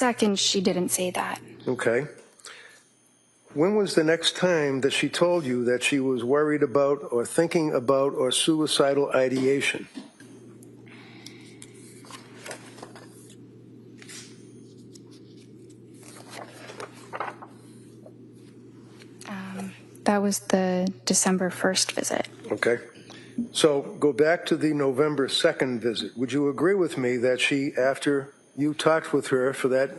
2nd, she didn't say that. Okay. When was the next time that she told you that she was worried about or thinking about or suicidal ideation? That was the December 1st visit. Okay. So go back to the November 2nd visit. Would you agree with me that she, after you talked with her for that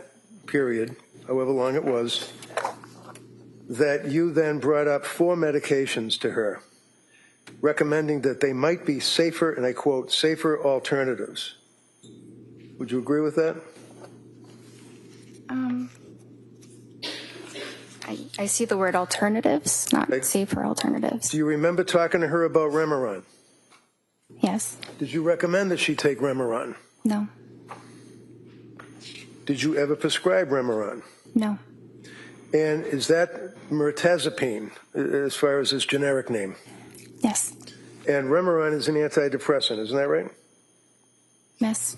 period, however long it was, that you then brought up 4 medications to her, recommending that they might be safer, and I quote, safer alternatives? Would you agree with that? I see the word alternatives, not safer alternatives. Do you remember talking to her about Remeron? Yes. Did you recommend that she take Remeron? No. Did you ever prescribe Remeron? No. And is that mirtazapine, as far as its generic name? Yes. And Remeron is an antidepressant, isn't that right? Yes.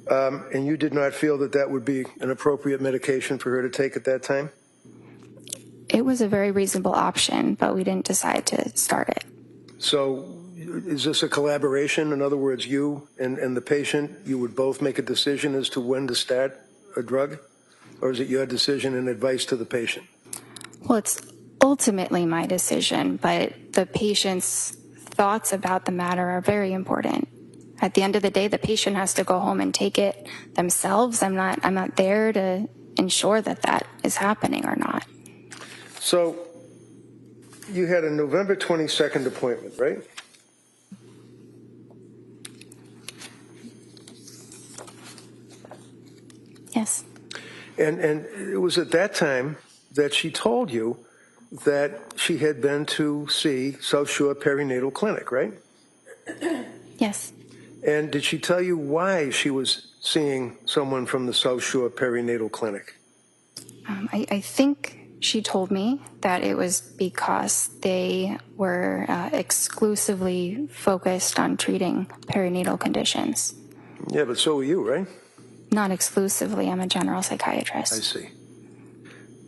And you did not feel that that would be an appropriate medication for her to take at that time? It was a very reasonable option, but we didn't decide to start it. So is this a collaboration? In other words, you and the patient, you would both make a decision as to when to start a drug? Or is it your decision and advice to the patient? Well, it's ultimately my decision, but the patient's thoughts about the matter are very important. At the end of the day, the patient has to go home and take it themselves. I'm not there to ensure that that is happening or not. So you had a November 22nd appointment, right? Yes. And it was at that time that she told you that she had been to see South Shore Perinatal Clinic, right? Yes. And did she tell you why she was seeing someone from the South Shore Perinatal Clinic? I think she told me that it was because they were exclusively focused on treating perinatal conditions. Yeah, but so were you, right? Not exclusively. I'm a general psychiatrist. I see.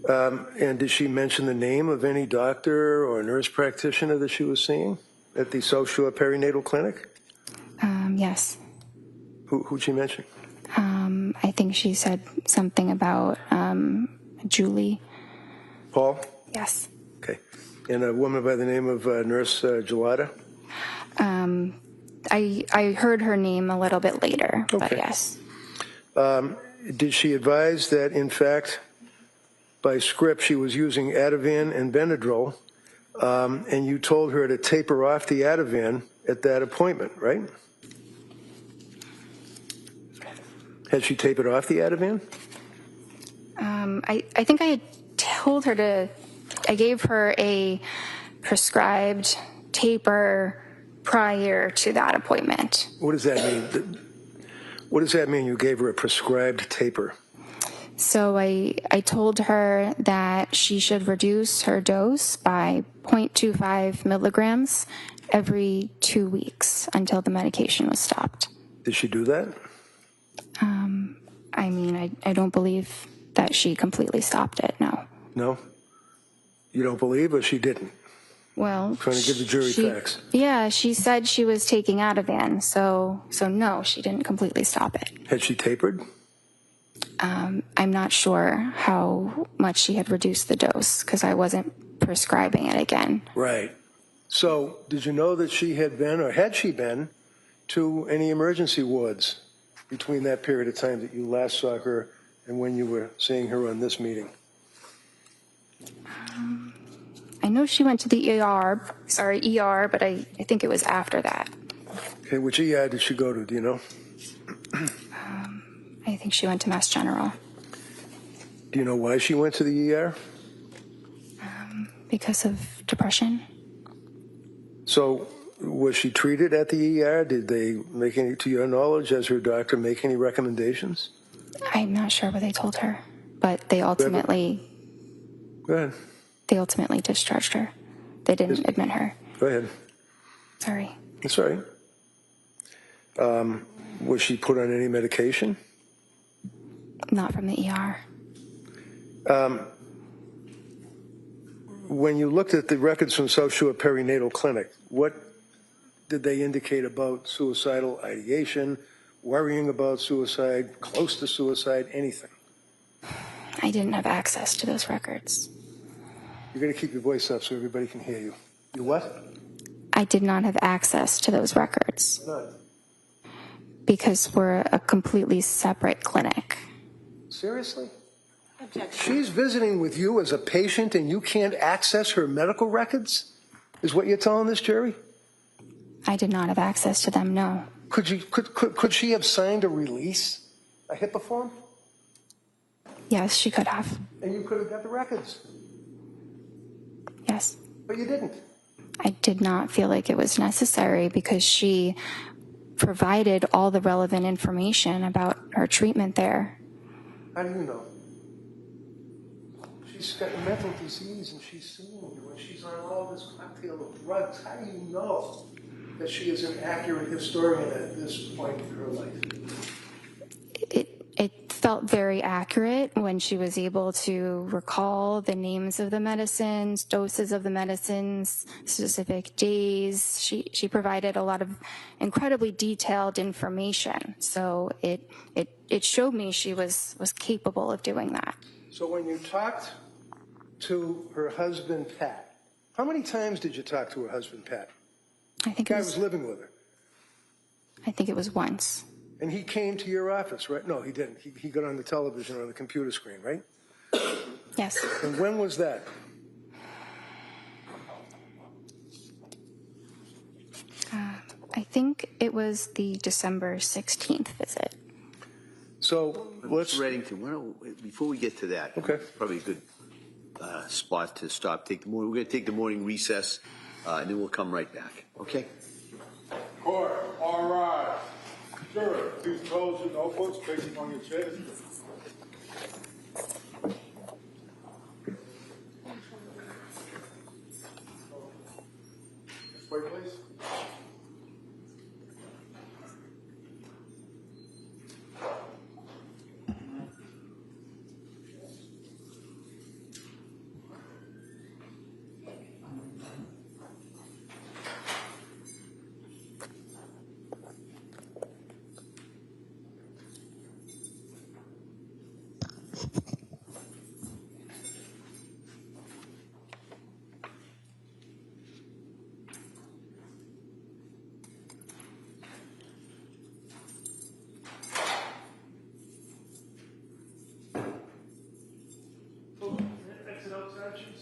And did she mention the name of any doctor or nurse practitioner that she was seeing at the South Shore Perinatal Clinic? Yes. Who'd she mention? I think she said something about Julie. Paul? Yes. Okay. And a woman by the name of Nurse Gelada? I heard her name a little bit later, but yes. Did she advise that, in fact, by script, she was using Ativan and Benadryl, and you told her to taper off the Ativan at that appointment, right? Had she tapered off the Ativan? I think I had told her to, I gave her a prescribed taper prior to that appointment. What does that mean? What does that mean, you gave her a prescribed taper? So I told her that she should reduce her dose by 0.25 milligrams every 2 weeks until the medication was stopped. Did she do that? I mean, I don't believe that she completely stopped it, no. No? You don't believe, or she didn't? Well, trying to give the jury facts. Yeah, she said she was taking Ativan, so no, she didn't completely stop it. Had she tapered? I'm not sure how much she had reduced the dose because I wasn't prescribing it again. Right. So did you know that she had been, or had she been, to any emergency wards between that period of time that you last saw her and when you were seeing her on this meeting? I know she went to the ER, but I think it was after that. Okay, which ER did she go to, do you know? I think she went to Mass General. Do you know why she went to the ER? Because of depression. So was she treated at the ER? Did they make any, to your knowledge, as her doctor, make any recommendations? I'm not sure what they told her, but they ultimately... Go ahead. They ultimately discharged her. They didn't admit her. Go ahead. Sorry. That's all right. Was she put on any medication? Not from the ER. When you looked at the records from South Shore Perinatal Clinic, what did they indicate about suicidal ideation, worrying about suicide, close to suicide, anything? I didn't have access to those records. You're going to keep your voice up so everybody can hear you. You what? I did not have access to those records None. because we're a completely separate clinic. Seriously? Objection. She's visiting with you as a patient and you can't access her medical records? Is what you're telling this jury? I did not have access to them, no. Could she have signed a release, a HIPAA form? Yes, she could have. And you could have got the records, Yes. but you didn't. I did not feel like it was necessary because she provided all the relevant information about her treatment there. How do you know? She's got mental disease and she's seeing you and she's on all this cocktail of drugs. How do you know that she is an accurate historian at this point in her life? It felt very accurate when she was able to recall the names of the medicines, doses of the medicines, specific days. She provided a lot of incredibly detailed information. So it showed me she was capable of doing that. So when you talked to her husband, Pat, how many times did you talk to her husband, Pat? I think The guy was living with her. it was once. And he came to your office, right? No, he didn't. He got on the television or on the computer screen, right? Yes. And when was that? I think it was the December 16th visit. So let's. Mr. Reddington, before we get to that, Okay. probably a good spot to stop. We're going to take the morning recess, and then we'll come right back. Okay? Court, all rise. Sure, please close your notebooks, facing on your chairs. Wait, please. Exit out, Sergeant.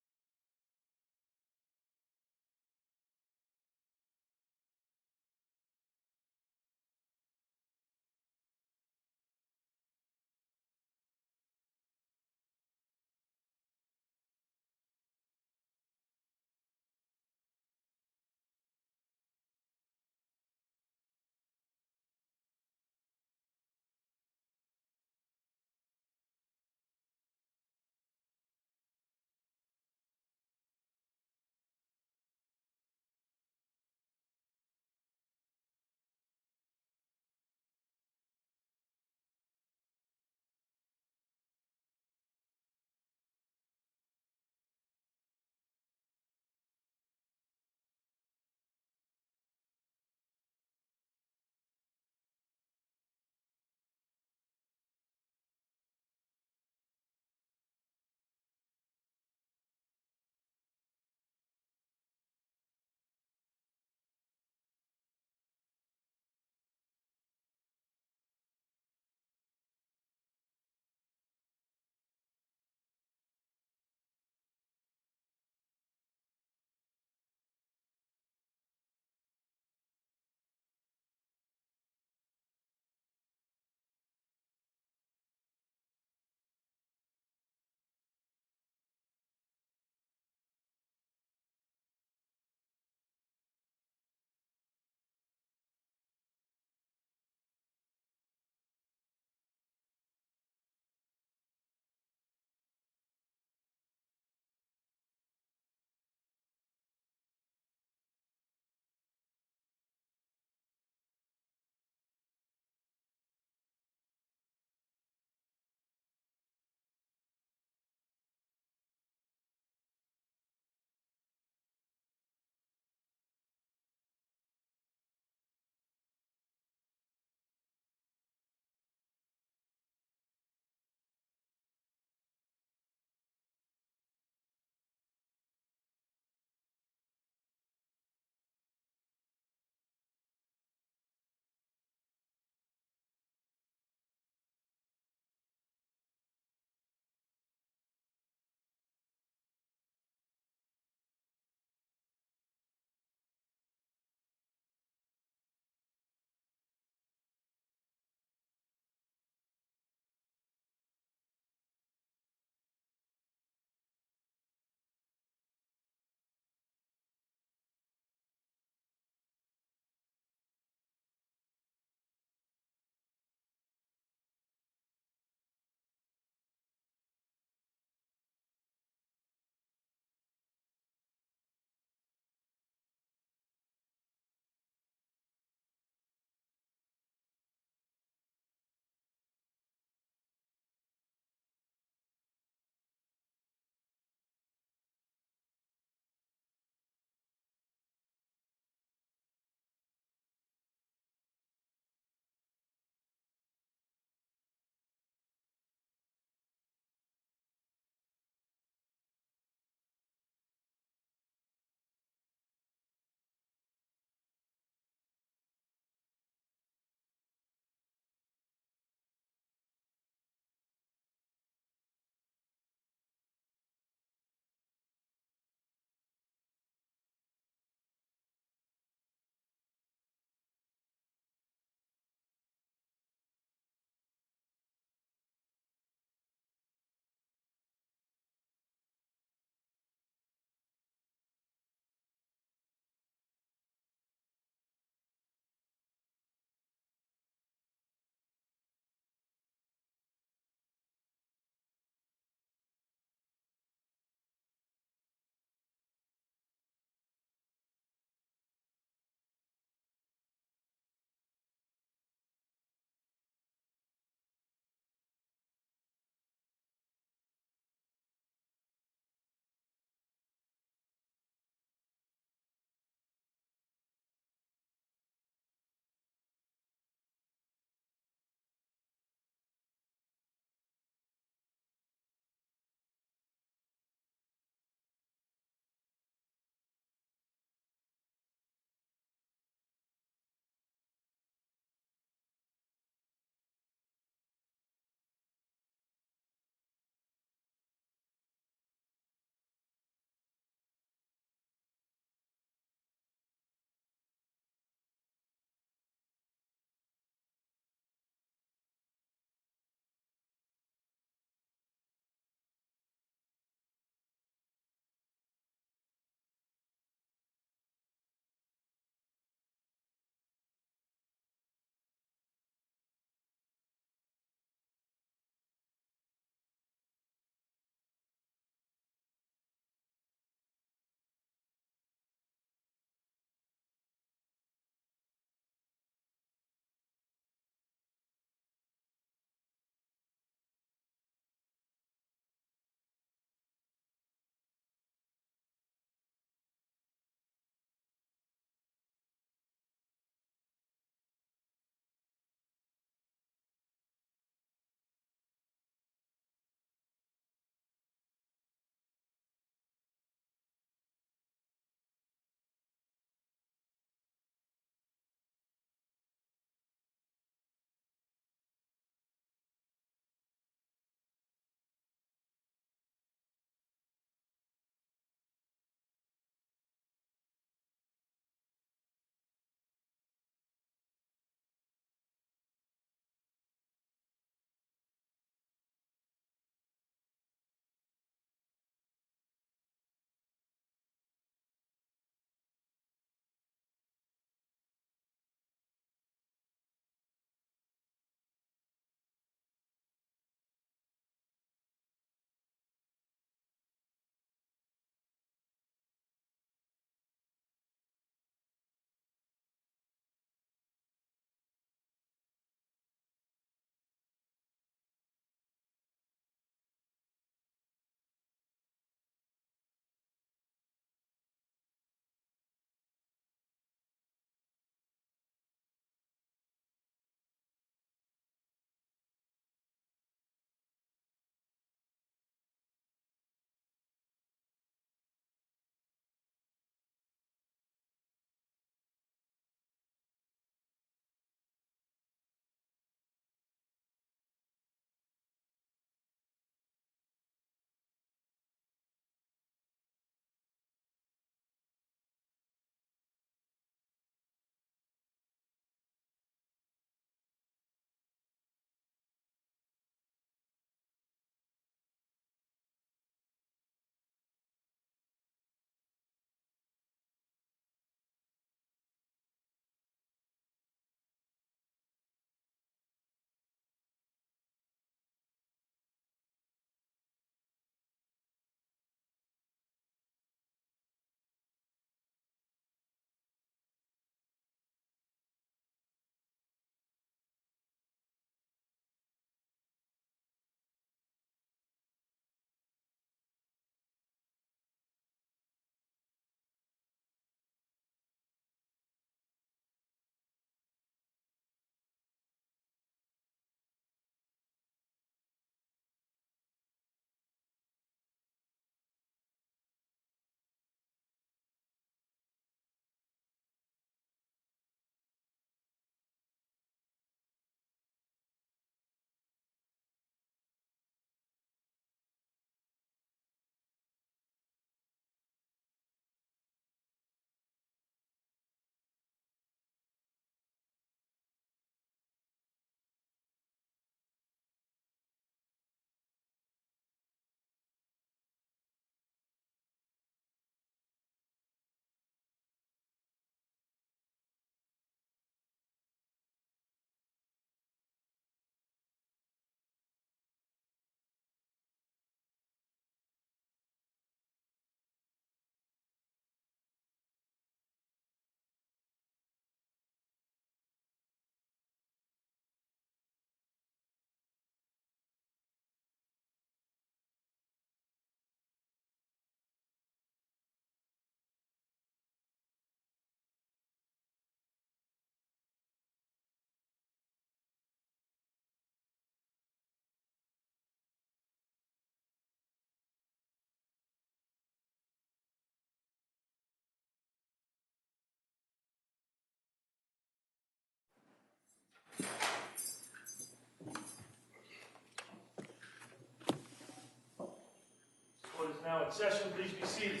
now in session. Please be seated.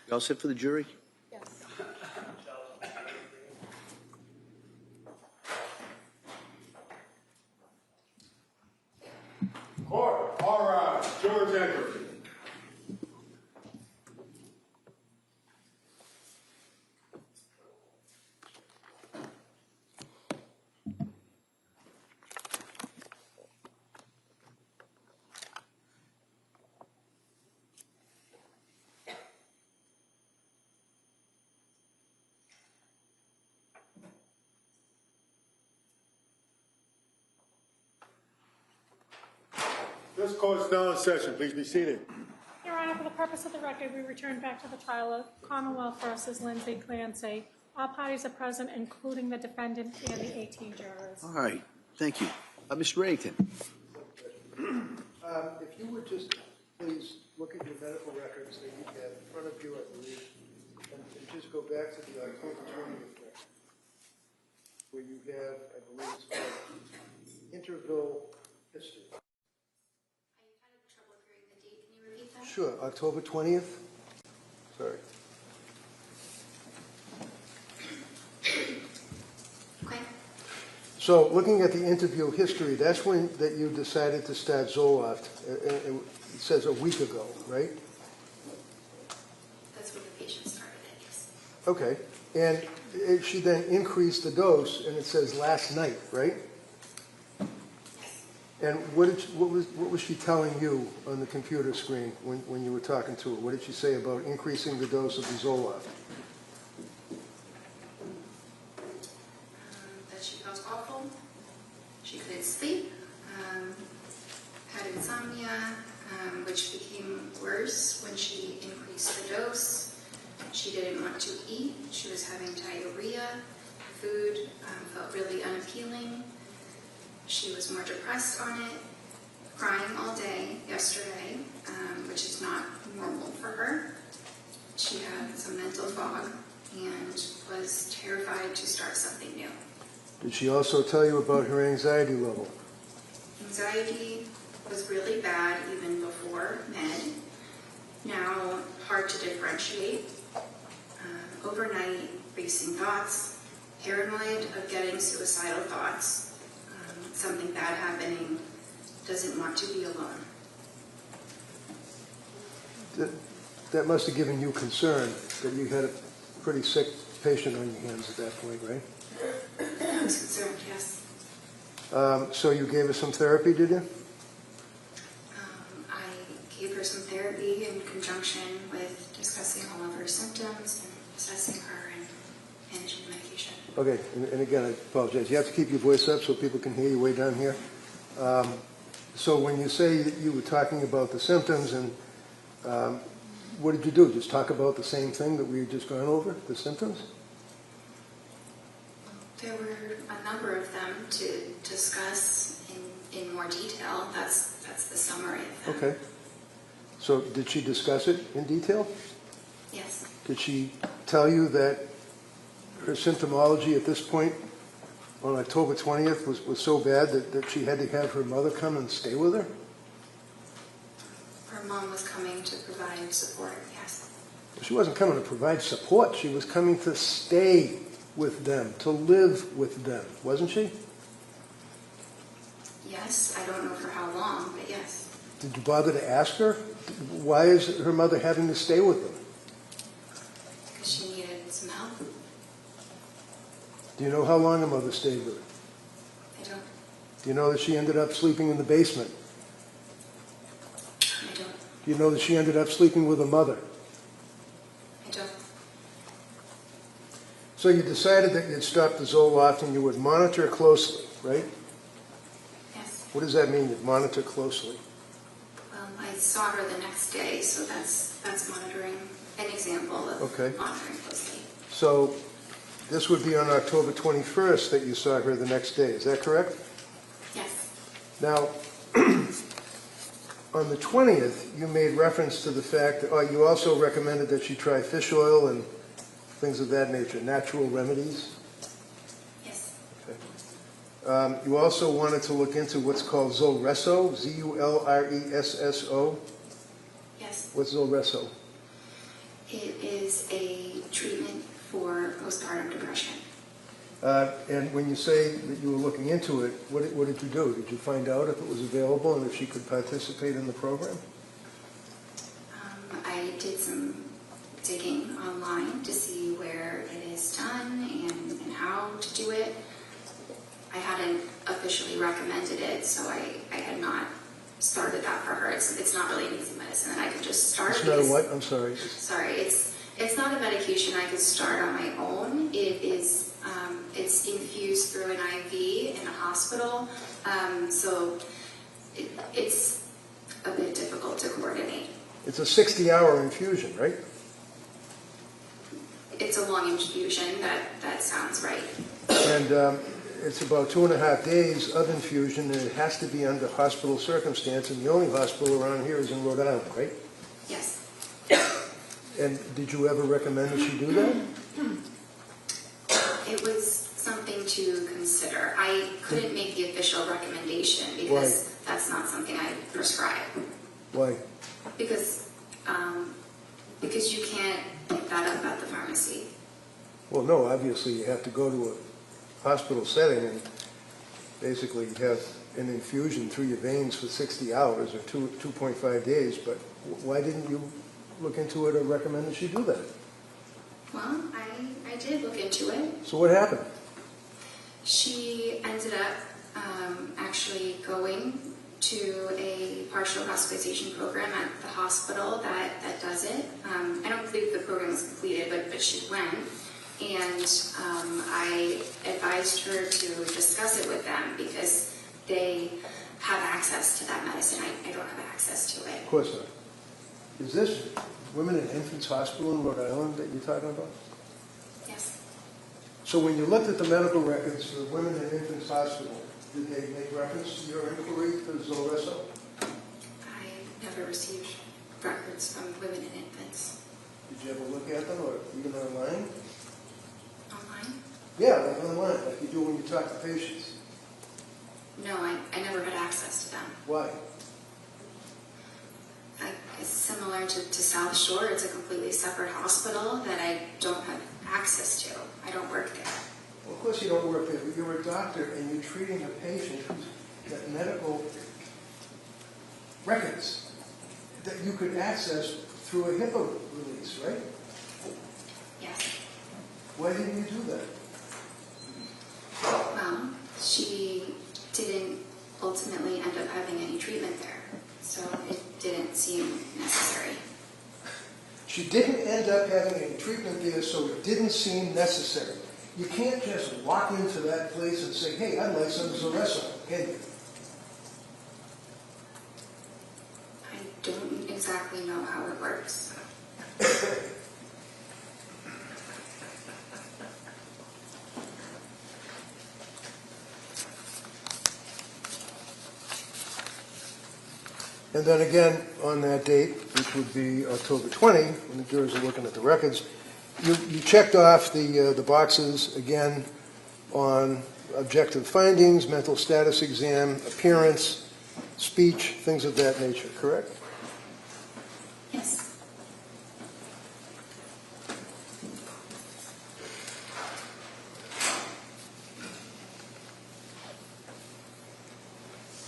You all set for the jury? Yes. Court, all rise. Jurors enter. This court is now in session. Please be seated. Your Honor, for the purpose of the record, we return back to the trial of Commonwealth versus Lindsay Clancy. All parties are present, including the defendant and the 18 jurors. All right, thank you. Mr. Reddington. If you would just please look at your medical records that you have in front of you, I believe, and just go back to the October 20th record, where you have, I believe it's called interval history. I had trouble hearing the date. Can you repeat that? Sure, October 20th. Sorry. Okay. So looking at the interview history, that's when that you decided to start Zoloft. It says a week ago, right? That's when the patient started it, yes. Okay. And she then increased the dose, and it says last night, right? Yes. And what was she telling you on the computer screen when you were talking to her? What did she say about increasing the dose of the Zoloft? That she felt awful. She couldn't sleep. Had insomnia, which became worse when she increased the dose. She didn't want to eat. She was having diarrhea. Food felt really unappealing. She was more depressed on it, crying all day yesterday, which is not normal for her. She had some mental fog and was terrified to start something new. Did she also tell you about her anxiety level? Anxiety was really bad even before med. Now, hard to differentiate. Overnight, racing thoughts, paranoid of getting suicidal thoughts, something bad happening, doesn't want to be alone. That must have given you concern that you had a pretty sick patient on your hands at that point, right? I was concerned, yes. So you gave her some therapy, did you? I gave her some therapy in conjunction with discussing all of her symptoms and assessing her and managing medication. Okay, and again, I apologize. You have to keep your voice up so people can hear you way down here. So when you say that you were talking about the symptoms, and what did you do? Just talk about the same thing that we had just gone over, the symptoms? There were a number of them to discuss in more detail. That's the summary of them. Okay. So did she discuss it in detail? Yes. Did she tell you that her symptomology at this point on October 20th was so bad that she had to have her mother come and stay with her? Her mom was coming to provide support, yes. She wasn't coming to provide support. She was coming to stay with them, to live with them, wasn't she? Yes, I don't know for how long, but yes. Did you bother to ask her? Why is her mother having to stay with them? Because she needed some help. Do you know how long her mother stayed with her? I don't. Do you know that she ended up sleeping in the basement? I don't. Do you know that she ended up sleeping with her mother? I don't. So you decided that you'd stop the Zoloft and you would monitor closely, right? Yes. What does that mean, you'd monitor closely? I saw her the next day, so that's monitoring, an example of Okay. monitoring closely. So this would be on October 21st that you saw her the next day, is that correct? Yes. Now, on the 20th, you made reference to the fact that you also recommended that she try fish oil and things of that nature, natural remedies. Yes. Okay. You also wanted to look into what's called Zulresso, Z-U-L-R-E-S-S-O. Yes, What's Zulresso? it is a treatment for postpartum depression. And when you say that you were looking into it, what did you do? Did you find out if it was available and if she could participate in the program? I did some digging online to see where it is done and how to do it. I hadn't officially recommended it, so I had not started that for her. It's not really an easy medicine that I could just start. It's not a what? I'm sorry. Sorry, it's not a medication I could start on my own. It is it's infused through an IV in a hospital, so it's a bit difficult to coordinate. It's a 60-hour infusion, right? It's a long infusion. That sounds right. And it's about 2.5 days of infusion, and it has to be under hospital circumstance, and the only hospital around here is in Rhode Island, right? Yes. And did you ever recommend that she do that? It was something to consider. I couldn't make the official recommendation because that's not something I prescribe. Why? Because you can't pick that up at the pharmacy. Well, no, obviously you have to go to a hospital setting and basically have an infusion through your veins for 60 hours or 2.5 days, but why didn't you look into it or recommend that she do that? Well, I did look into it. So what happened? She ended up actually going to a partial hospitalization program at the hospital that does it. I don't believe the program was completed, but she went. And I advised her to discuss it with them because they have access to that medicine. I don't have access to it. Of course not. Is this Women and Infants Hospital in Rhode Island that you're talking about? Yes. So when you looked at the medical records for Women and Infants Hospital, did they make reference to your inquiry for Zulresso? I never received records from women and infants. Did you ever look at them or even online? Online? Yeah, like online, like you do when you talk to patients. No, I never had access to them. Why? It's similar to South Shore. It's a completely separate hospital that I don't have access to. I don't work there. Well, of course you don't work there, but you're a doctor and you're treating a patient who's got medical records that you could access through a HIPAA release, right? Yes. Why didn't you do that? Well, she didn't ultimately end up having any treatment there, so it didn't seem necessary. She didn't end up having any treatment there, so it didn't seem necessary. You can't just walk into that place and say, hey, I'd like some Zulresso, can you? I don't exactly know how it works. And then again, on that date, which would be October 20, when the jurors are looking at the records, you checked off the boxes again on objective findings, mental status exam, appearance, speech, things of that nature, correct? Yes.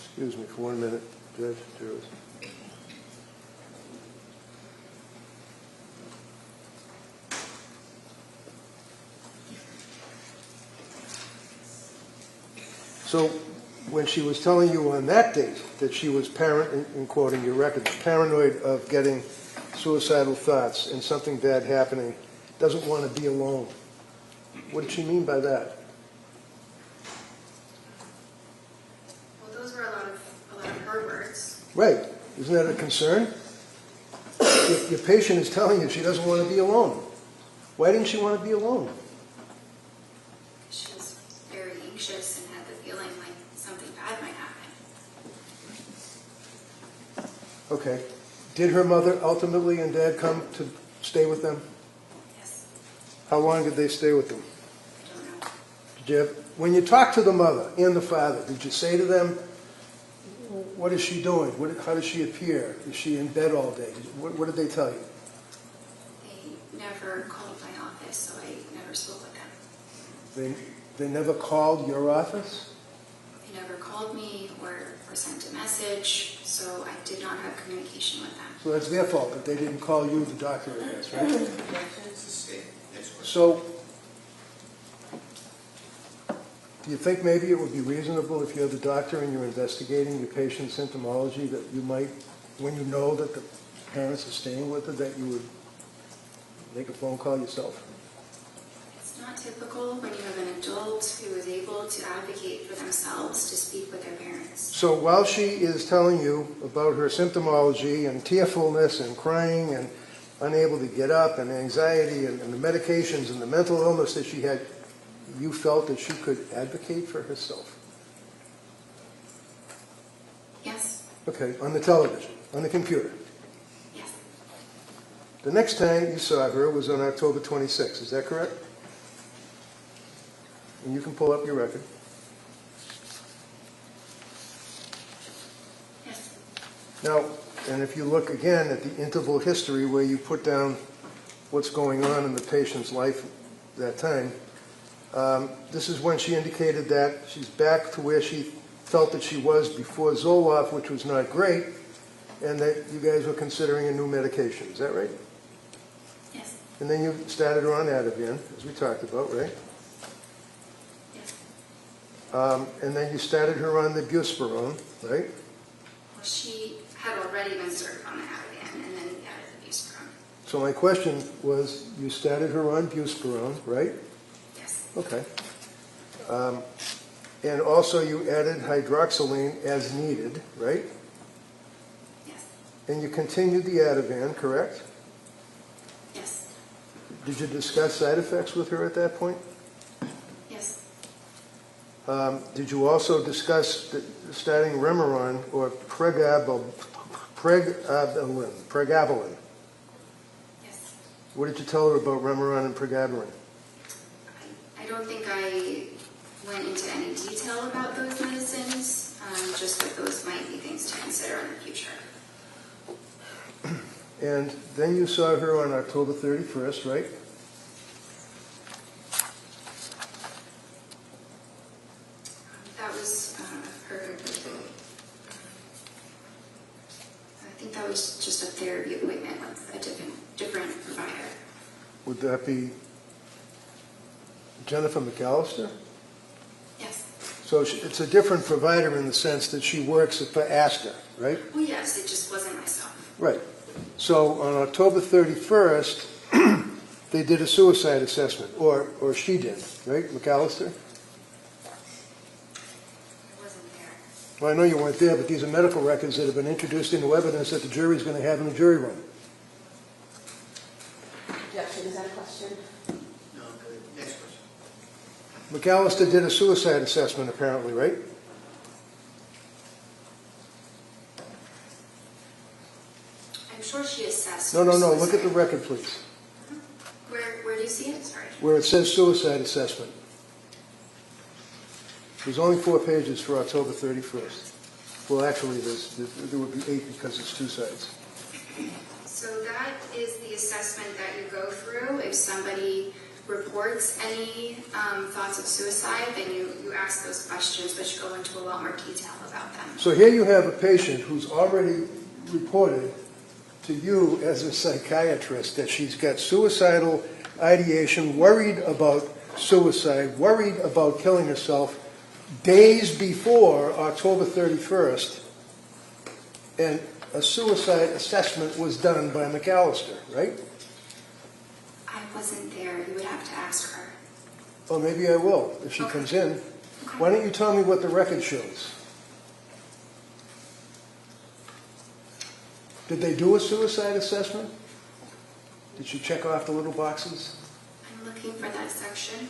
Excuse me for 1 minute, Judge, jurors. So when she was telling you on that date that she was in quoting your records, paranoid of getting suicidal thoughts and something bad happening, doesn't want to be alone, what did she mean by that? Well, those were a lot of her words. Right. Isn't that a concern? Your patient is telling you she doesn't want to be alone. Why didn't she want to be alone? She was very anxious and had the feeling like something bad might happen. Okay. Did her mother ultimately and dad come to stay with them? Yes. How long did they stay with them? I don't know. Did you have when you talked to the mother and the father, did you say to them, what is she doing? How does she appear? Is she in bed all day? What did they tell you? They never called my office, so I never spoke with them. They never called your office? They never called me or sent a message, so I did not have communication with them. So that's their fault that they didn't call you, the doctor, I guess, right? So, do you think maybe it would be reasonable if you're the doctor and you're investigating your patient's symptomology that you might, when you know that the parents are staying with her, that you would make a phone call yourself? It's not typical when you have an adult who is able to advocate for themselves to speak with their parents. So while she is telling you about her symptomology and tearfulness and crying and unable to get up and anxiety and the medications and the mental illness that she had, you felt that she could advocate for herself? Yes. Okay, on the television, on the computer. Yes. The next time you saw her was on October 26th, is that correct? And you can pull up your record. Yes. Now, and if you look again at the interval history where you put down what's going on in the patient's life that time, this is when she indicated that she's back to where she felt that she was before Zoloft, which was not great, and that you guys were considering a new medication. Is that right? Yes. And then you started her on Ativan, as we talked about, right? Yes. And then you started her on the buspirone, right? Well, she had already been started on the Ativan, and then we added the buspirone. So my question was, you started her on buspirone, right? Yes. Okay. And also you added hydroxyline as needed, right? Yes. And you continued the Ativan, correct? Yes. Did you discuss side effects with her at that point? Yes. Did you also discuss starting Remeron or pregabalin? Yes. What did you tell her about Remeron and pregabalin? I don't think I went into any detail about those medicines, just that those might be things to consider in the future. And then you saw her on October 31st, right? That was her. I think that was just a therapy appointment with a different provider. Would that be Jennifer McAllister? Yes. So it's a different provider in the sense that she works for Astor, right? Well, yes, it just wasn't myself. Right. So on October 31st, they did a suicide assessment, or she did, right, McAllister? I wasn't there. Well, I know you weren't there, but these are medical records that have been introduced into evidence that the jury's going to have in the jury room. Objection, is that a question? No, good. Next question. McAllister did a suicide assessment, apparently, right? I'm sure she assessed. No. her Look at the suicide. record, please. Where do you see it? Sorry. Where it says suicide assessment. There's only 4 pages for October 31st. Well, actually, there would be 8 because it's 2 sides. So that is the assessment that you go through. If somebody reports any thoughts of suicide, then you ask those questions, but you go into a lot more detail about them. So here you have a patient who's already reported to you as a psychiatrist that she's got suicidal ideation, worried about suicide, worried about killing herself days before October 31st, and a suicide assessment was done by McAllister, right? I wasn't there. You would have to ask her. Well, maybe I will if she comes in. Why don't you tell me what the record shows? Did they do a suicide assessment? Did she check off the little boxes? I'm looking for that section.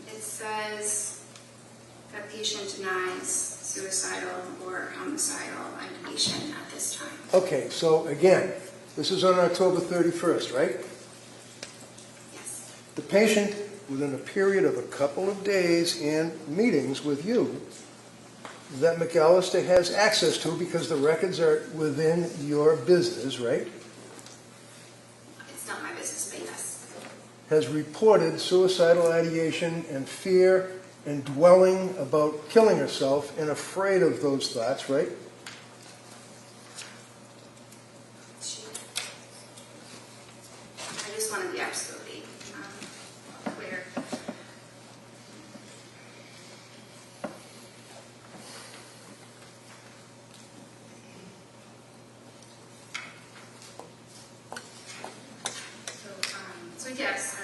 It says that patient denies suicidal or homicidal ideation at this time. Okay, so again, this is on October 31st, right? the patient, within a period of a couple of days and meetings with you, that McAllister has access to because the records are within your business, right? It's not my business, but yes. Has reported suicidal ideation and fear and dwelling about killing herself and afraid of those thoughts, right? I just want to be absolutely clear. So yes,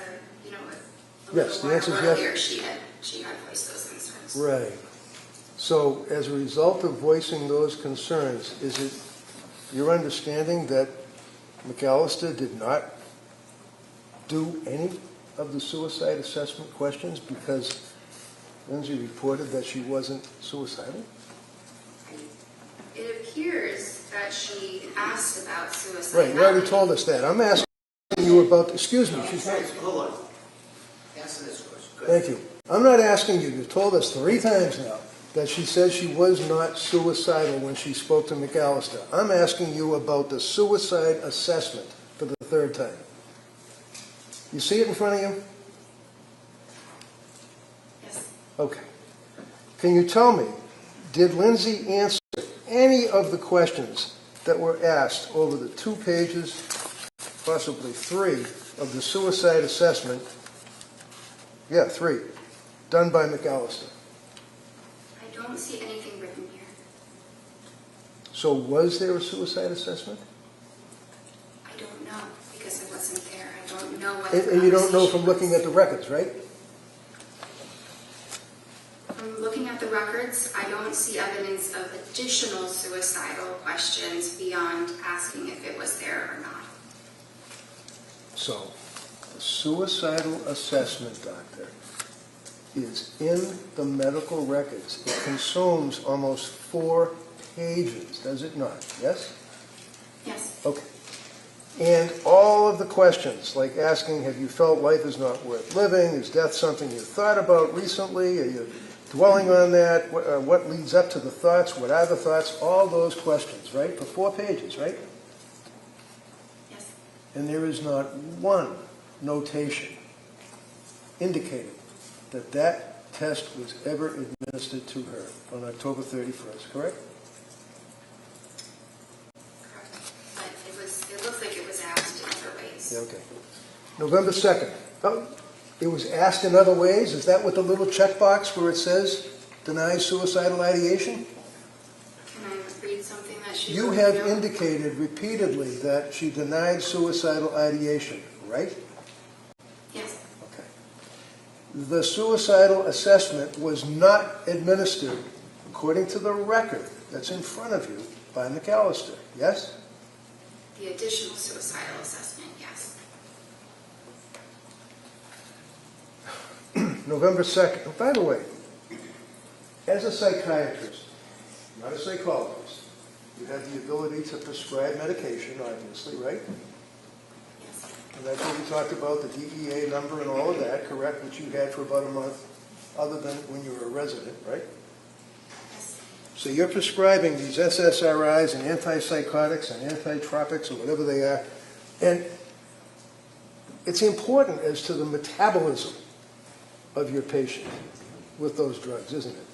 you know, a Yes, little the answer is while yes. earlier, she had voiced those concerns. Right. So as a result of voicing those concerns, is it your understanding that McAllister did not do any of the suicide assessment questions because Lindsay reported that she wasn't suicidal? It appears that she asked about suicide. Right, you already told us that. I'm asking you about, excuse me, she's not, Hold on. Answer this question. Go ahead. thank you. I'm not asking you, you've told us 3 times now that she said she was not suicidal when she spoke to McAllister. I'm asking you about the suicide assessment for the 3rd time. You see it in front of you? Yes. Okay. Can you tell me, did Lindsay answer any of the questions that were asked over the 2 pages, possibly 3, of the suicide assessment? Yeah, 3, done by McAllister. I don't see anything written here. So was there a suicide assessment? I don't know because I wasn't there. I don't know what. And you don't know from looking at the records, right? From looking at the records, I don't see evidence of additional suicidal questions beyond asking if it was there or not. So, the suicidal assessment, doctor, is in the medical records. It consumes almost 4 pages, does it not? Yes? Yes. Okay. And all of the questions, like asking, have you felt life is not worth living? Is death something you thought about recently? Are you dwelling on that? What leads up to the thoughts? What are the thoughts? All those questions, right? For 4 pages, right? Yes. And there is not one notation indicating that that test was ever administered to her on October 31st, correct? Correct. But it looks like it was asked in other ways. Yeah, okay. November 2nd. Oh, it was asked in other ways? Is that with the little checkbox where it says denies suicidal ideation? Can I read something that she You wrote have down? indicated repeatedly that she denied suicidal ideation, right? Yes. Okay. The suicidal assessment was not administered, according to the record that's in front of you, by McAllister, yes? The additional suicidal assessment, yes. November 2nd. Oh, by the way, as a psychiatrist, not a psychologist, you have the ability to prescribe medication, obviously, right? Yes. And that's what we talked about, the DEA number and all of that, correct, which you had for about a month, other than when you were a resident, right? Yes. So you're prescribing these SSRIs and antipsychotics and antitropics or whatever they are, and it's important as to the metabolism of your patient with those drugs, isn't it?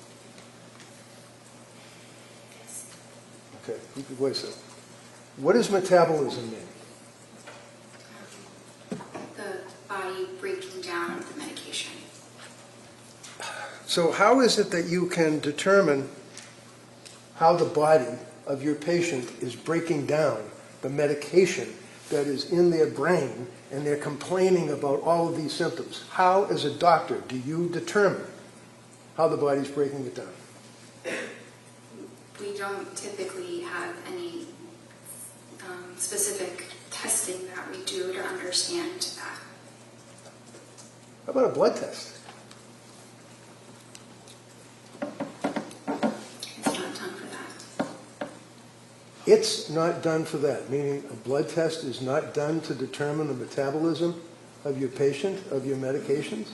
Yes. Okay, keep your voice up. What does metabolism mean? The body breaking down the medication. So how is it that you can determine how the body of your patient is breaking down the medication that is in their brain and they're complaining about all of these symptoms? How, as a doctor, do you determine how the body's breaking it down? We don't typically have any specific testing that we do to understand that. How about a blood test? It's not done for that. It's not done for that, meaning a blood test is not done to determine the metabolism of your patient, of your medications?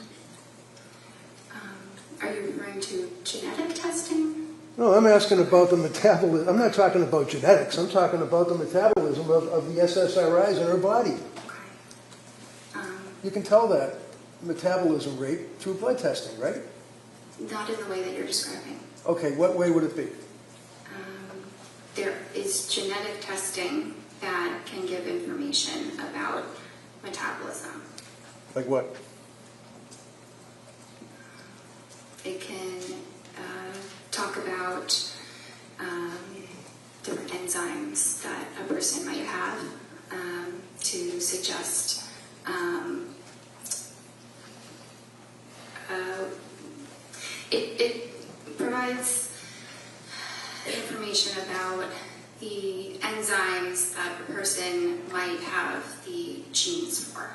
Are you referring to genetic testing? No, I'm asking about the metabolism. I'm not talking about genetics. I'm talking about the metabolism of the SSRIs in her body. Okay. You can tell that metabolism rate through blood testing, right? Not in the way that you're describing. Okay, what way would it be? There is genetic testing that can give information about metabolism. Like what? It can talk about different enzymes that a person might have to suggest it provides information about the enzymes that a person might have the genes for.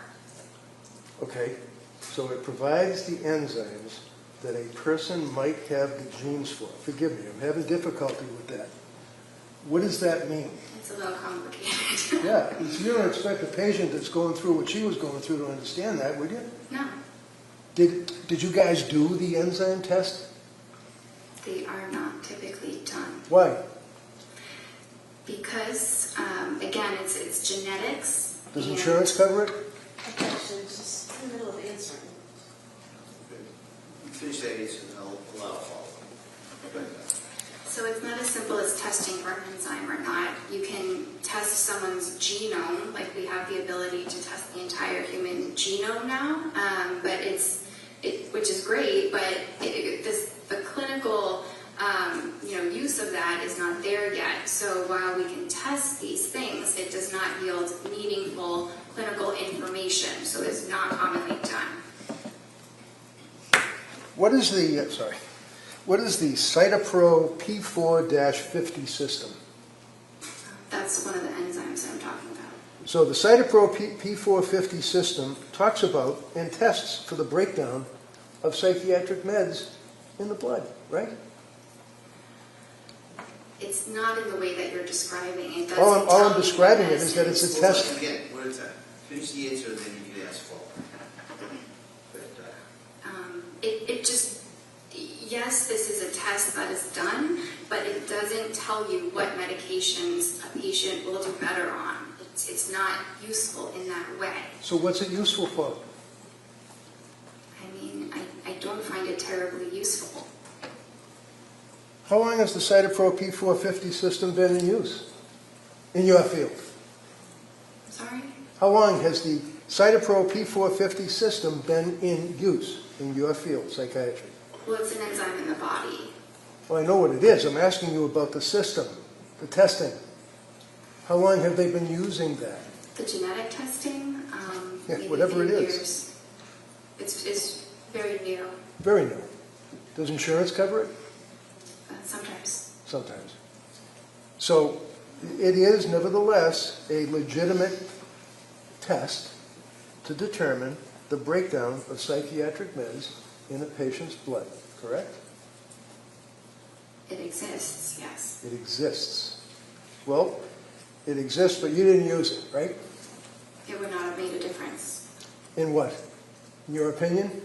Okay, so it provides the enzymes that a person might have the genes for. Forgive me, I'm having difficulty with that. What does that mean? It's a little complicated. Yeah, you don't expect a patient that's going through what she was going through to understand that, would you? No, Did you guys do the enzyme test? they are not typically done. Why? Because, again, it's genetics. Does and- insurance cover it? Just in the middle of answering. Finish that answer and I'll allow a follow-up. So it's not as simple as testing for an enzyme or not. You can test someone's genome, like we have the ability to test the entire human genome now, but which is great, but the clinical use of that is not there yet. So while we can test these things, it does not yield meaningful clinical information. So it's not commonly done. What is the Cytopro P4-50 system? That's one of the enzymes that I'm talking about. So the Cytopro P450 system talks about and tests for the breakdown of psychiatric meds in the blood, right? It's not in the way that you're describing. It doesn't All I'm tell you describing what it is that it's a medicines- test. Again, what is that? Finish the answer and then you can ask follow-up. It just, yes, this is a test that is done, but it doesn't tell you what medications a patient will do better on. It's not useful in that way. So what's it useful for? I mean, I don't find it terribly useful. How long has the Cytopro P450 system been in use in your field? Sorry? How long has the Cytopro P450 system been in use in your field, psychiatry? Well, it's an enzyme in the body. Well, I know what it is. I'm asking you about the system, the testing. How long have they been using that? The genetic testing, Yeah, maybe whatever a few it is. years. It's very new, Very new. Does insurance cover it? sometimes. Sometimes. So it is nevertheless a legitimate test to determine the breakdown of psychiatric meds in a patient's blood, correct? It exists, yes. It exists. Well, it exists, but you didn't use it, right? It would not have made a difference In what? In your opinion?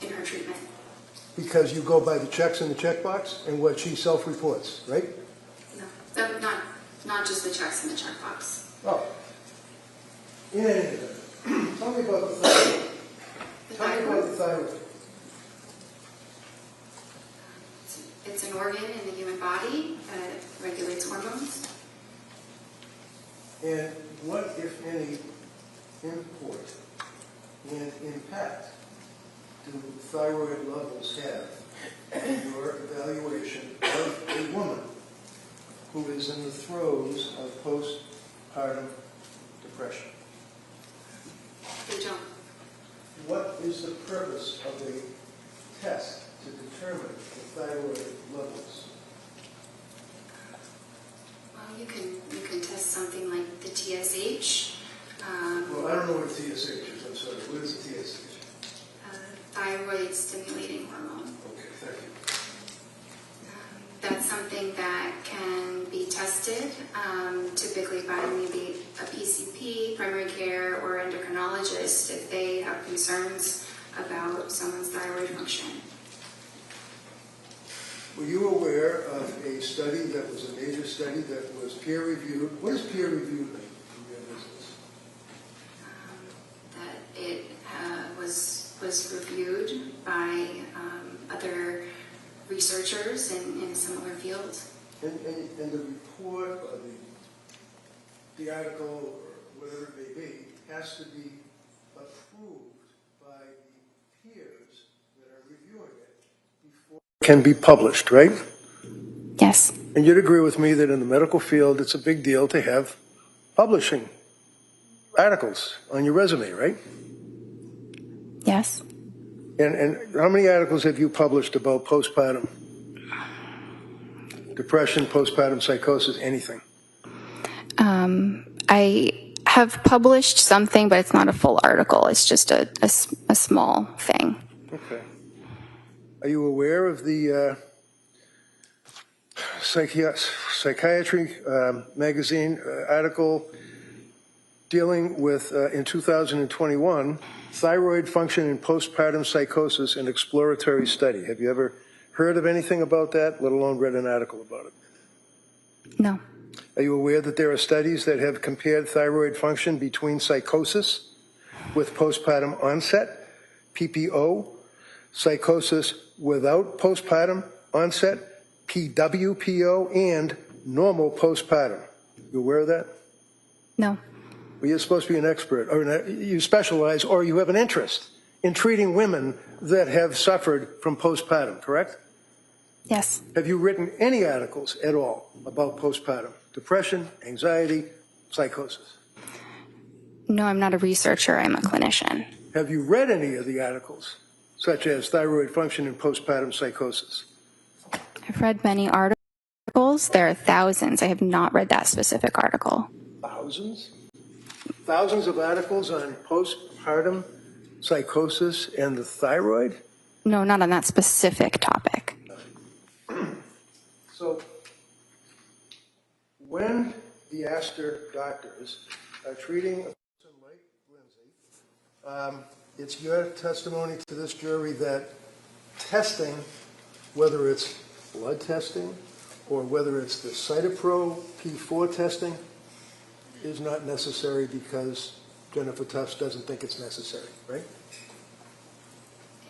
in her treatment. Because you go by the checks in the checkbox and what she self-reports, right? No, not just the checks in the checkbox. Oh. In any event, tell me about the thyroid. The Tell me about thyroid, the thyroid. it's an organ in the human body that regulates hormones. And what, if any, import and impact do thyroid levels have in your evaluation of a woman who is in the throes of postpartum depression? They don't. What is the purpose of a test to determine the thyroid levels? Well, you can test something like the TSH. Well, I don't know what a TSH is. I'm sorry. What is a TSH? Thyroid stimulating hormone. Okay, thank you. That's something that can be tested, typically by maybe a PCP PCP, primary care, or endocrinologist if they have concerns about someone's thyroid function. Were you aware of a study that was a major study that was peer-reviewed? What does peer-reviewed mean in your business? That it was reviewed by other researchers in similar fields. And the report or the article or whatever it may be has to be approved by the peers that are reviewing it before it can be published, right? Yes. And you'd agree with me that in the medical field, it's a big deal to have publishing articles on your resume, right? Yes. And how many articles have you published about postpartum depression, postpartum psychosis, anything? I have published something, but it's not a full article. It's just a small thing. Okay. Are you aware of the Psychiatry magazine article dealing with, in 2021, thyroid function in postpartum psychosis, an exploratory study? Have you ever heard of anything about that, let alone read an article about it? No. Are you aware that there are studies that have compared thyroid function between psychosis with postpartum onset, PPO, psychosis without postpartum onset, PWPO, and normal postpartum? You aware of that? No. Well, you're supposed to be an expert, or you specialize, or you have an interest in treating women that have suffered from postpartum, correct? Yes. Have you written any articles at all about postpartum depression, anxiety, psychosis? No, I'm not a researcher. I'm a clinician. Have you read any of the articles, such as thyroid function in postpartum psychosis? I've read many articles. There are thousands. I have not read that specific article. Thousands? Thousands of articles on postpartum psychosis and the thyroid? No, not on that specific topic. So, when the Astor doctors are treating a person like Lindsay, it's your testimony to this jury that testing, whether it's blood testing or whether it's the Cytopro P4 testing, is not necessary because Jennifer Tufts doesn't think it's necessary, right?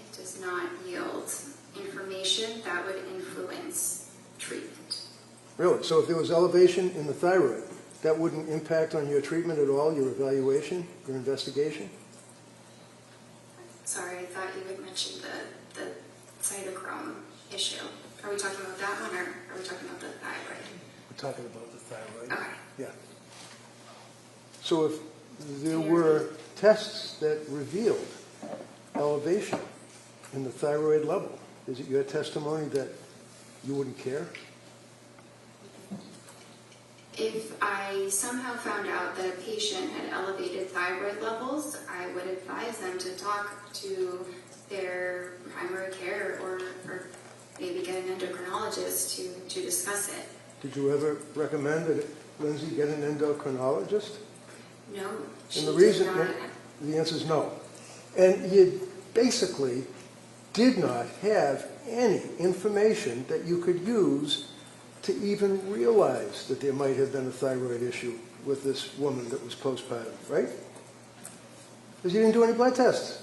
It does not yield information that would influence treatment. Really? So if there was elevation in the thyroid, that wouldn't impact on your treatment at all, your evaluation, your investigation? Sorry, I thought you had mentioned the cytochrome issue. Are we talking about that one, or are we talking about the thyroid? We're talking about the thyroid. Okay. Yeah. So if there were tests that revealed elevation in the thyroid level, is it your testimony that you wouldn't care? If I somehow found out that a patient had elevated thyroid levels, I would advise them to talk to their primary care or maybe get an endocrinologist to discuss it. Did you ever recommend that Lindsay get an endocrinologist? No, And the reason, the answer is no. And you basically did not have any information that you could use to even realize that there might have been a thyroid issue with this woman that was postpartum, right? Because you didn't do any blood tests.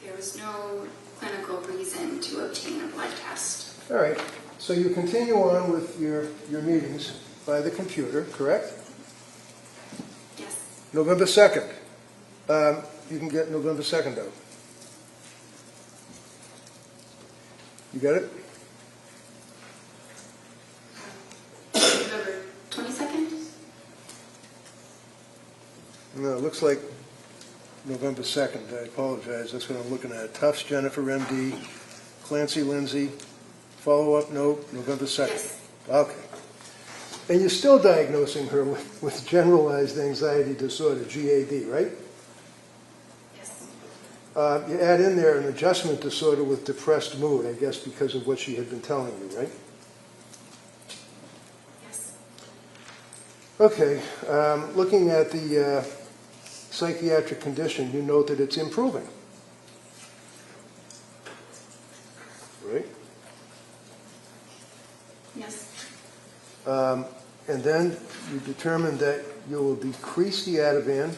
There was no clinical reason to obtain a blood test. All right. So you continue on with your meetings by the computer, correct? Yes. November 2nd. You can get November 2nd out. You got it? November 22nd? No, it looks like November 2nd. I apologize. That's what I'm looking at. Tufts, Jennifer, MD, Clancy, Lindsay. Follow-up note, November 2nd. Yes. Okay. And you're still diagnosing her with generalized anxiety disorder, GAD, right? Yes. You add in there an adjustment disorder with depressed mood, I guess because of what she had been telling you, right? Yes. Okay, looking at the psychiatric condition, you note that it's improving. Right? Yes. And then you determined that you will decrease the Ativan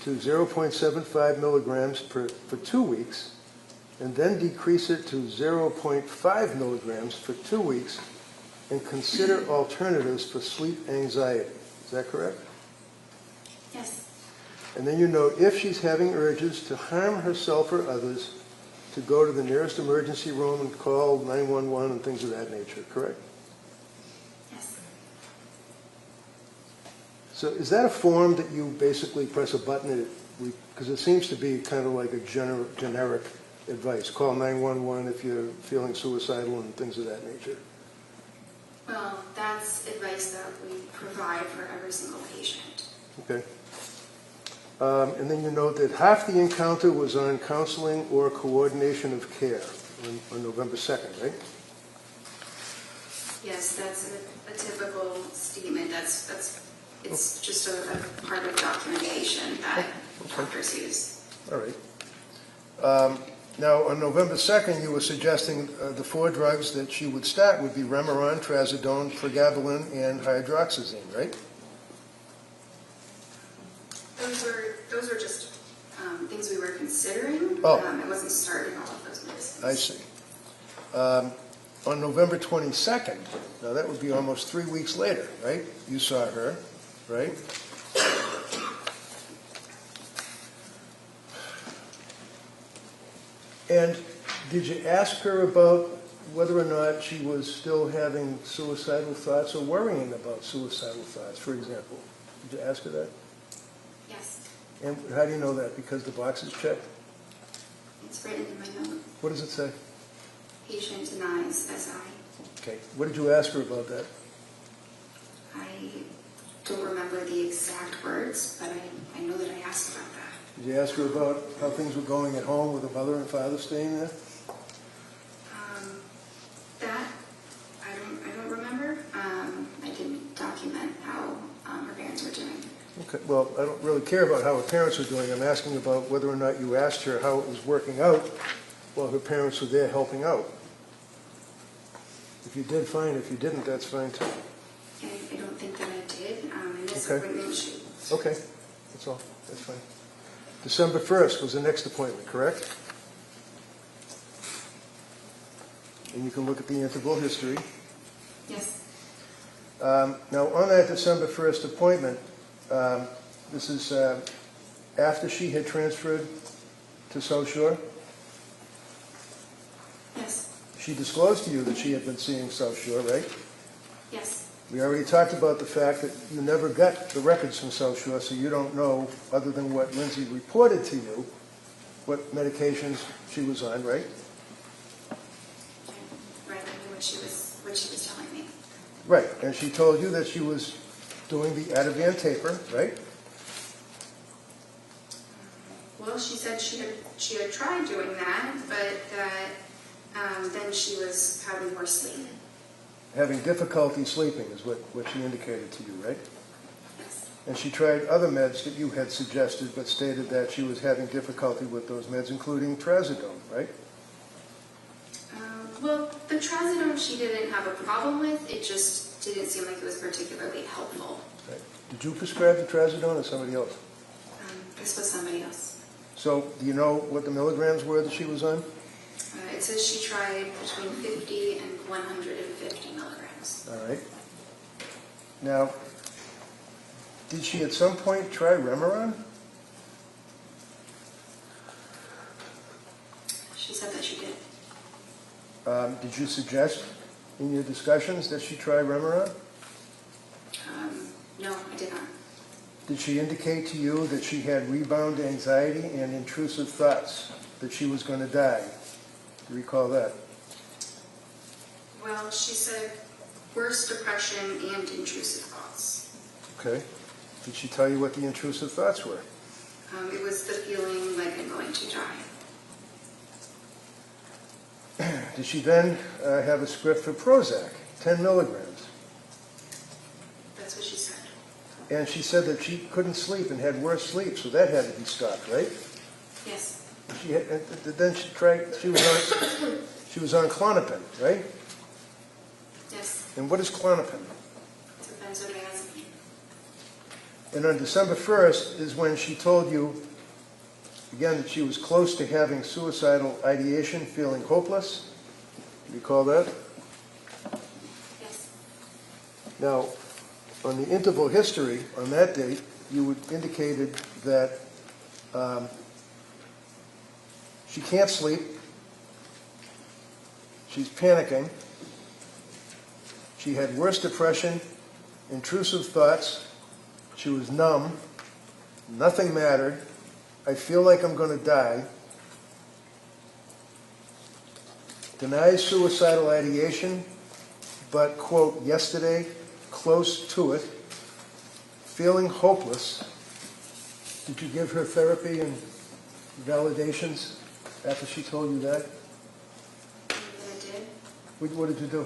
to 0.75 milligrams for 2 weeks, and then decrease it to 0.5 milligrams for 2 weeks, and consider alternatives for sleep anxiety. Is that correct? Yes. And then you note if she's having urges to harm herself or others, to go to the nearest emergency room and call 911 and things of that nature, correct? Yes. So is that a form that you basically press a button, because it seems to be kind of like a generic advice. Call 911 if you're feeling suicidal and things of that nature. Well, that's advice that we provide for every single patient. Okay. And then you note that half the encounter was on counseling or coordination of care on November 2nd, right? Yes, that's a typical statement. It's just a part of documentation that doctors use. All right. Now, on November 2nd, you were suggesting the 4 drugs that she would start would be Remeron, Trazodone, Pregabalin, and hydroxyzine, right? Those were just things we were considering. Oh. I wasn't starting all of those medicines. I see. On November 22nd, now that would be almost 3 weeks later, right? You saw her, right? And did you ask her about whether or not she was still having suicidal thoughts or worrying about suicidal thoughts, for example? Did you ask her that? Yes, And how do you know that? Because the box is checked? it's written in my note. What does it say? Patient denies SI. Okay. What did you ask her about that? I don't remember the exact words, but I know that I asked about that. Did you ask her about how things were going at home with her mother and father staying there? That I don't remember. I didn't document how her parents were doing. Okay. Well, I don't really care about how her parents are doing. I'm asking about whether or not you asked her how it was working out while her parents were there helping out. If you did, fine. If you didn't, that's fine too. I don't think that I did. In this Okay. appointment, she. Okay. That's all. That's fine. December 1st was the next appointment, correct? And you can look at the interval history. Yes. Now, on that December 1st appointment, this is after she had transferred to South Shore. Yes. She disclosed to you that she had been seeing South Shore, right? Yes. We already talked about the fact that you never got the records from South Shore, so you don't know, other than what Lindsay reported to you, what medications she was on, right? Right. I knew what she was telling me. Right, and she told you that she was doing the Ativan taper, right? Well, she said she had tried doing that, but that then she was having more sleep. Having difficulty sleeping is what she indicated to you, right? Yes. And she tried other meds that you had suggested, but stated that she was having difficulty with those meds, including Trazodone, right? Well, the Trazodone she didn't have a problem with. It just didn't seem like it was particularly helpful. Right. Did you prescribe the Trazodone or somebody else? This was somebody else. So do you know what the milligrams were that she was on? It says she tried between 50 and 150 milligrams. All right. Now, did she at some point try Remeron? She said that she did. Did you suggest in your discussions that she try Remeron? No, I did not. Did she indicate to you that she had rebound anxiety and intrusive thoughts, that she was going to die? Do you recall that? Well, she said worse depression and intrusive thoughts. Okay. Did she tell you what the intrusive thoughts were? It was the feeling like I'm going to die. Did she then have a script for Prozac, 10 milligrams? That's what she said. And she said that she couldn't sleep and had worse sleep, so that had to be stopped, right? Yes. She had, then she tried. She was on Klonopin, right? Yes. And what is Klonopin? It's a benzodiazepine. And on December 1st is when she told you, again, that she was close to having suicidal ideation, feeling hopeless. Do you recall that? Yes. Now, on the interval history, on that date, you indicated that she can't sleep, she's panicking, she had worse depression, intrusive thoughts, she was numb, nothing mattered, I feel like I'm going to die, denies suicidal ideation, but, quote, yesterday, close to it, feeling hopeless. Did you give her therapy and validations after she told you that? I did. What did you do?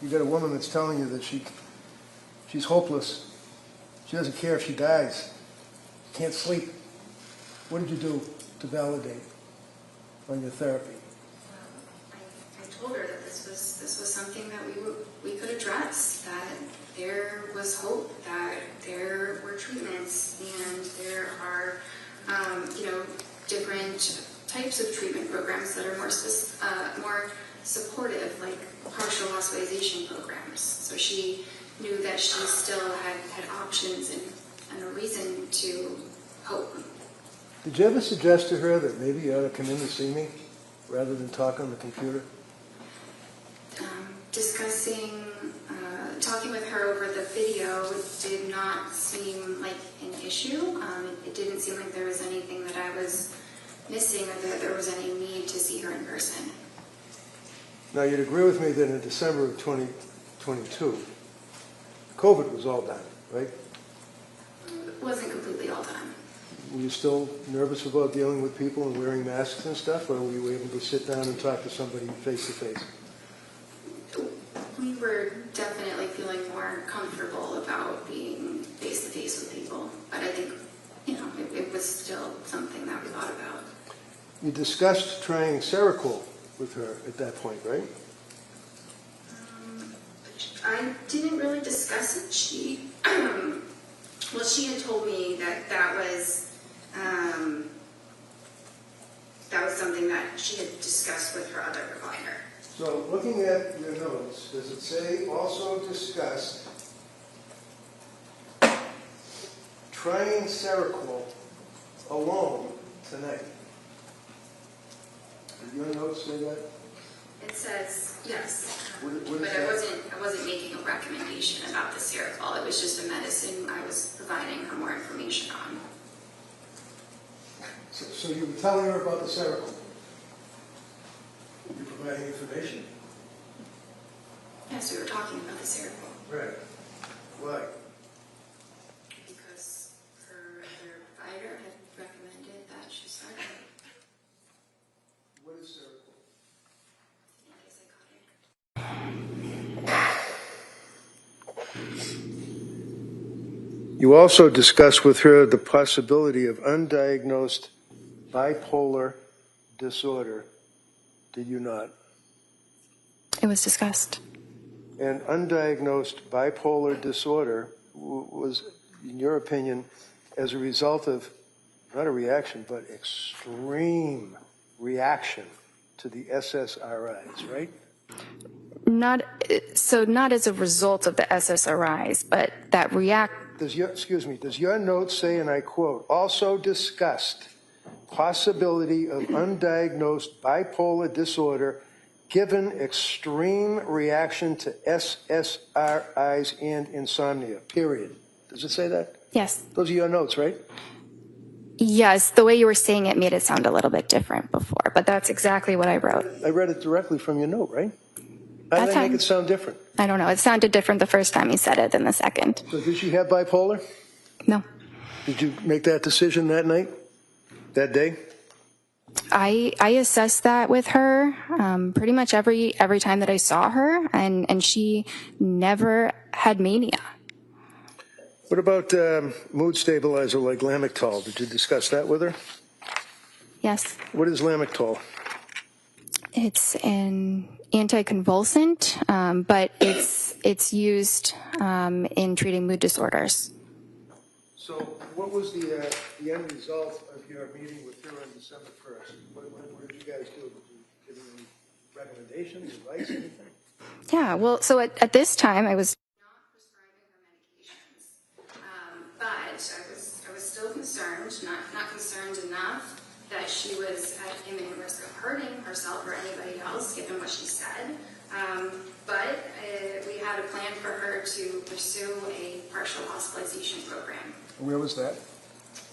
You got a woman that's telling you that she's hopeless. She doesn't care if she dies. Can't sleep. What did you do to validate on your therapy? I told her that this was something that we could address, that there was hope, that there were treatments, and there are different types of treatment programs that are more supportive, like partial hospitalization programs. So she knew that she still had options and a reason to hope. Did you ever suggest to her that maybe you ought to come in to see me rather than talk on the computer? Talking with her over the video did not seem like an issue. It didn't seem like there was anything that I was missing or that there was any need to see her in person. Now, you'd agree with me that in December of 2022, COVID was all done, right? It wasn't completely all done. Were you still nervous about dealing with people and wearing masks and stuff, or were you able to sit down and talk to somebody face to face? We were definitely feeling more comfortable about being face to face with people, but I think, it was still something that we thought about. You discussed trying Seroquel with her at that point, right? I didn't really discuss it. She had told me that was something that she had discussed with her other provider. So, looking at your notes, does it say also discussed trying Seroquel alone tonight? Did your notes say that? It says yes, What but is I that? wasn't making a recommendation about the Seroquel. It was just a medicine I was providing her more information on. So you were telling her about the Seroquel? You're providing information? Yes, we were talking about the Seroquel Right. Why? because her other provider had recommended that she start it. What is Seroquel? You also discussed with her the possibility of undiagnosed bipolar disorder, did you not? It was discussed. And undiagnosed bipolar disorder was, in your opinion, as a result of not a reaction, but extreme reaction to the SSRIs, right? Not as a result of the SSRIs, but that Does your note say, and I quote, also discussed possibility of undiagnosed bipolar disorder given extreme reaction to SSRIs and insomnia, period. Does it say that? Yes. Those are your notes, right? Yes, the way you were saying it made it sound a little bit different before, but that's exactly what I wrote. I read it directly from your note, right? How did That's I make fine. it sound different? I don't know. It sounded different the first time you said it than the second. So did she have bipolar? No. Did you make that decision that night? That day? I assessed that with her pretty much every time that I saw her, and she never had mania. What about mood stabilizer like Lamictal? Did you discuss that with her? Yes, What is Lamictal? it's an anticonvulsant, but it's used in treating mood disorders. So what was the end result of your meeting with her on December 1st? What did you guys do? Did you give her any recommendations, advice, anything? Yeah, well, so at this time I was Not prescribing her medications, but I was still concerned, not concerned enough that she was at imminent risk of hurting herself or anybody else, given what she said. But we had a plan for her to pursue a partial hospitalization program. Where was that?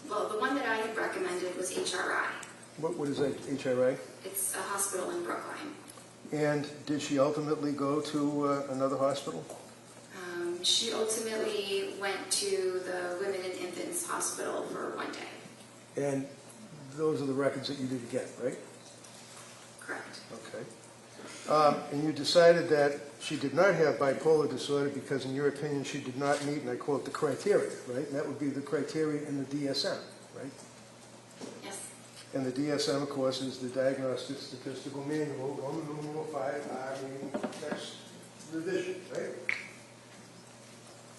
Well, the one that I had recommended was HRI. What is that, HRI? It's a hospital in Brookline. And did she ultimately go to another hospital? She ultimately went to the Women and Infants Hospital for 1 day. And those are the records that you did get, right? Correct. Okay. And you decided that she did not have bipolar disorder because, in your opinion, she did not meet, and I quote, the criteria, right? And that would be the criteria in the DSM, right? Yes. And the DSM, of course, is the Diagnostic Statistical Manual, Roman numeral 5, meaning text revision, right?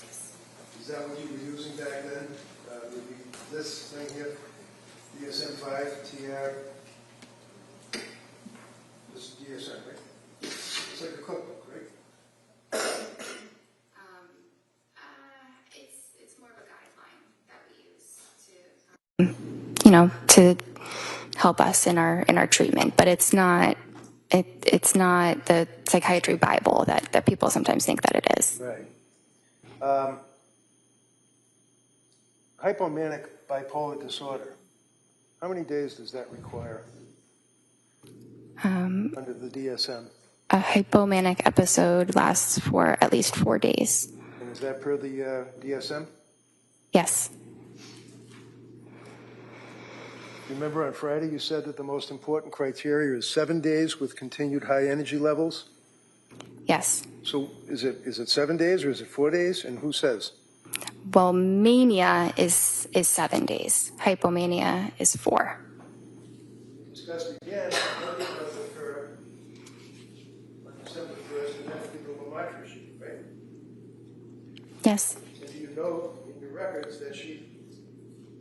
Yes. Is that what you were using back then? Would be this thing here, DSM-5, TR, this is DSM, right? It's like a cookbook, right? It's more of a guideline that we use to. to help us in our treatment, but it's not the psychiatry Bible that people sometimes think that it is. Right. Hypomanic bipolar disorder. How many days does that require under the DSM? A hypomanic episode lasts for at least 4 days. And is that per the DSM? Yes. Remember on Friday you said that the most important criteria is 7 days with continued high energy levels? Yes. So is it 7 days or is it 4 days? And who says? Well, mania is 7 days. Hypomania is 4. We discussed again what it was with her on December 1st, and that's the Lamictal sheet, right? Yes. And do you know in your records that she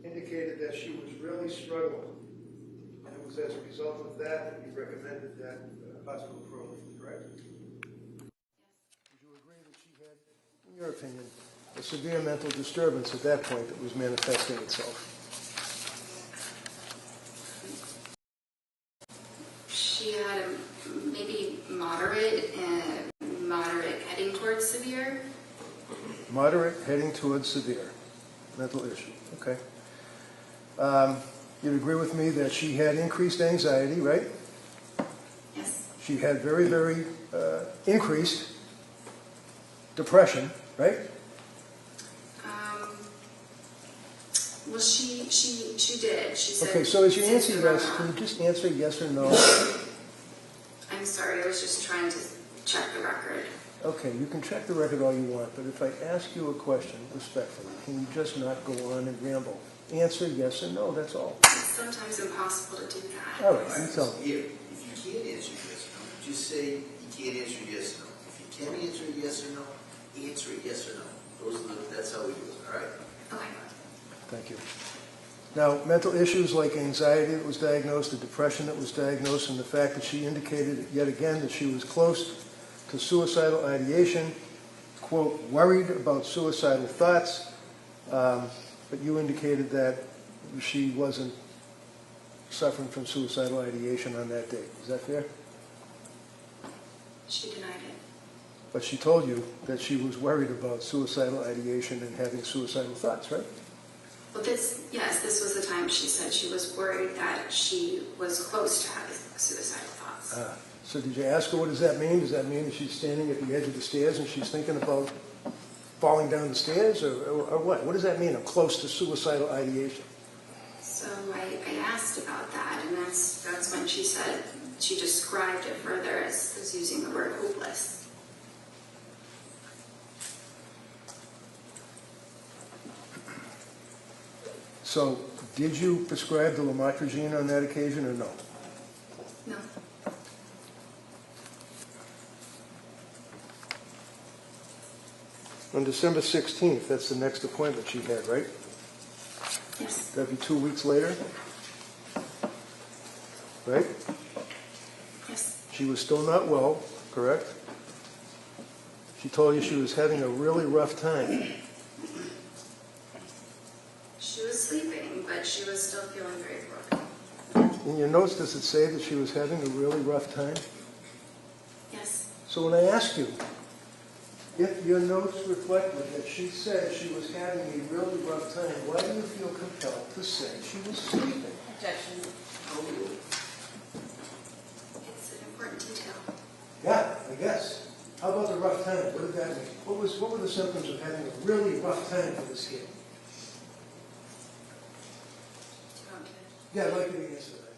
indicated that she was really struggling, and it was as a result of that you recommended that hospital program, correct? Would you agree that she had, in your opinion, a severe mental disturbance at that point that was manifesting itself? She had a maybe moderate heading towards severe. Moderate heading towards severe mental issue. Okay. You'd agree with me that she had increased anxiety, right? Yes. She had very, very increased depression, right? Well, she did. She said. Okay, so as you answer said yes, no. can you just answer yes or no? I'm sorry, I was just trying to check the record. Okay, you can check the record all you want, but if I ask you a question respectfully, can you just not go on and ramble? Answer yes or no, that's all. It's sometimes impossible to do that. All right, you tell me. Here, if you can't answer yes or no, just say you can't answer yes or no. If you can answer yes or no, answer yes or no. That's how we do it, all right? Okay. Thank you. Now, mental issues like anxiety that was diagnosed, the depression that was diagnosed, and the fact that she indicated yet again that she was close to suicidal ideation, quote, worried about suicidal thoughts, but you indicated that she wasn't suffering from suicidal ideation on that date. Is that fair? She denied it. But she told you that she was worried about suicidal ideation and having suicidal thoughts, right? Well, this was the time she said she was worried that she was close to having suicidal thoughts. So did you ask her what does that mean? Does that mean that she's standing at the edge of the stairs and she's thinking about falling down the stairs, or what? What does that mean? I'm close to suicidal ideation. So I asked about that, and that's when she said she described it further as using the word hopeless. So did you prescribe the lamotrigine on that occasion or no? No. On December 16th, that's the next appointment she had, right? Yes. That'd be 2 weeks later? Right? Yes. She was still not well, correct? She told you she was having a really rough time. She was sleeping, but she was still feeling very broken. In your notes, does it say that she was having a really rough time? Yes. So when I asked you, if your notes reflected that she said she was having a really rough time, why do you feel compelled to say she was sleeping? Objection. It's an important detail. Yeah, I guess. How about the rough time? What did that mean? What were the symptoms of having a really rough time for this kid? Yeah, I'd like you to answer that.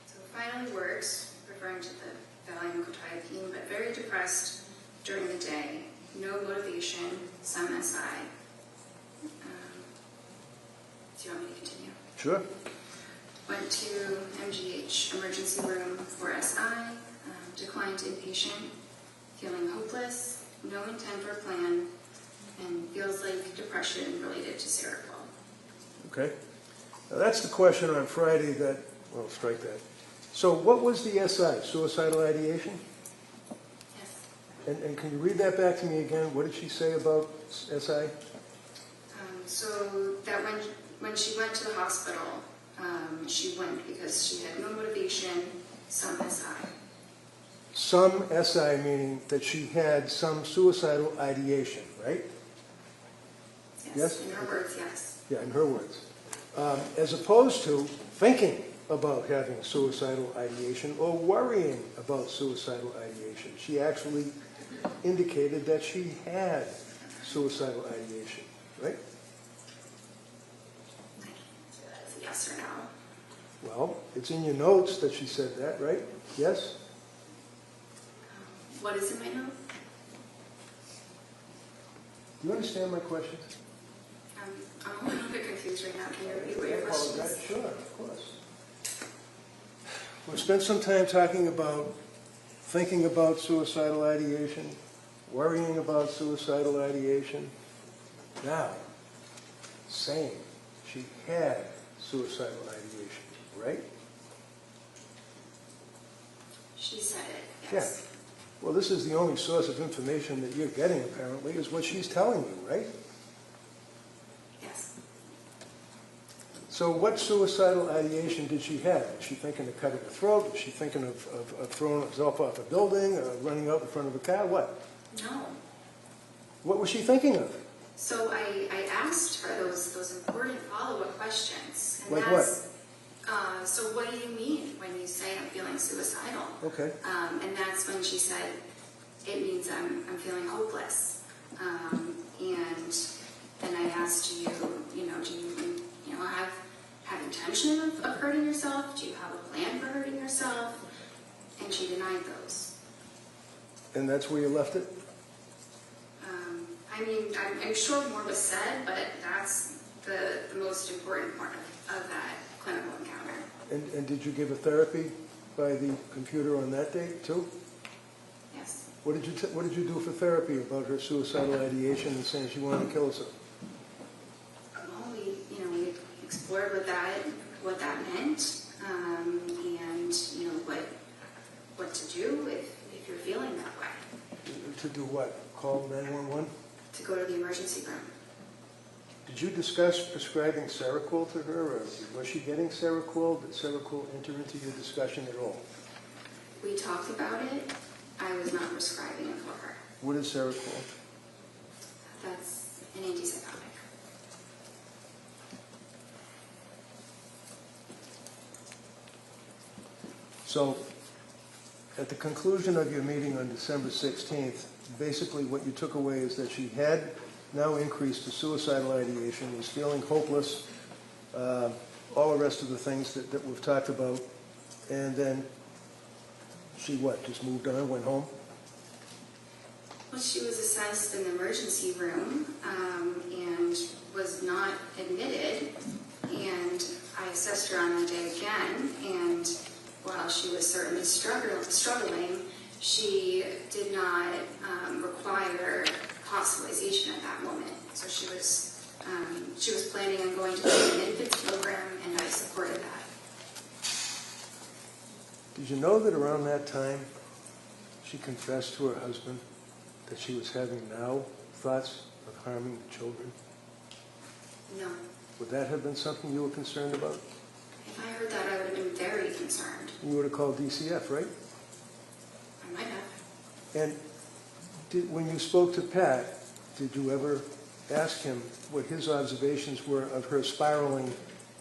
So finally works, referring to the Valium quetiapine, but very depressed during the day. No motivation, some SI. Do you want me to continue? Sure. Went to MGH emergency room for SI, declined inpatient, feeling hopeless, no intent or plan, and feels like depression related to Seroquel. Okay. Now that's the question on Friday that, well, strike that. So what was the SI, suicidal ideation? Yes. And can you read that back to me again? What did she say about SI? So that when she went to the hospital, she went because she had no motivation, some SI. Some SI meaning that she had some suicidal ideation, right? Yes? In her words, yes. Yeah, in her words. As opposed to thinking about having suicidal ideation or worrying about suicidal ideation. She actually indicated that she had suicidal ideation, right? So that's a yes or no. Well, it's in your notes that she said that, right? Yes? What is in my note? Do you understand my question? I'm a little bit confused right now. Can you repeat what your I question apologize. is? Sure, of course. We've spent some time talking about thinking about suicidal ideation, worrying about suicidal ideation. Now, saying she had suicidal ideation, right? She said it, yes. Yeah. Well, this is the only source of information that you're getting, apparently, is what she's telling you, right? Yes. So what suicidal ideation did she have? Was she thinking of cutting her throat? Was she thinking of throwing herself off a building, or running out in front of a car? What? No. What was she thinking of? So I asked her those important follow-up questions. And Like that's, so what do you mean when you say I'm feeling suicidal? Okay. And that's when she said, it means I'm feeling hopeless. And then I asked you, do you have intention of hurting yourself? Do you have a plan for hurting yourself? And she denied those. And that's where you left it? I'm sure more was said, but that's the most important part of that clinical encounter. And did you give a therapy by the computer on that date, too? Yes. What did you do for therapy about her suicidal ideation and saying she wanted to kill herself? Well, we explored what that meant, and what to do if you're feeling that way. To do what? Call 911? To go to the emergency room. Did you discuss prescribing Seroquel to her, or was she getting Seroquel? Did Seroquel enter into your discussion at all? We talked about it. I was not prescribing it for her. What is Seroquel? That's an antipsychotic. So, at the conclusion of your meeting on December 16th, basically what you took away is that she had now increased to suicidal ideation, was feeling hopeless, all the rest of the things that we've talked about, and then she what, just moved on, went home? Well, she was assessed in the emergency room and was not admitted. And I assessed her on the day again. And while she was certainly struggling, she did not require hospitalization at that moment. So she was planning on going to the infants program, and I supported that. Did you know that around that time she confessed to her husband that she was having now thoughts of harming the children? No. Would that have been something you were concerned about? If I heard that, I would have been very concerned. You would have called DCF, right? I might have. And when you spoke to Pat, did you ever ask him what his observations were of her spiraling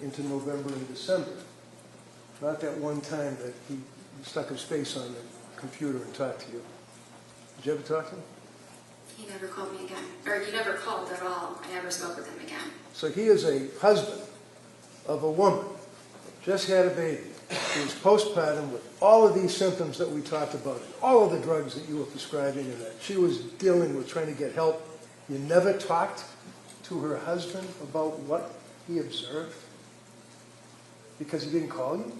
into November and December? Not that one time that he stuck his face on the computer and talked to you. Did you ever talk to him? He never called me again. Or he never called at all. I never spoke with him again. So he is a husband of a woman, just had a baby, who was postpartum with all of these symptoms that we talked about, and all of the drugs that you were prescribing, and that she was dealing with trying to get help. You never talked to her husband about what he observed? Because he didn't call you?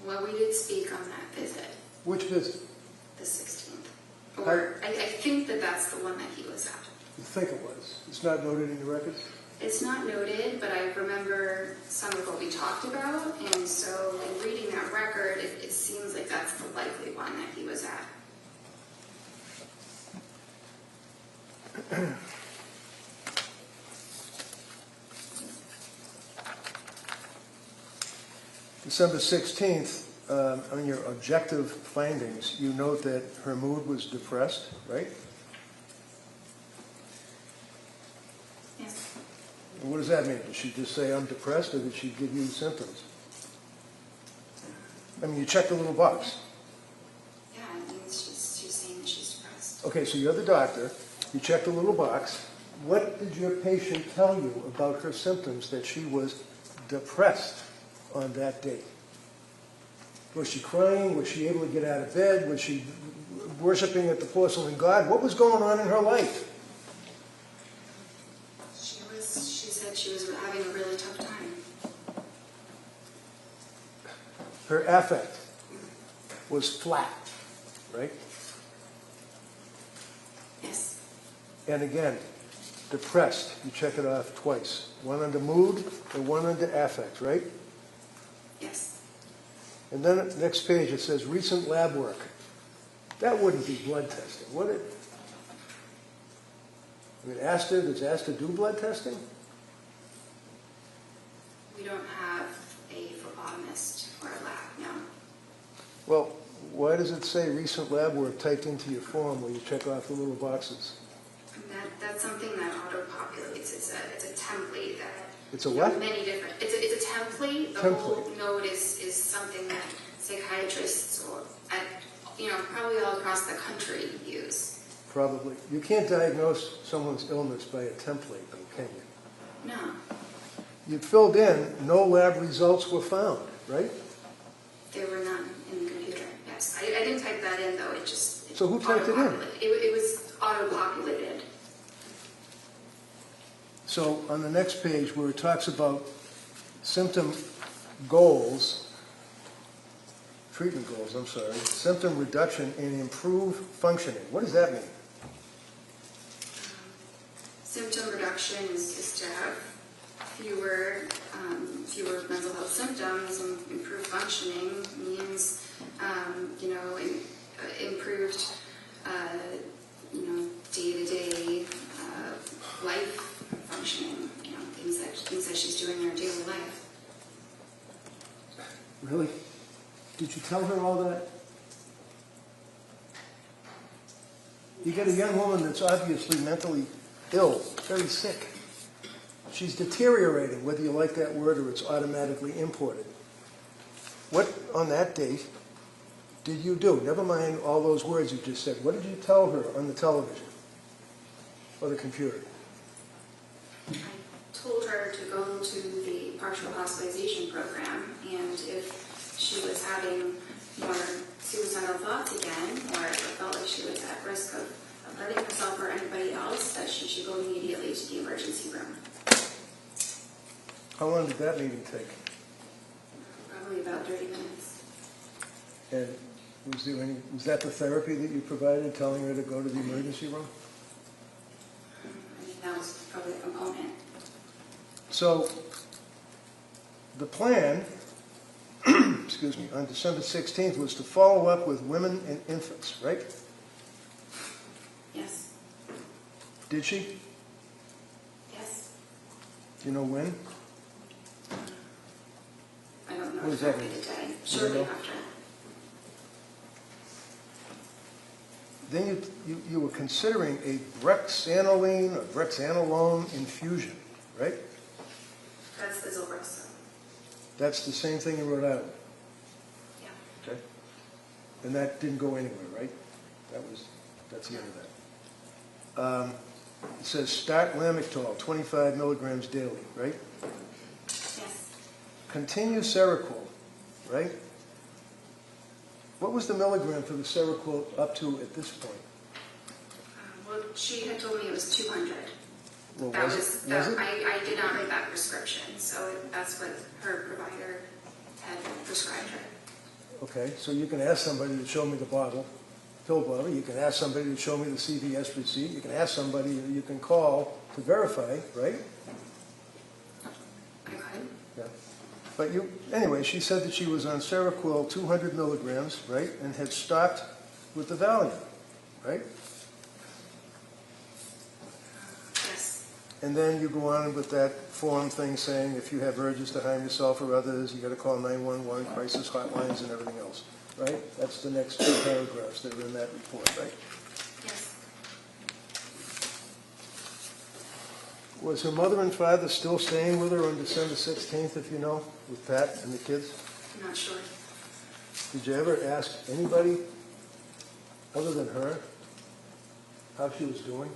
Well, we did speak on that visit, Which visit? the 16th. Or I think that that's the one that he was at. You think it was? It's not noted in your records? It's not noted, but I remember some of what we talked about, and so in reading that record, it seems like that's the likely one that he was at. December 16th, on your objective findings, you note that her mood was depressed, right? Yes. And what does that mean? Did she just say, I'm depressed, or did she give you symptoms? I mean, you checked the little box. Yeah, I mean, she's saying that she's depressed. Okay, so you're the doctor. You checked the little box. What did your patient tell you about her symptoms that she was depressed on that date? Was she crying? Was she able to get out of bed? Was she worshiping at the porcelain god? What was going on in her life? She said she was having a really tough time. Her affect was flat, right? Yes. And again, depressed. You check it off twice. One under mood and one under affect, right? Yes. And then next page it says recent lab work. That wouldn't be blood testing, would it? I mean, does ASTA do blood testing? We don't have a phlebotomist or a lab, no. Well, why does it say recent lab work typed into your form where you check off the little boxes? That's something that auto-populates. It's a template that... It's a what? Many different... It's a template. The whole note is something that psychiatrists or probably all across the country use. Probably. You can't diagnose someone's illness by a template, though, can you? No. You filled in, no lab results were found, right? There were none in the computer, yes. I didn't type that in, though. So who typed it in? It was auto-populated. So on the next page where it talks about symptom goals, treatment goals, I'm sorry, symptom reduction and improved functioning. What does that mean? Symptom reduction is to have fewer mental health symptoms, and improved functioning means, improved, day-to-day life functioning, things that she's doing in her daily life. Really? Did you tell her all that? You got a young woman that's obviously mentally ill, very sick. She's deteriorating, whether you like that word or it's automatically imported. What, on that date, did you do? Never mind all those words you just said. What did you tell her on the television or the computer? I told her to go to the partial hospitalization program, and if she was having more suicidal thoughts again, or felt like she was at risk of alerting herself or anybody else that she should go immediately to the emergency room. How long did that meeting take? Probably about 30 minutes. And was that the therapy that you provided, telling her to go to the emergency room? I think that was probably a component. So the plan, excuse me, on December 16th was to follow up with women and infants, right? Yes. Did she? Yes. Do you know when? I don't know What does that exactly mean? the day. You Shortly don't know? after. Then you were considering a brexanolone or brexanolone infusion, right? That's the Zolbrexone. That's the same thing in Rhode Island. Yeah. Okay. And that didn't go anywhere, right? That's the end of that. It says start Lamictal, 25 milligrams daily, right? Yes. Continue Seroquel, right? What was the milligram for the Seroquel up to at this point? Well, she had told me it was 200. Well, That was was, it? that, Was it? I did not read that prescription, so that's what her provider had prescribed her. Okay, so you can ask somebody to show me the pill bottle. You can ask somebody to show me the CVS receipt. You can ask somebody, you can call to verify, right? I could. Yeah. But anyway, she said that she was on Seroquel 200 milligrams, right, and had stopped with the Valium, right? Yes. And then you go on with that form thing saying if you have urges to harm yourself or others, you got to call 911, crisis hotlines, and everything else, right? That's the next two paragraphs that are in that report, right? Yes. Was her mother and father still staying with her on December 16th, if you know, with Pat and the kids? I'm not sure. Did you ever ask anybody other than her how she was doing?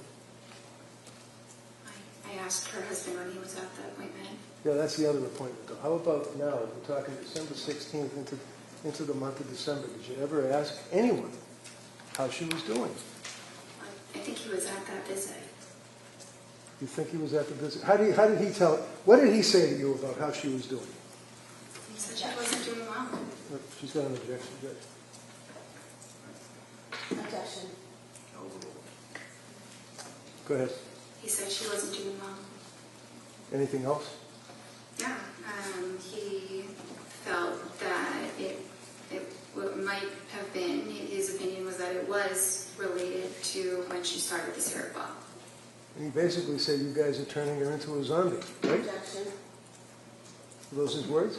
I asked her husband when he was at the appointment. Yeah, that's the other appointment, though. How about now? We're talking December 16th into the month of December. Did you ever ask anyone how she was doing? I think he was at that visit. You think he was at the visit? How did he tell? What did he say to you about how she was doing? He said she wasn't doing well. She's got an objection, Judge. Objection. Go ahead. He said she wasn't doing well. Anything else? Yeah. He felt that it might have been, his opinion was that it was related to when she started the Seroquel. And he basically said you guys are turning her into a zombie, right? Objection. Are those his words?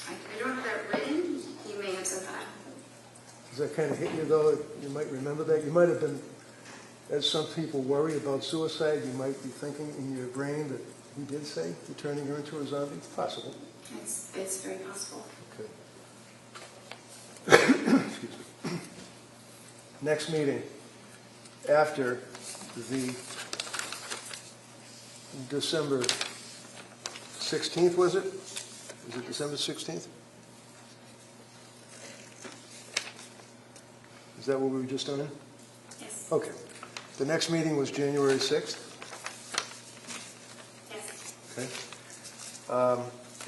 I don't have that written. He may have said that. Does that kind of hit you, though? You might remember that. You might have been, as some people worry about suicide, you might be thinking in your brain that he did say you're turning her into a zombie. Possible. It's very possible. Okay. Excuse me. Next meeting after the December 16th, was it? Was it December 16th? Is that what we were just on? Yes. Okay. The next meeting was January 6th? Yes. Okay.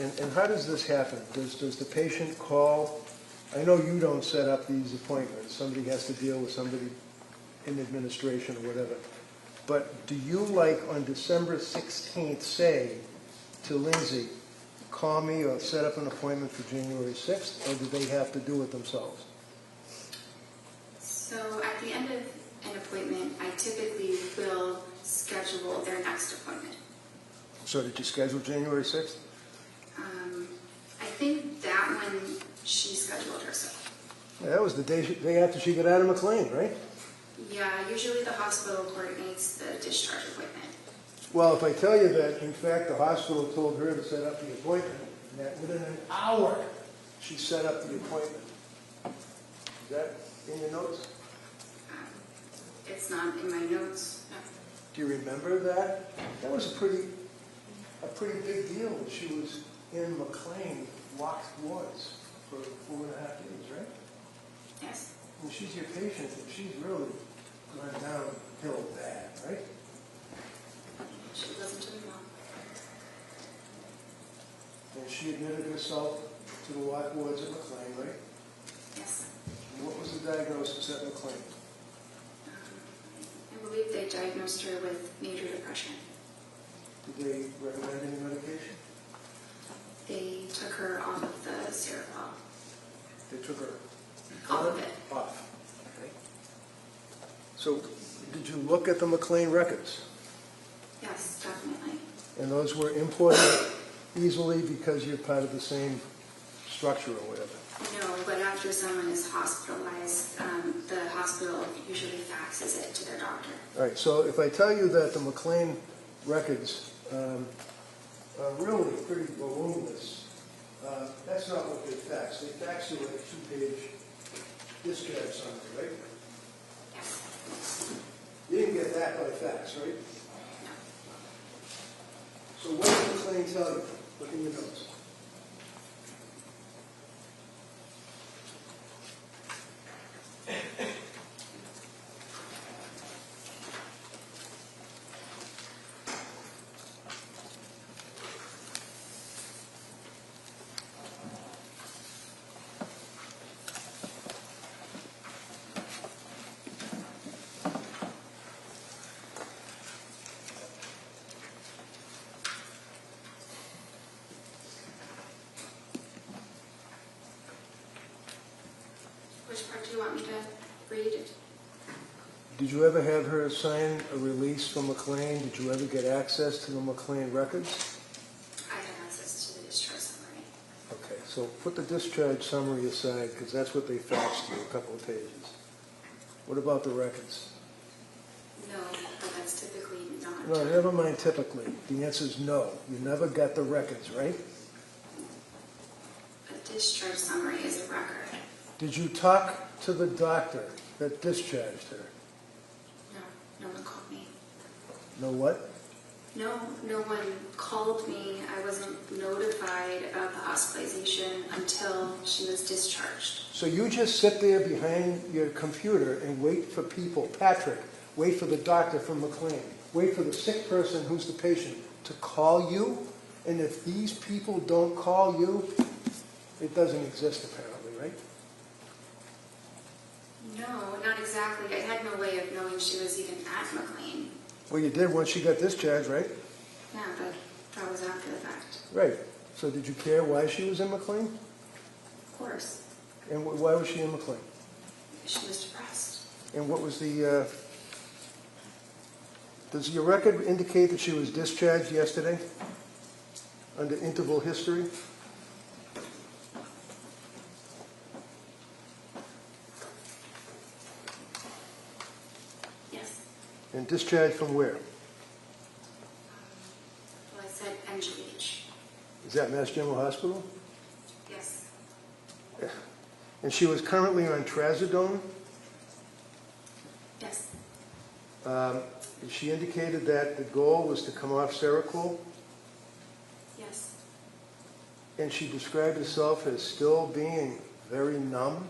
And how does this happen? Does the patient call? I know you don't set up these appointments. Somebody has to deal with somebody in administration or whatever. But do you, like on December 16th, say to Lindsay, call me or set up an appointment for January 6th, or do they have to do it themselves? So at the end of an appointment, I typically will schedule their next appointment. So did you schedule January 6th? I think that one she scheduled herself. Yeah, that was the day after she got out of McLean, right? Yeah, usually the hospital coordinates the discharge appointment. Well, if I tell you that, in fact, the hospital told her to set up the appointment, and that within an hour, she set up the appointment. Is that in your notes? It's not in my notes. No. Do you remember that? That was a pretty big deal that she was in McLean, locked wards for 4.5 years, right? Yes. And she's your patient, and she's really gone downhill bad, right? She listened to me, Mom. And she admitted herself to the lock wards at McLean, right? Yes. And what was the diagnosis at McLean? I believe they diagnosed her with major depression. Did they recommend any medication? They took her off of the Seroquel. They took her Off of it. off. Okay. So, did you look at the McLean records? Yes, definitely. And those were imported easily because you're part of the same structure or whatever? No, but after someone is hospitalized, the hospital usually faxes it to their doctor. All right, so if I tell you that the McLean records are really pretty voluminous, that's not what they fax. They fax you a 2-page discharge summary, right? Yes. You didn't get that by fax, right? So what did McLean tell you? Look in your notes. Which part do you want me to read? Did you ever have her sign a release from McLean? Did you ever get access to the McLean records? I have access to the discharge summary. Okay, so put the discharge summary aside because that's what they faxed you, a couple of pages. What about the records? No, but that's typically not. No, never mind typically. The answer is no. You never got the records, right? A discharge summary is a record. Did you talk to the doctor that discharged her? No, no one called me. No what? No one called me. I wasn't notified about the hospitalization until she was discharged. So you just sit there behind your computer and wait for people, Patrick, wait for the doctor from McLean, wait for the sick person who's the patient to call you, and if these people don't call you, it doesn't exist apparently, right? No, not exactly. I had no way of knowing she was even at McLean. Well, you did once she got discharged, right? Yeah, but that was after the fact. Right. So did you care why she was in McLean? Of course. And why was she in McLean? She was depressed. And what was the, does your record indicate that she was discharged yesterday under interval history? Yes. And discharged from where? Well, I said MGH. Is that Mass General Hospital? Yes. And she was currently on trazodone? Yes. She indicated that the goal was to come off Seroquel, Yes. and she described herself as still being very numb.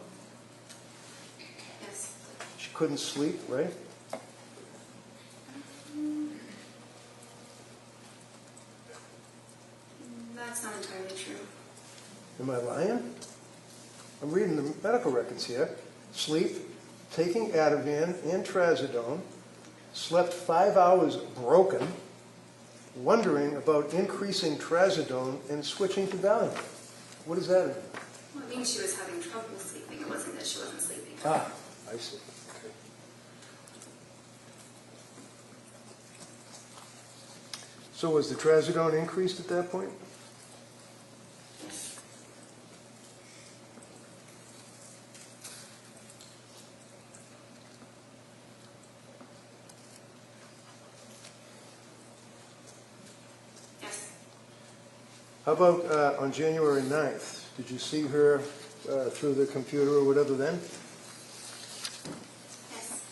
Yes. She couldn't sleep, right? That's not entirely true. Am I lying? I'm reading the medical records here. Sleep, taking Ativan and trazodone, slept 5 hours broken, wondering about increasing trazodone and switching to Valium. What does that mean? Well, it means she was having trouble sleeping. It wasn't that she wasn't sleeping. Ah, I see. Okay. So was the trazodone increased at that point? Yes. Yes. How about on January 9th? Did you see her through the computer or whatever then? Yes.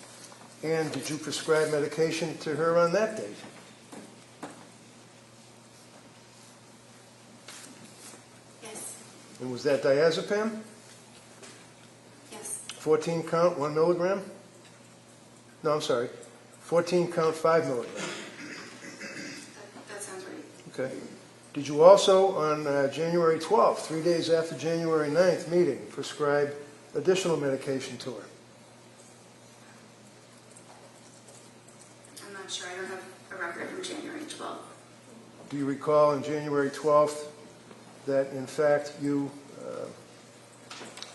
And did you prescribe medication to her on that date? Yes. And was that diazepam? Yes. 14 count, 1 milligram? No, I'm sorry. 14 count, 5 milligram. That sounds right. Okay. Did you also, on January 12th, 3 days after January 9th meeting, prescribe additional medication to her? I'm not sure. I don't have a record from January 12th. Do you recall on January 12th that, in fact, you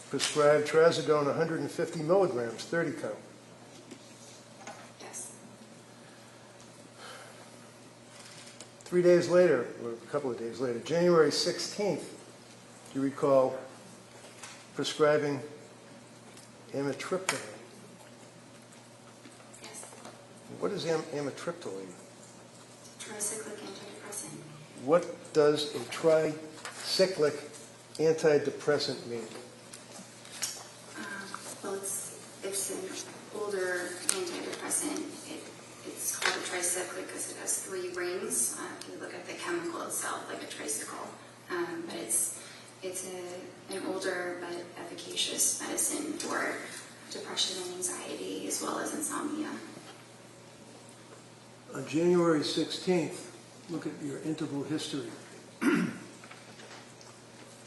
prescribed trazodone 150 milligrams, 30 count? Yes. 3 days later, or a couple of days later, January 16th, do you recall prescribing amitriptyline? Yes. What is amitriptyline? Tricyclic antidepressant. What does a tricyclic antidepressant mean? Well, it's an older antidepressant. It's called a tricyclic because it has 3 rings. If you look at the chemical itself, like a tricycle. But it's an older but efficacious medicine for depression and anxiety as well as insomnia. On January 16th, look at your interval history. Did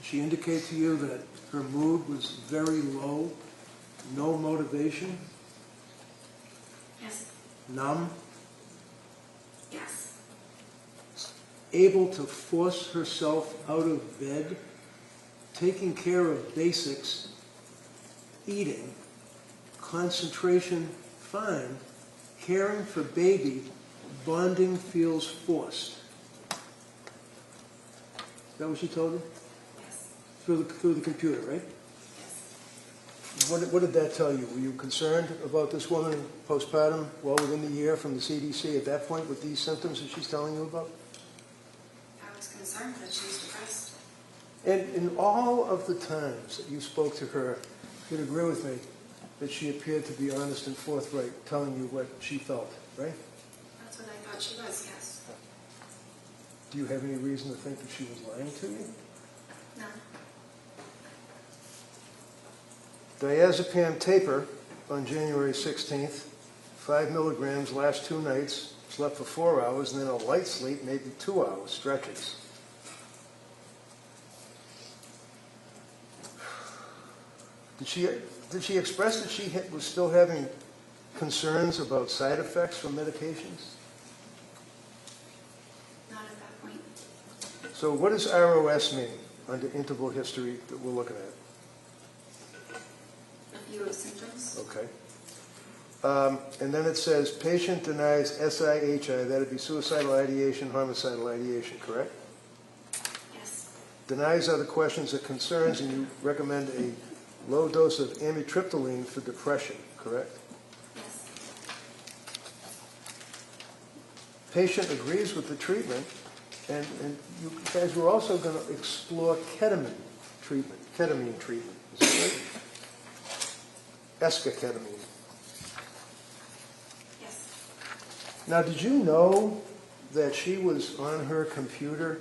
she indicate to you that her mood was very low, no motivation, Yes. numb, Yes. able to force herself out of bed, taking care of basics, eating, concentration fine, caring for baby, bonding feels forced? Is that what she told you? Yes. Through the computer, right? Yes. What did that tell you? Were you concerned about this woman postpartum well within the year from the CDC at that point with these symptoms that she's telling you about? I was concerned that she was depressed. And in all of the times that you spoke to her, you'd agree with me that she appeared to be honest and forthright, telling you what she felt, right? That's what I thought she was, yes. Do you have any reason to think that she was lying to you? No. Diazepam taper on January 16th, 5 milligrams last 2 nights, slept for 4 hours, and then a light sleep, maybe 2 hours, stretches. Did she express that she was still having concerns about side effects from medications? Not at that point. So what does ROS mean under interval history that we're looking at? A few of symptoms. Okay. And then it says patient denies SIHI, that would be suicidal ideation, homicidal ideation, correct? Yes. Denies other questions or concerns, and you recommend a low dose of amitriptyline for depression, correct? Yes. Patient agrees with the treatment, and you guys were also going to explore ketamine treatment. Is that right? Esketamine. Yes. Now, did you know that she was on her computer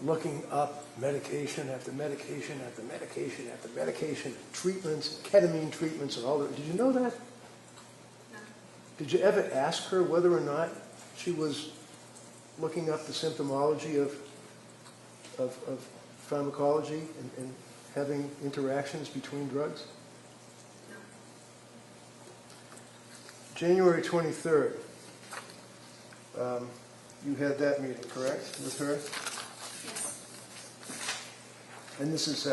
looking up medication after medication after medication after medication, treatments, ketamine treatments, and all that? Did you know that? No. Did you ever ask her whether or not she was looking up the symptomology of pharmacology and having interactions between drugs? No. January 23rd, you had that meeting, correct, with her? Yes. And this is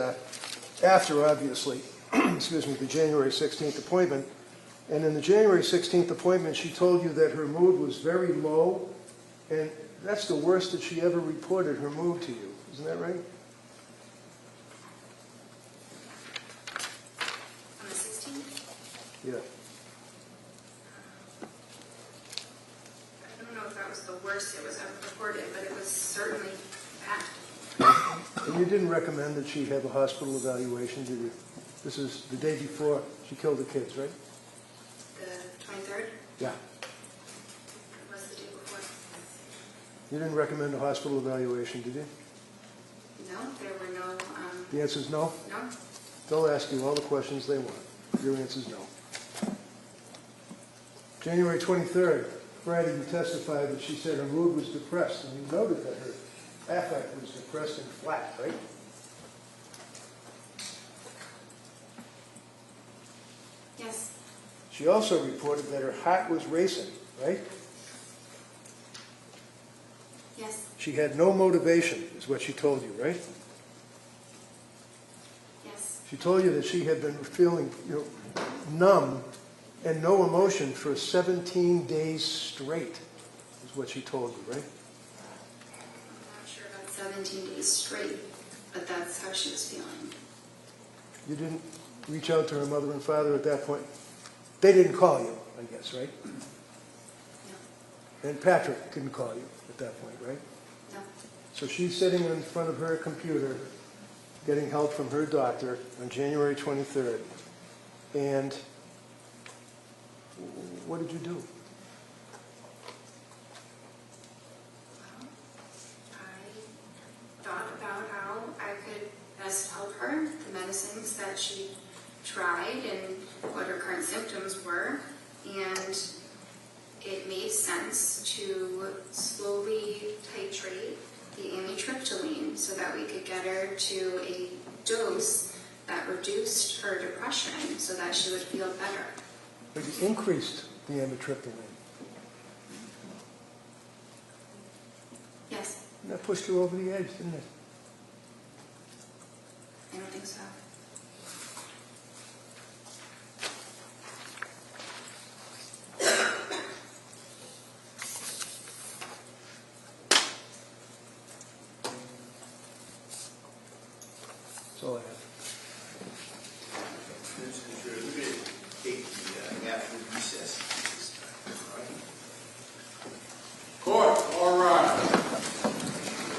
after, obviously, excuse me, the January 16th appointment. And in the January 16th appointment, she told you that her mood was very low, and that's the worst that she ever reported her mood to you. Isn't that right? On the 16th? Yeah. I don't know if that was the worst it was ever reported, but it was certainly bad. And you didn't recommend that she have a hospital evaluation, did you? This is the day before she killed the kids, right? The 23rd? Yeah. It was the day before. You didn't recommend a hospital evaluation, did you? No, there were no, The answer is no. no. They'll ask you all the questions they want. Your answer is no. January 23rd, Friday, you testified that she said her mood was depressed, and you noted that her affect was depressed and flat, right? Yes. She also reported that her heart was racing, right? Yes. She had no motivation, is what she told you, right? Yes. She told you that she had been feeling, numb and no emotion for 17 days straight, is what she told you, right? I'm not sure about 17 days straight, but that's how she was feeling. You didn't reach out to her mother and father at that point? They didn't call you, I guess, right? No. And Patrick didn't call you at that point, right? No. So she's sitting in front of her computer getting help from her doctor on January 23rd. And what did you do? Well, I thought about how I could best help her, the medicines that she tried and what her current symptoms were, and it made sense to slowly titrate the amitriptyline so that we could get her to a dose that reduced her depression so that she would feel better. But you increased the amitriptyline. Yes, And that pushed her over the edge, didn't it? I don't think so. That's all I have. Mr. Chair, we're going to take the afternoon recess this time, all right? Court, all rise.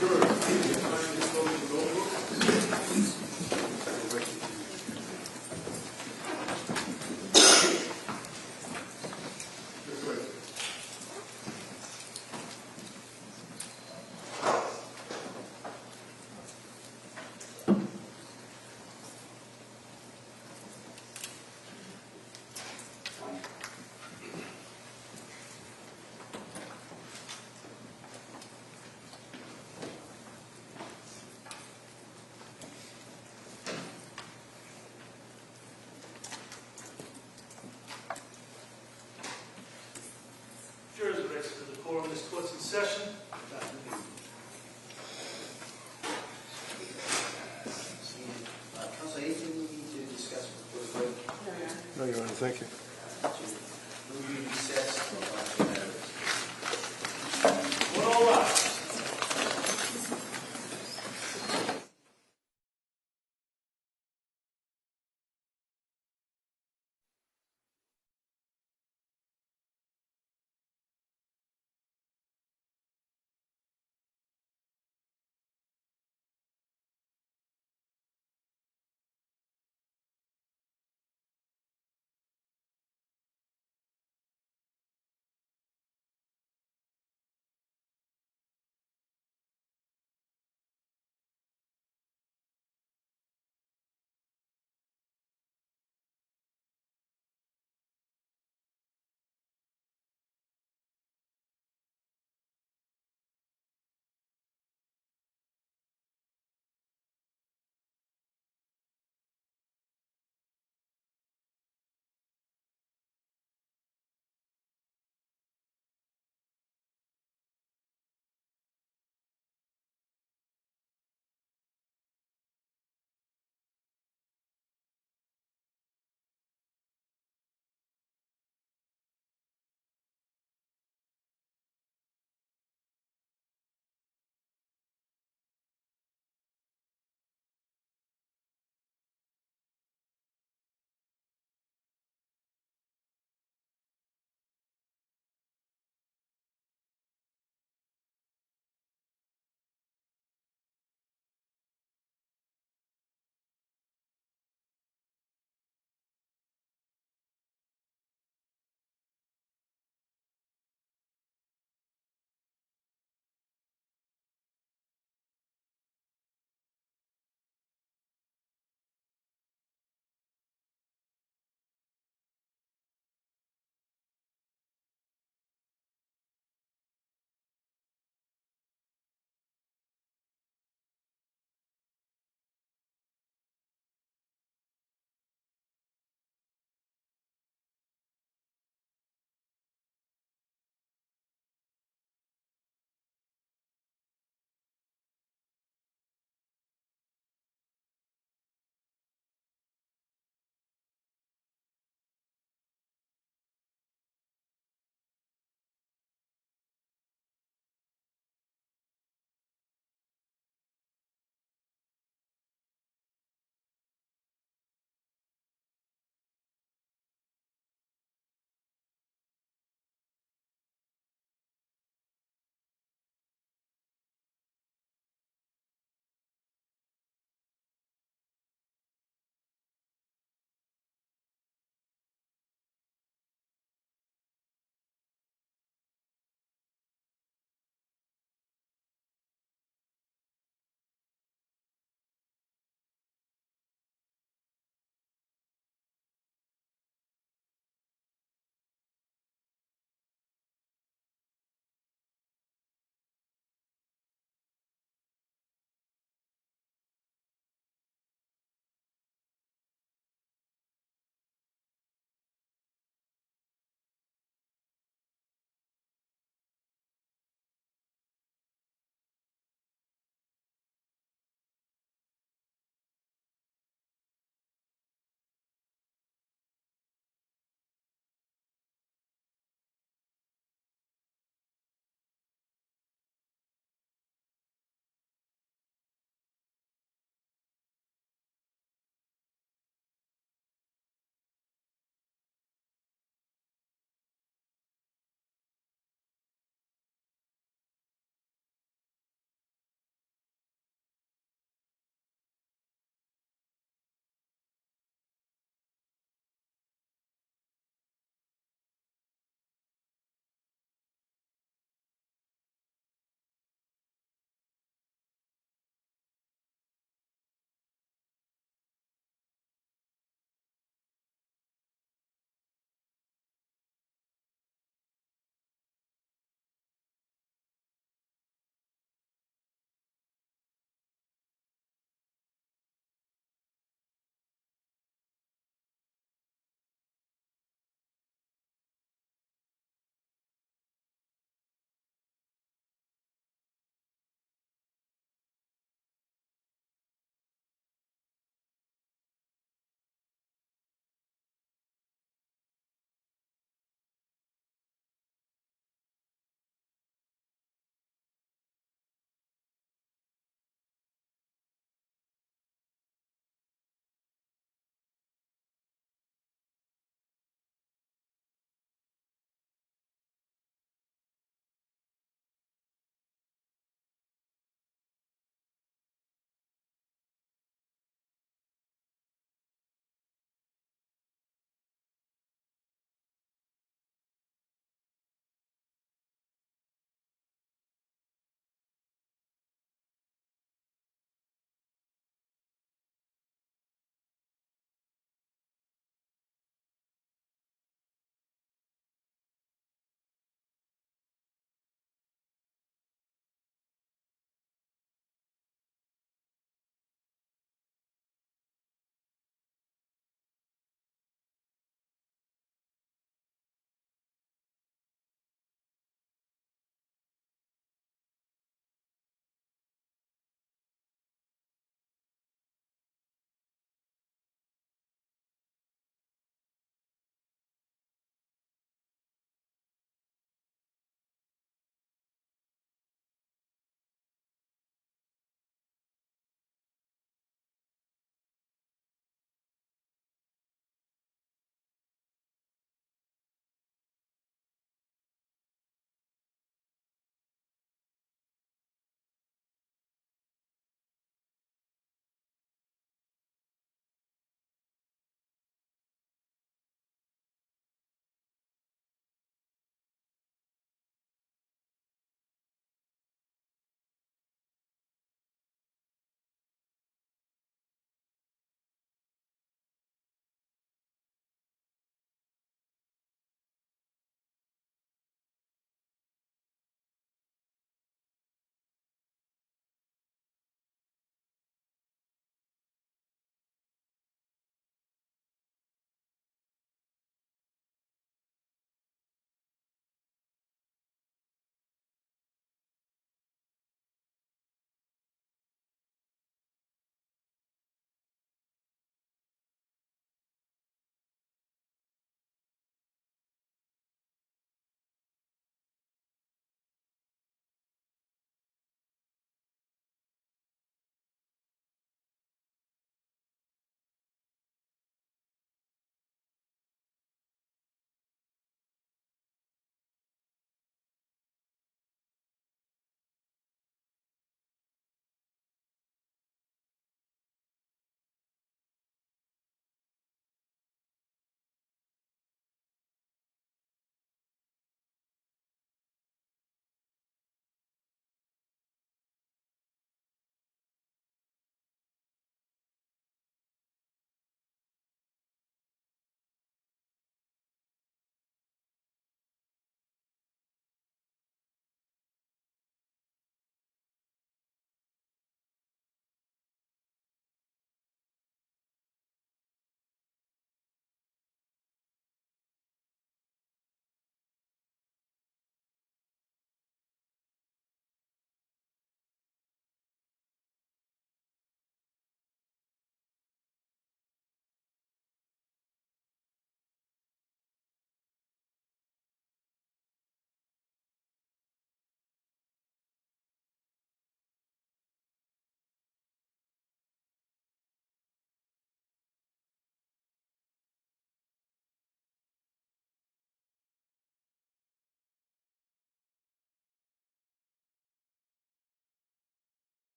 Jury, please find this closing notebook. Jurors are ready for the quorum. This court's in session. Dr. Lee. Counsel, anything we need to discuss before the vote? No, Your Honor, thank you. Move to recess.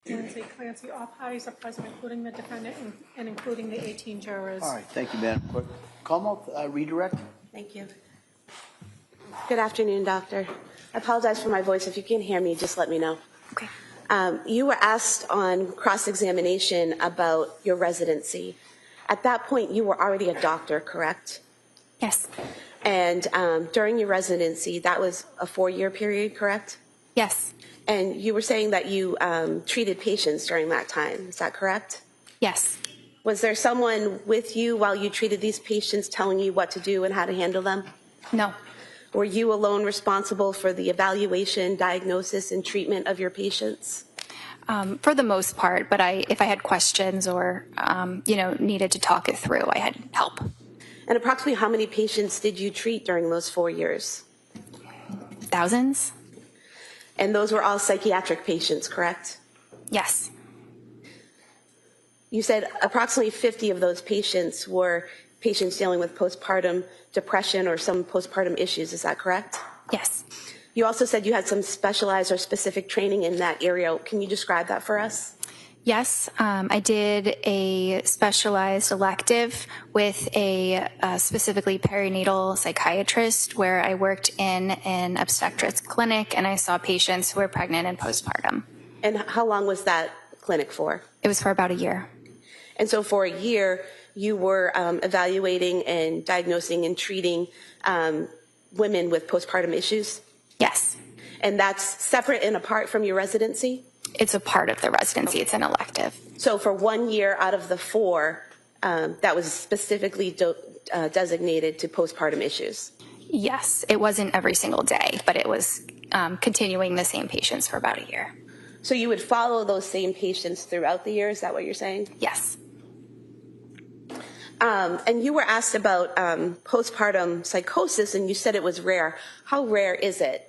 Lindsay Clancy. All parties are present, including the defendant and including the 18 jurors. All right, thank you, Madam Clerk. Como, redirect. Thank you. Good afternoon, Doctor. I apologize for my voice. If you can't hear me, just let me know. Okay. You were asked on cross-examination about your residency. At that point, you were already a doctor, correct? Yes. And during your residency, that was a 4-year period, correct? Yes. And you were saying that you treated patients during that time. Is that correct? Yes. Was there someone with you while you treated these patients telling you what to do and how to handle them? No. Were you alone responsible for the evaluation, diagnosis, and treatment of your patients? For the most part, but if I had questions or, needed to talk it through, I had help. And approximately how many patients did you treat during those 4 years? Thousands? And those were all psychiatric patients, correct? Yes. You said approximately 50 of those patients were patients dealing with postpartum depression or some postpartum issues. Is that correct? Yes. You also said you had some specialized or specific training in that area. Can you describe that for us? Yes, I did a specialized elective with a specifically perinatal psychiatrist where I worked in an obstetrics clinic and I saw patients who were pregnant and postpartum. And how long was that clinic for? It was for about a year. And so for a year, you were evaluating and diagnosing and treating women with postpartum issues? Yes. And that's separate and apart from your residency? It's a part of the residency. It's an elective. So for 1 year out of the 4, that was specifically designated to postpartum issues? Yes. It wasn't every single day, but it was continuing the same patients for about a year. So you would follow those same patients throughout the year? Is that what you're saying? Yes. And you were asked about postpartum psychosis, and you said it was rare. How rare is it?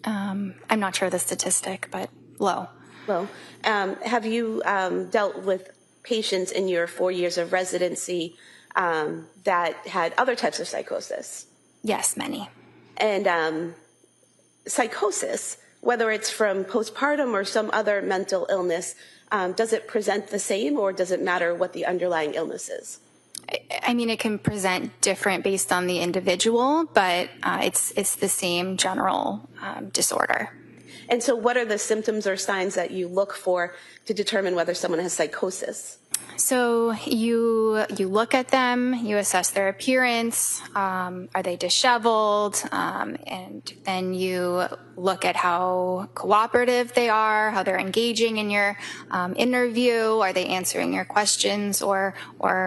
I'm not sure the statistic, but low. Well, have you dealt with patients in your 4 years of residency that had other types of psychosis? Yes, many. And psychosis, whether it's from postpartum or some other mental illness, does it present the same, or does it matter what the underlying illness is? I mean, it can present different based on the individual, but it's the same general disorder. And so what are the symptoms or signs that you look for to determine whether someone has psychosis? So you look at them, you assess their appearance, are they disheveled, and then you look at how cooperative they are, how they're engaging in your interview, are they answering your questions or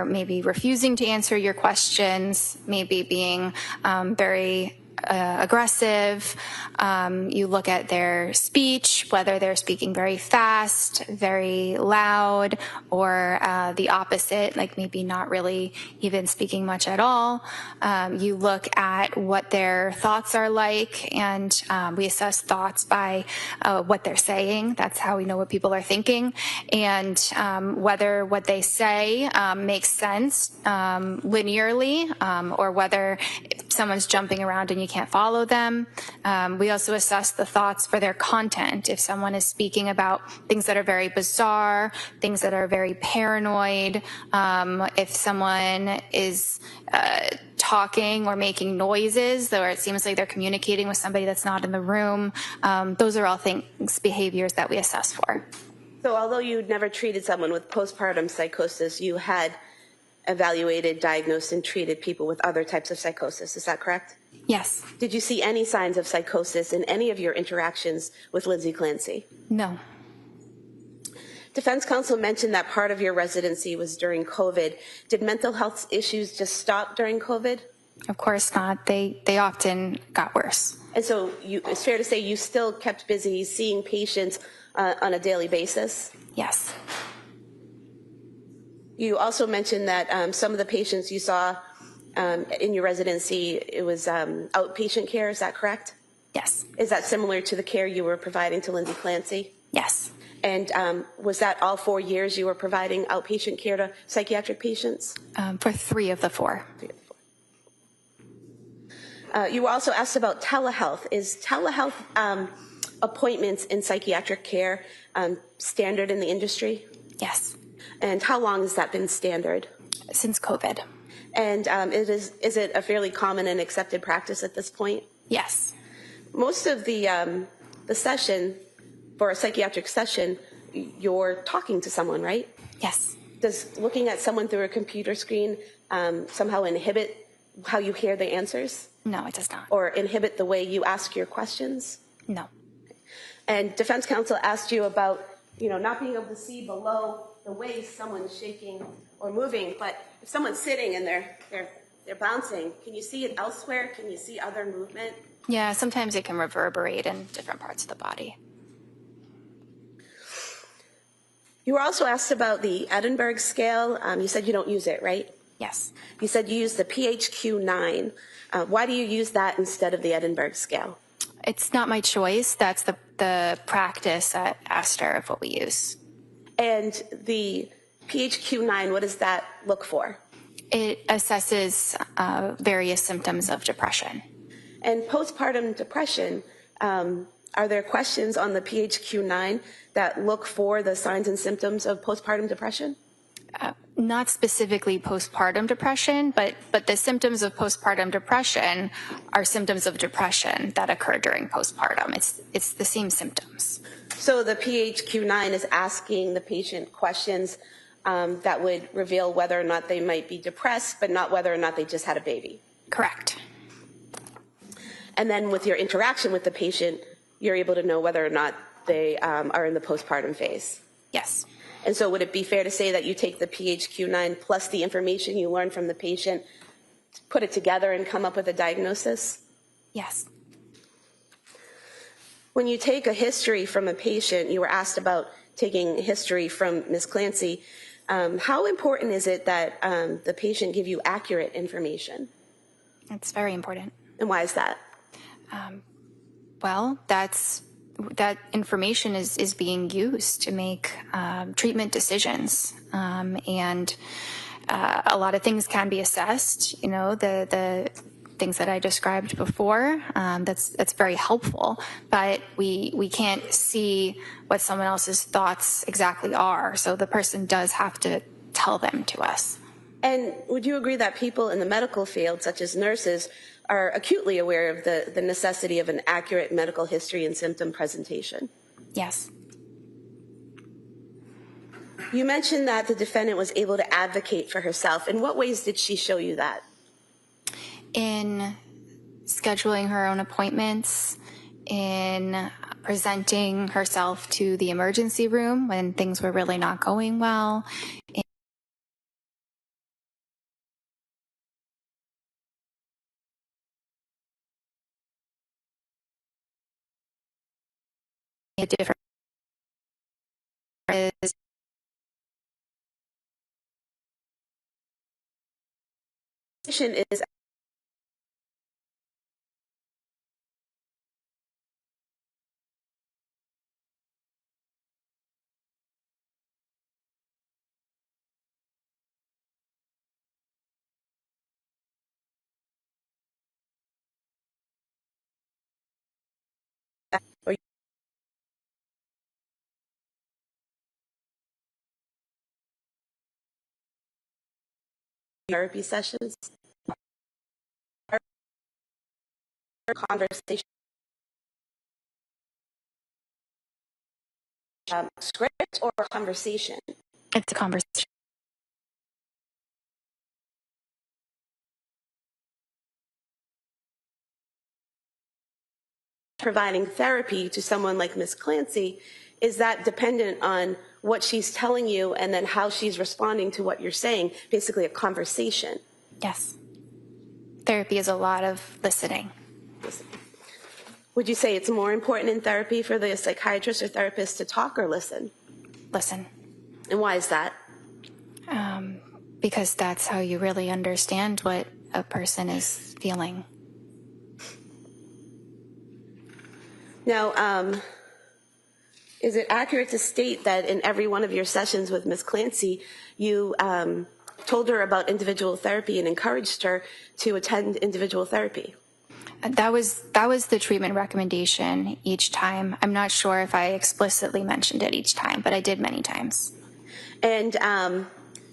maybe refusing to answer your questions, maybe being very aggressive. You look at their speech, whether they're speaking very fast, very loud, or the opposite, like maybe not really even speaking much at all. You look at what their thoughts are like, and we assess thoughts by what they're saying. That's how we know what people are thinking, and whether what they say makes sense linearly, or whether someone's jumping around and you can't follow them. We also assess the thoughts for their content. If someone is speaking about things that are very bizarre, things that are very paranoid, if someone is talking or making noises, or it seems like they're communicating with somebody that's not in the room, those are all things, behaviors that we assess for. So although you'd never treated someone with postpartum psychosis, you had evaluated, diagnosed, and treated people with other types of psychosis. Is that correct? Yes. Did you see any signs of psychosis in any of your interactions with Lindsay Clancy? No. Defense counsel mentioned that part of your residency was during COVID. Did mental health issues just stop during COVID? Of course not. They often got worse. And so it's fair to say you still kept busy seeing patients on a daily basis? Yes. You also mentioned that some of the patients you saw in your residency, it was outpatient care. Is that correct? Yes. Is that similar to the care you were providing to Lindsay Clancy? Yes. And was that all 4 years you were providing outpatient care to psychiatric patients? For 3 of the 4. 3 of the 4. You were also asked about telehealth. Is telehealth appointments in psychiatric care standard in the industry? Yes, And how long has that been standard? since COVID. And is it a fairly common and accepted practice at this point? Yes, Most of the session, for a psychiatric session, you're talking to someone, right? yes. Does looking at someone through a computer screen somehow inhibit how you hear the answers? No, it does not. Or inhibit the way you ask your questions? No. And defense counsel asked you about, not being able to see below the waist someone's shaking or moving, but if someone's sitting and they're bouncing, can you see it elsewhere? Can you see other movement? Yeah, sometimes it can reverberate in different parts of the body. You were also asked about the Edinburgh scale. You said you don't use it, right? Yes. You said you use the PHQ-9. Why do you use that instead of the Edinburgh scale? It's not my choice. That's the practice at Astor of what we use. And the PHQ-9, what does that look for? It assesses various symptoms of depression. And postpartum depression, are there questions on the PHQ-9 that look for the signs and symptoms of postpartum depression? Not specifically postpartum depression, but the symptoms of postpartum depression are symptoms of depression that occur during postpartum. It's the same symptoms. So the PHQ-9 is asking the patient questions that would reveal whether or not they might be depressed, but not whether or not they just had a baby. Correct. And then with your interaction with the patient, you're able to know whether or not they are in the postpartum phase. Yes. And so would it be fair to say that you take the PHQ-9 plus the information you learn from the patient, put it together and come up with a diagnosis? Yes. When you take a history from a patient, you were asked about taking history from Ms. Clancy. How important is it that the patient give you accurate information? It's very important. And why is that? Well, that information is being used to make treatment decisions, and a lot of things can be assessed. The things that I described before. That's very helpful, but we can't see what someone else's thoughts exactly are. So the person does have to tell them to us. And would you agree that people in the medical field, such as nurses, are acutely aware of the necessity of an accurate medical history and symptom presentation? Yes. You mentioned that the defendant was able to advocate for herself. In what ways did she show you that? In scheduling her own appointments, in presenting herself to the emergency room when things were really not going well, a different Is therapy sessions, conversation, script or conversation? it's a conversation. Providing therapy to someone like Ms. Clancy, is that dependent on what she's telling you and then how she's responding to what you're saying, basically a conversation? Yes. Therapy is a lot of listening. Would you say it's more important in therapy for the psychiatrist or therapist to talk or listen? Listen. And why is that? Because that's how you really understand what a person is feeling. Now, is it accurate to state that in every one of your sessions with Ms. Clancy, you told her about individual therapy and encouraged her to attend individual therapy? That was the treatment recommendation each time. I'm not sure if I explicitly mentioned it each time, but I did many times. And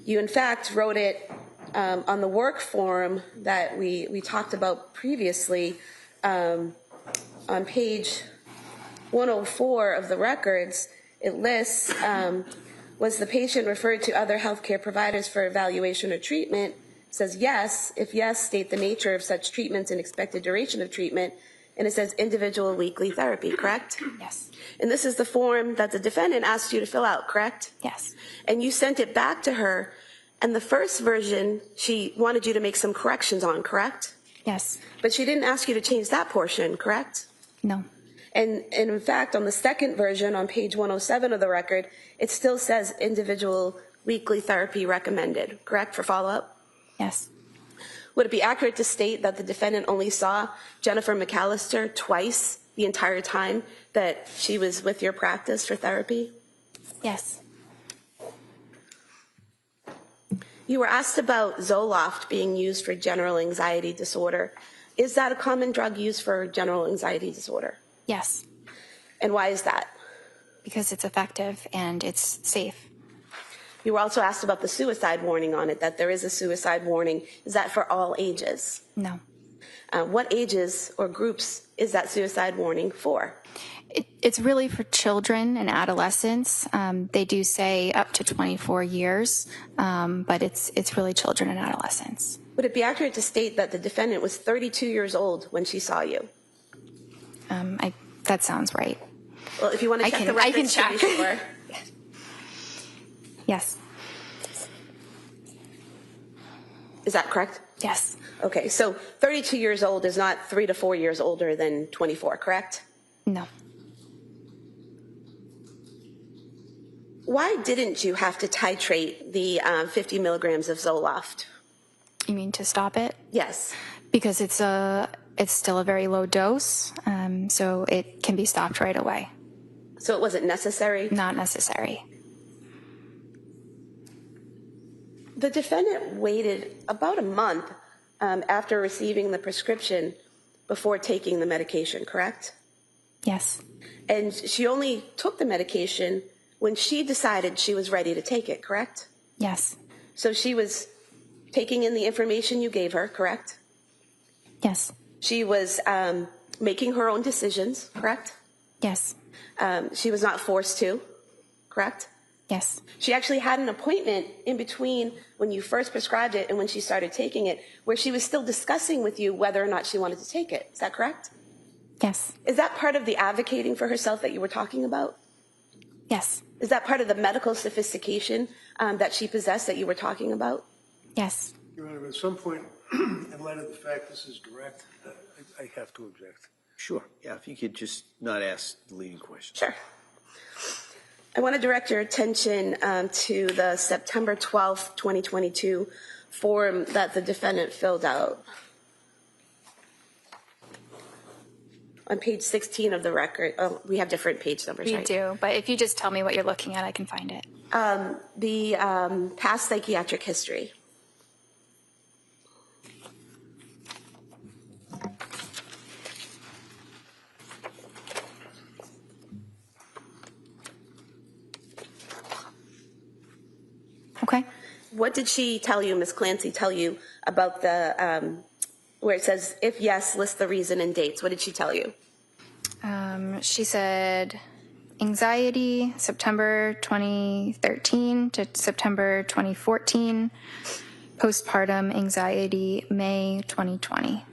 you, in fact, wrote it on the work form that we talked about previously on page 104 of the records. It lists, was the patient referred to other healthcare providers for evaluation or treatment? It says yes. If yes, state the nature of such treatments and expected duration of treatment. And it says individual weekly therapy, correct? Yes. And this is the form that the defendant asked you to fill out, correct? Yes. And you sent it back to her, and the first version she wanted you to make some corrections on, correct? Yes. But she didn't ask you to change that portion, correct? No. And in fact, on the second version, on page 107 of the record, it still says individual weekly therapy recommended, correct, for follow-up? Yes. Would it be accurate to state that the defendant only saw Jennifer McAllister twice the entire time that she was with your practice for therapy? Yes. You were asked about Zoloft being used for general anxiety disorder. Is that a common drug used for general anxiety disorder? Yes. And why is that? Because it's effective and it's safe. You were also asked about the suicide warning on it, that there is a suicide warning. Is that for all ages? No. What ages or groups is that suicide warning for? It's really for children and adolescents. They do say up to 24 years, but it's really children and adolescents. Would it be accurate to state that the defendant was 32 years old when she saw you? That sounds right. Well, if you want to check the records to be sure. Yes. Is that correct? Yes. Okay, so 32 years old is not 3 to 4 years older than 24, correct? No. Why didn't you have to titrate the 50 milligrams of Zoloft? You mean to stop it? Yes. Because it's still a very low dose, so it can be stopped right away. So it wasn't necessary? Not necessary. The defendant waited about a month after receiving the prescription before taking the medication, correct? Yes. And she only took the medication when she decided she was ready to take it, correct? Yes. So she was taking in the information you gave her, correct? Yes. She was making her own decisions, correct? Yes. She was not forced to, correct? Yes. She actually had an appointment in between when you first prescribed it and when she started taking it, where she was still discussing with you whether or not she wanted to take it. Is that correct? Yes. Is that part of the advocating for herself that you were talking about? Yes. Is that part of the medical sophistication that she possessed that you were talking about? Yes. Your Honor, at some point, in light of the fact this is direct, I have to object. Sure. Yeah, if you could just not ask the leading question. Sure. I want to direct your attention to the September 12th, 2022 form that the defendant filled out. On page 16 of the record. Oh, we have different page numbers, We right? do, but if you just tell me what you're looking at, I can find it. The past psychiatric history. Okay. What did she tell you, Ms. Clancy, tell you about the, where it says, if yes, list the reason and dates? What did she tell you? She said anxiety, September 2013 to September 2014, postpartum anxiety, May 2020.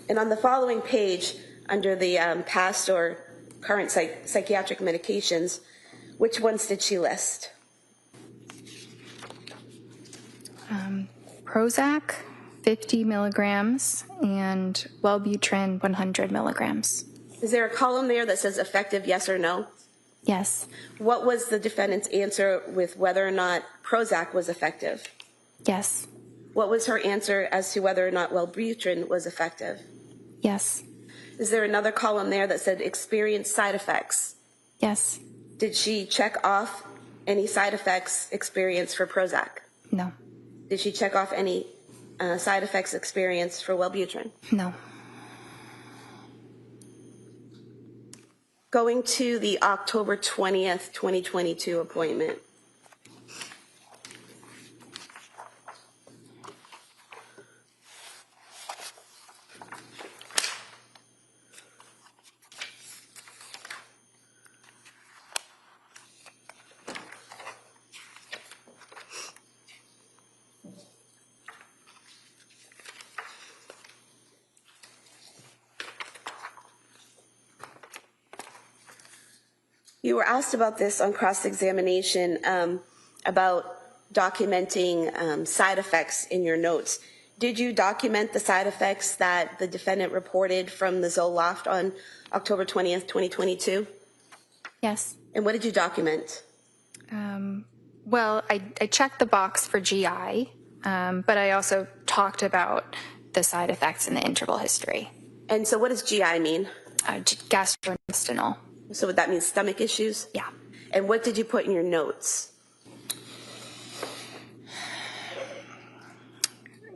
And on the following page, under the past or current psychiatric medications, which ones did she list? Prozac, 50 milligrams, and Wellbutrin, 100 milligrams. Is there a column there that says effective yes or no? Yes. What was the defendant's answer with whether or not Prozac was effective? Yes. What was her answer as to whether or not Wellbutrin was effective? Yes. Is there another column there that said experienced side effects? Yes. Did she check off any side effects experienced for Prozac? No. Did she check off any side effects experienced for Wellbutrin? No. Going to the October 20th, 2022 appointment. You were asked about this on cross-examination about documenting side effects in your notes. Did you document the side effects that the defendant reported from the Zoloft on October 20th, 2022? Yes. And what did you document? Well, I checked the box for GI, but I also talked about the side effects in the interval history. And so what does GI mean? Gastrointestinal. So would that mean stomach issues? Yeah. And what did you put in your notes?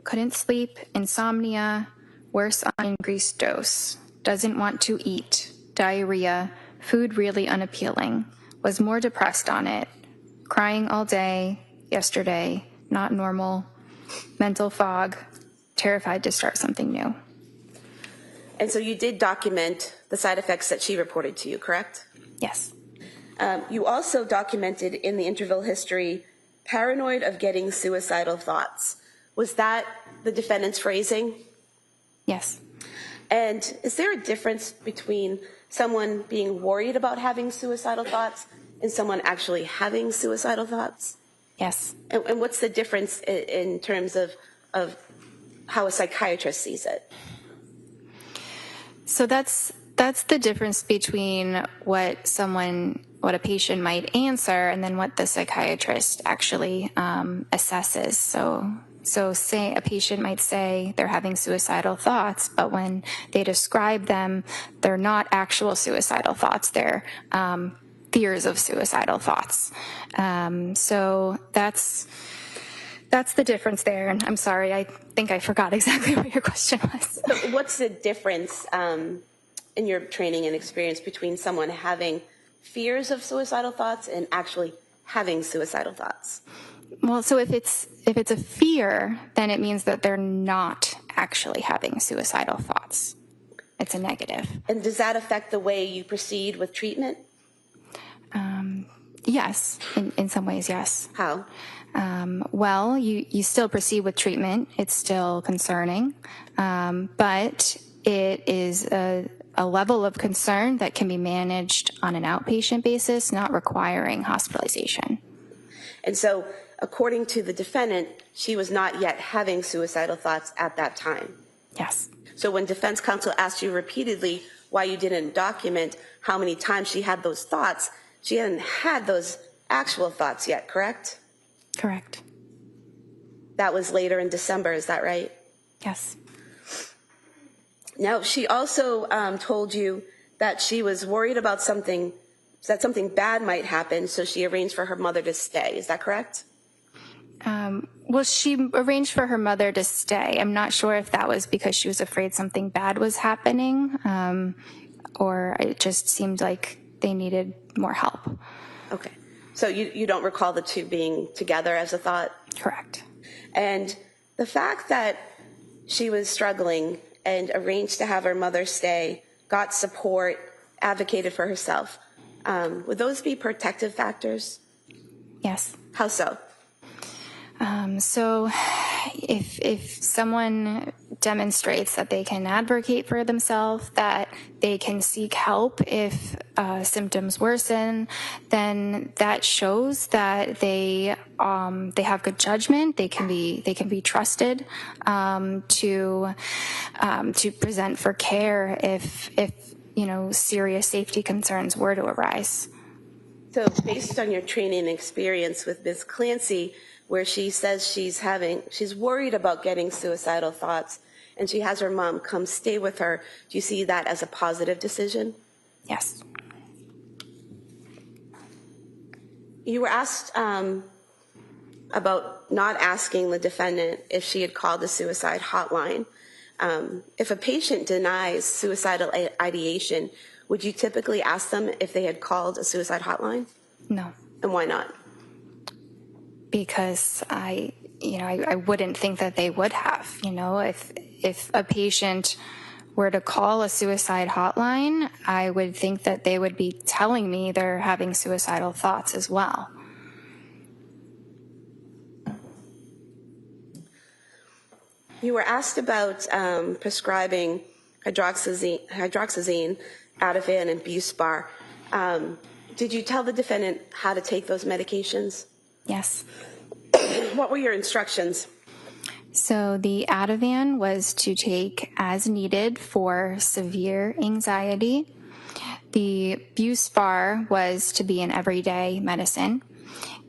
Couldn't sleep, insomnia, worse on increased dose, doesn't want to eat, diarrhea, food really unappealing, was more depressed on it, crying all day, yesterday, not normal, mental fog, terrified to start something new. And so you did document the side effects that she reported to you, correct? Yes. You also documented in the interval history, paranoid of getting suicidal thoughts. Was that the defendant's phrasing? Yes. And is there a difference between someone being worried about having suicidal thoughts and someone actually having suicidal thoughts? Yes. And what's the difference in terms of how a psychiatrist sees it? So that's the difference between what a patient might answer and then what the psychiatrist actually assesses. So say a patient might say they're having suicidal thoughts, but when they describe them, they're not actual suicidal thoughts. They're fears of suicidal thoughts. So that's the difference there. And I'm sorry, I think I forgot exactly what your question was. So what's the difference in your training and experience between someone having fears of suicidal thoughts and actually having suicidal thoughts? Well, so if it's a fear, then it means that they're not actually having suicidal thoughts. It's a negative. And does that affect the way you proceed with treatment? Yes, in some ways, yes. How? Well, you still proceed with treatment. It's still concerning, but it is a level of concern that can be managed on an outpatient basis, not requiring hospitalization. And so, according to the defendant, she was not yet having suicidal thoughts at that time. Yes. So when defense counsel asked you repeatedly why you didn't document how many times she had those thoughts, she hadn't had those actual thoughts yet, correct? Correct. That was later in December, is that right? Yes. Now, she also told you that she was worried about that something bad might happen, so she arranged for her mother to stay. Is that correct? Well, she arranged for her mother to stay. I'm not sure if that was because she was afraid something bad was happening, or it just seemed like they needed more help. Okay. So you don't recall the two being together as a thought? Correct. And the fact that she was struggling and arranged to have her mother stay, got support, advocated for herself, would those be protective factors? Yes. How so? So if someone demonstrates that they can advocate for themselves, that they can seek help if symptoms worsen, then that shows that they have good judgment. They can be trusted to present for care if serious safety concerns were to arise. So based on your training and experience with Ms. Clancy, where she says she's worried about getting suicidal thoughts, and she has her mom come stay with her, do you see that as a positive decision? Yes. You were asked about not asking the defendant if she had called the suicide hotline. If a patient denies suicidal ideation, would you typically ask them if they had called a suicide hotline? No, And why not? because I wouldn't think that they would have. If a patient were to call a suicide hotline, I would think that they would be telling me they're having suicidal thoughts as well. You were asked about prescribing hydroxyzine, Ativan, and Buspar. Did you tell the defendant how to take those medications? Yes. What were your instructions? So the Ativan was to take as needed for severe anxiety. The Buspar was to be an everyday medicine.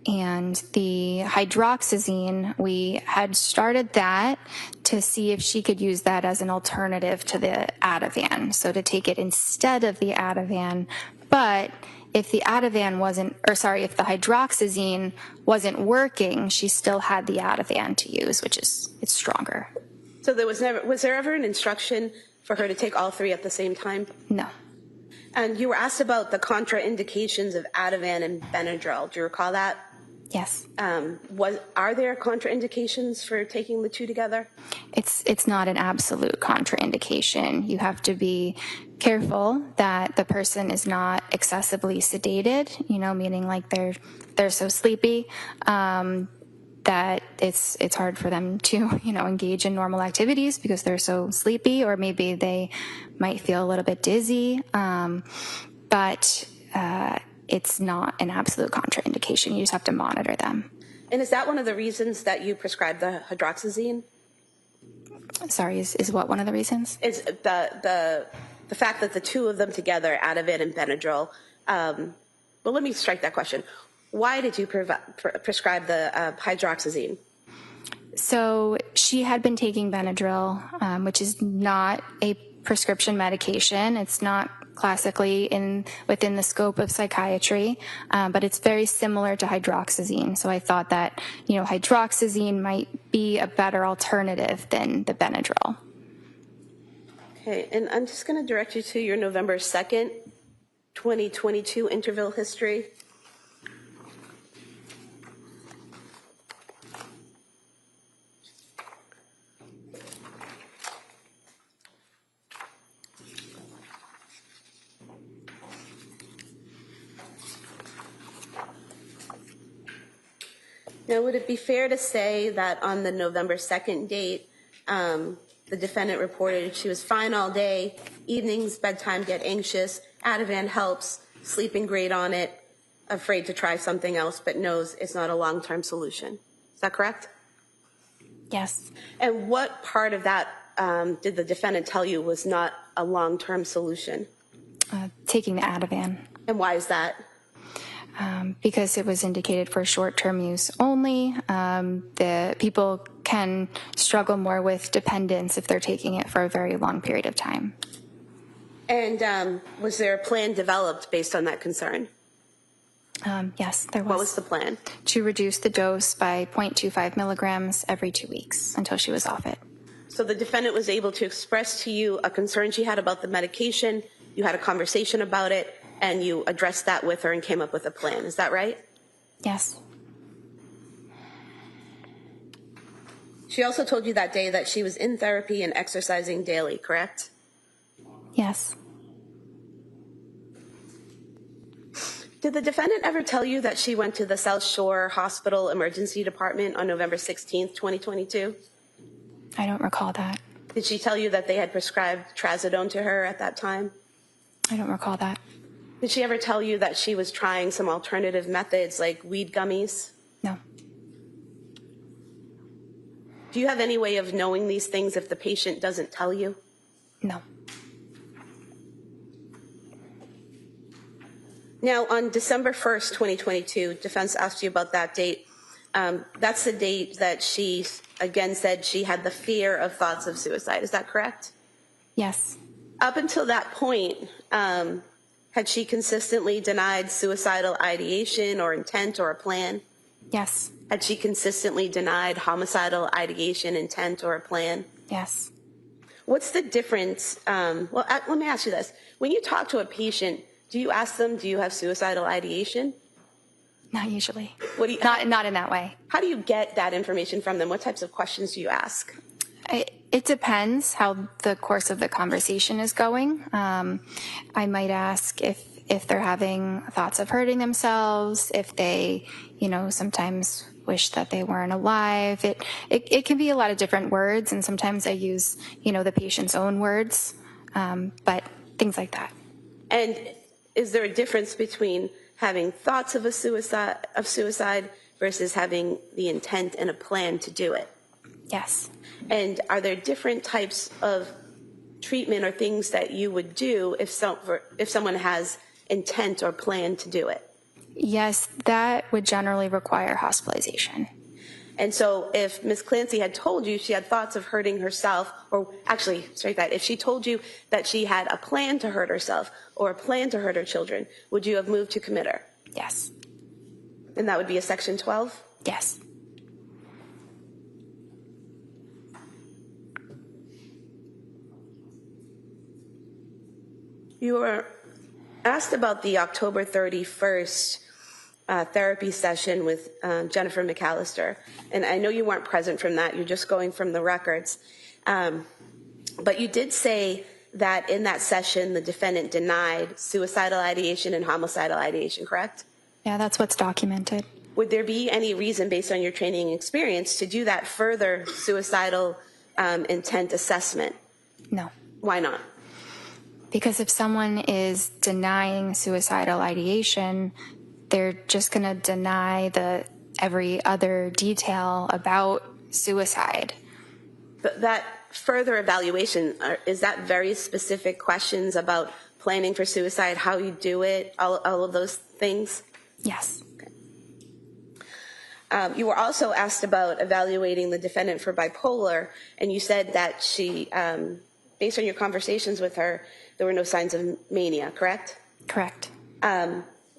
And the hydroxyzine, we had started that to see if she could use that as an alternative to the Ativan. So to take it instead of the Ativan. But if the if the hydroxyzine wasn't working, she still had the Ativan to use, it's stronger. So was there ever an instruction for her to take all three at the same time? No. And you were asked about the contraindications of Ativan and Benadryl. Do you recall that? Yes. Are there contraindications for taking the two together? It's not an absolute contraindication. You have to be careful that the person is not excessively sedated, meaning like they're so sleepy that it's hard for them to, engage in normal activities because they're so sleepy, or maybe they might feel a little bit dizzy. But it's not an absolute contraindication. You just have to monitor them. And is that one of the reasons that you prescribed the hydroxyzine? Sorry, is what one of the reasons? Is the fact that the two of them together, Ativan and Benadryl. Well, let me strike that question. Why did you prescribe the hydroxyzine? So she had been taking Benadryl, which is not a prescription medication. It's not classically within the scope of psychiatry, but it's very similar to hydroxyzine. So I thought that, hydroxyzine might be a better alternative than the Benadryl. Okay, and I'm just going to direct you to your November 2nd, 2022 interval history. Now, would it be fair to say that on the November 2nd date, the defendant reported she was fine all day, evenings, bedtime, get anxious, Ativan helps, sleeping great on it, afraid to try something else, but knows it's not a long-term solution. Is that correct? Yes. And what part of that did the defendant tell you was not a long-term solution? Taking the Ativan. And why is that? Because it was indicated for short-term use only. The people can struggle more with dependence if they're taking it for a very long period of time. And was there a plan developed based on that concern? Yes, there was. What was the plan? To reduce the dose by 0.25 milligrams every 2 weeks until she was off it. So the defendant was able to express to you a concern she had about the medication, you had a conversation about it, and you addressed that with her and came up with a plan. Is that right? Yes. She also told you that day that she was in therapy and exercising daily, correct? Yes. Did the defendant ever tell you that she went to the South Shore Hospital Emergency Department on November 16th, 2022? I don't recall that. Did she tell you that they had prescribed trazodone to her at that time? I don't recall that. Did she ever tell you that she was trying some alternative methods like weed gummies? No. Do you have any way of knowing these things if the patient doesn't tell you? No. Now, on December 1st, 2022, defense asked you about that date. That's the date that she, again, said she had the fear of thoughts of suicide. Is that correct? Yes. Up until that point, had she consistently denied suicidal ideation or intent or a plan? Yes. Had she consistently denied homicidal ideation, intent, or a plan? Yes. What's the difference? Let me ask you this. When you talk to a patient, do you ask them, do you have suicidal ideation? Not usually. What do you, Not in that way. how do you get that information from them? What types of questions do you ask? It depends how the course of the conversation is going. I might ask if they're having thoughts of hurting themselves, if they, sometimes wish that they weren't alive. It can be a lot of different words, and sometimes I use, the patient's own words, but things like that. And is there a difference between having thoughts of suicide versus having the intent and a plan to do it? Yes. And are there different types of treatment or things that you would do if someone has intent or plan to do it? Yes, that would generally require hospitalization. And so if Ms. Clancy had told you she had thoughts of hurting herself, or actually, if she told you that she had a plan to hurt herself or a plan to hurt her children, would you have moved to commit her? Yes. And that would be a Section 12? Yes. You were asked about the October 31st therapy session with Jennifer McAllister, and I know you weren't present from that, you're just going from the records, but you did say that in that session the defendant denied suicidal ideation and homicidal ideation, correct? Yeah, that's what's documented. Would there be any reason, based on your training and experience, to do that further suicidal intent assessment? No. Why not? Because if someone is denying suicidal ideation, they're just going to deny every other detail about suicide. But that further evaluation, is that very specific questions about planning for suicide, how you do it, all of those things? Yes. Okay. You were also asked about evaluating the defendant for bipolar, and you said that she, based on your conversations with her, there were no signs of mania, correct? Correct.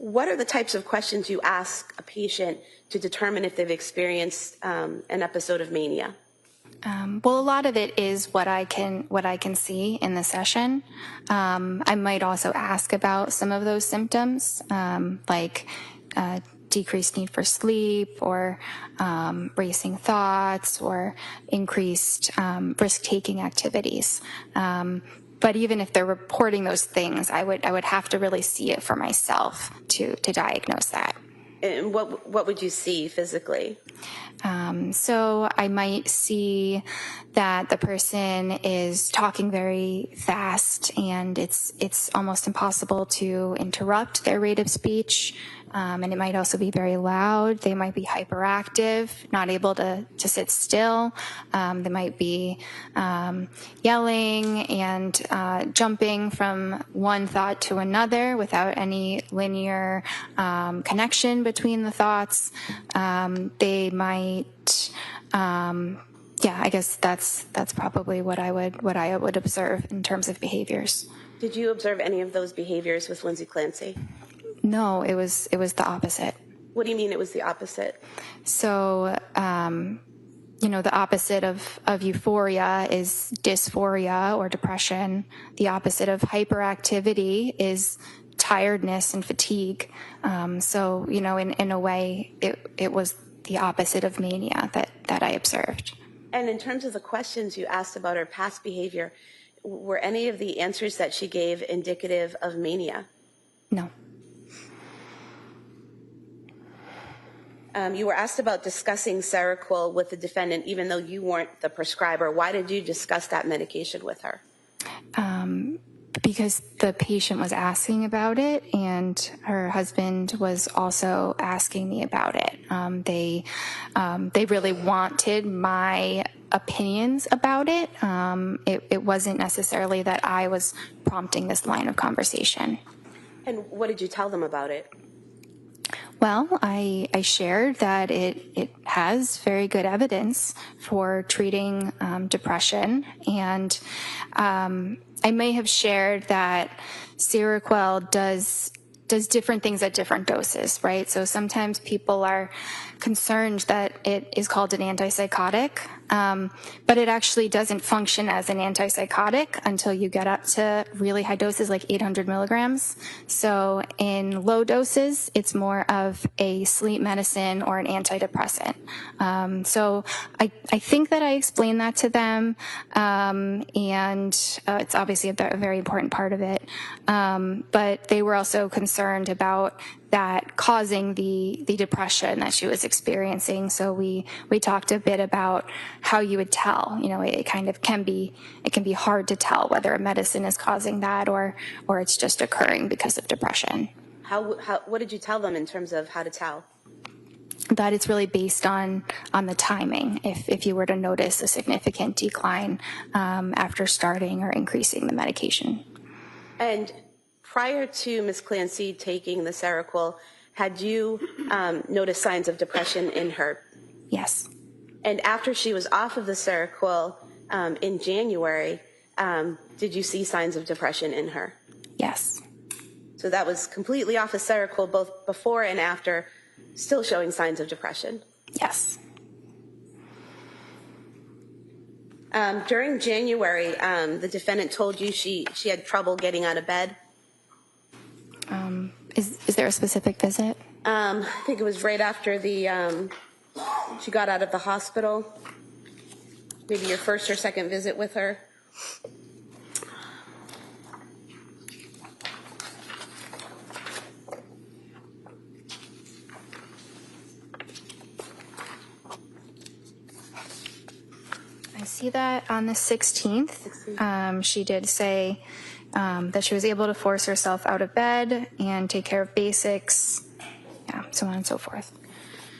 What are the types of questions you ask a patient to determine if they've experienced an episode of mania? Well, a lot of it is what I can see in the session. I might also ask about some of those symptoms, like decreased need for sleep, or racing thoughts, or increased risk-taking activities. But even if they're reporting those things, I would have to really see it for myself to diagnose that. And what would you see physically? So I might see that the person is talking very fast, and it's almost impossible to interrupt their rate of speech. And it might also be very loud. They might be hyperactive, not able to sit still. They might be yelling and jumping from one thought to another without any linear connection between the thoughts. They might, I guess that's probably what I would observe in terms of behaviors. Did you observe any of those behaviors with Lindsay Clancy? No, it was the opposite. What do you mean it was the opposite? So, the opposite of euphoria is dysphoria or depression. The opposite of hyperactivity is tiredness and fatigue. So, in a way, it was the opposite of mania that I observed. And in terms of the questions you asked about her past behavior, were any of the answers that she gave indicative of mania? No. You were asked about discussing Seroquel with the defendant, even though you weren't the prescriber. Why did you discuss that medication with her? Because the patient was asking about it, and her husband was also asking me about it. They really wanted my opinions about it. It wasn't necessarily that I was prompting this line of conversation. And what did you tell them about it? Well, I shared that it has very good evidence for treating depression, and I may have shared that Seroquel does different things at different doses, right? So sometimes people are concerned that it is called an antipsychotic, But it actually doesn't function as an antipsychotic until you get up to really high doses, like 800 milligrams. So in low doses, it's more of a sleep medicine or an antidepressant. So I think that I explained that to them, and it's obviously a very important part of it. But they were also concerned about that causing the depression that she was experiencing. So we talked a bit about how you would tell. You know, it kind of can be hard to tell whether a medicine is causing that or it's just occurring because of depression. What did you tell them in terms of how to tell? That it's really based on the timing. If you were to notice a significant decline after starting or increasing the medication. And prior to Ms. Clancy taking the Seroquel, had you noticed signs of depression in her? Yes. And after she was off of the Seroquel in January, did you see signs of depression in her? Yes. So that was completely off of Seroquel, both before and after, still showing signs of depression? Yes. During January, the defendant told you she had trouble getting out of bed? Is there a specific visit? I think it was right after she got out of the hospital. Maybe your first or second visit with her. I see that on the 16th. She did say that she was able to force herself out of bed and take care of basics, so on and so forth.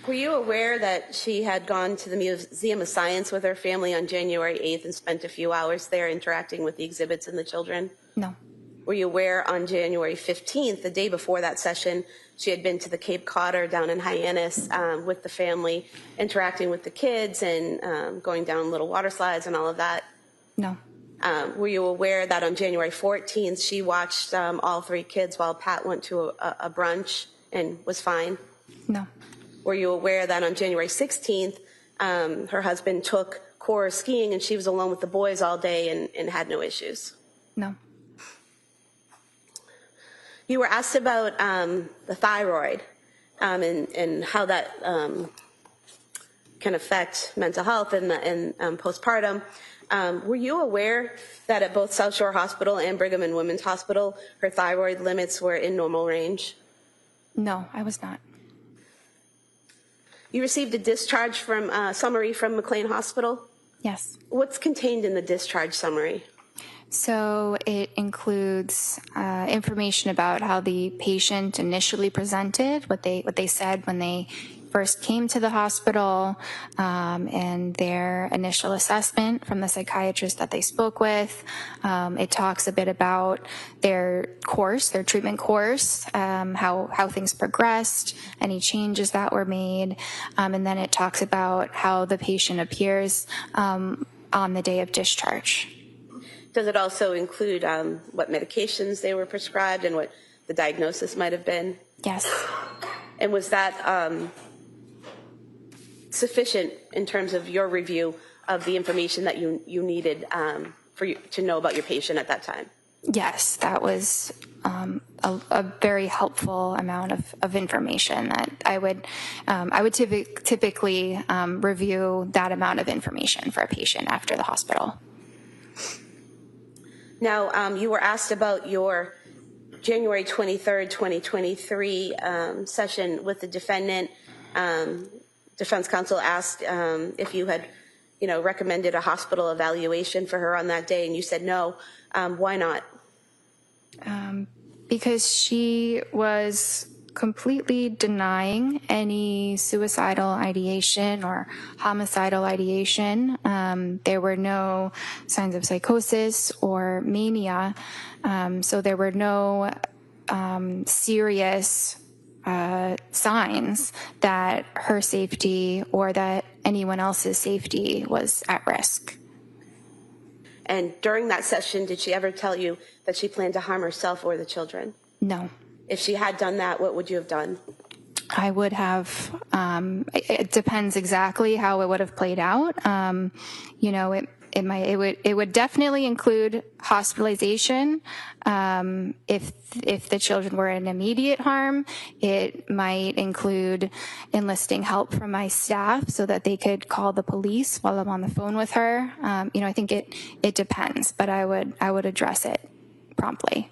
Were you aware that she had gone to the Museum of Science with her family on January 8th and spent a few hours there interacting with the exhibits and the children? No. Were you aware on January 15th, the day before that session, she had been to the Cape Codder down in Hyannis with the family, interacting with the kids and going down little water slides and all of that? No. Were you aware that on January 14th, she watched all three kids while Pat went to a brunch and was fine? No. Were you aware that on January 16th, her husband took Cora skiing and she was alone with the boys all day and had no issues? No. You were asked about the thyroid and how that can affect mental health and postpartum. Were you aware that at both South Shore Hospital and Brigham and Women's Hospital, her thyroid limits were in normal range? No, I was not. You received a discharge summary from McLean Hospital? Yes. What's contained in the discharge summary? So it includes information about how the patient initially presented, what they said when they first came to the hospital, and their initial assessment from the psychiatrist that they spoke with. It talks a bit about their treatment course, how things progressed, any changes that were made, and then it talks about how the patient appears on the day of discharge. Does it also include what medications they were prescribed and what the diagnosis might have been? Yes. And was that sufficient in terms of your review of the information that you needed for you to know about your patient at that time? Yes, that was a very helpful amount of information that I would typically review that amount of information for a patient after the hospital. Now, you were asked about your January 23rd, 2023 session with the defendant. Defense counsel asked if you had, recommended a hospital evaluation for her on that day, and you said no. Why not? Because she was completely denying any suicidal ideation or homicidal ideation. There were no signs of psychosis or mania, so there were no serious signs that her safety or that anyone else's safety was at risk. And during that session, did she ever tell you that she planned to harm herself or the children? No. If she had done that, what would you have done? I would have, it depends exactly how it would have played out. It would definitely include hospitalization. If the children were in immediate harm, it might include enlisting help from my staff so that they could call the police while I'm on the phone with her. I think it depends, but I would address it promptly.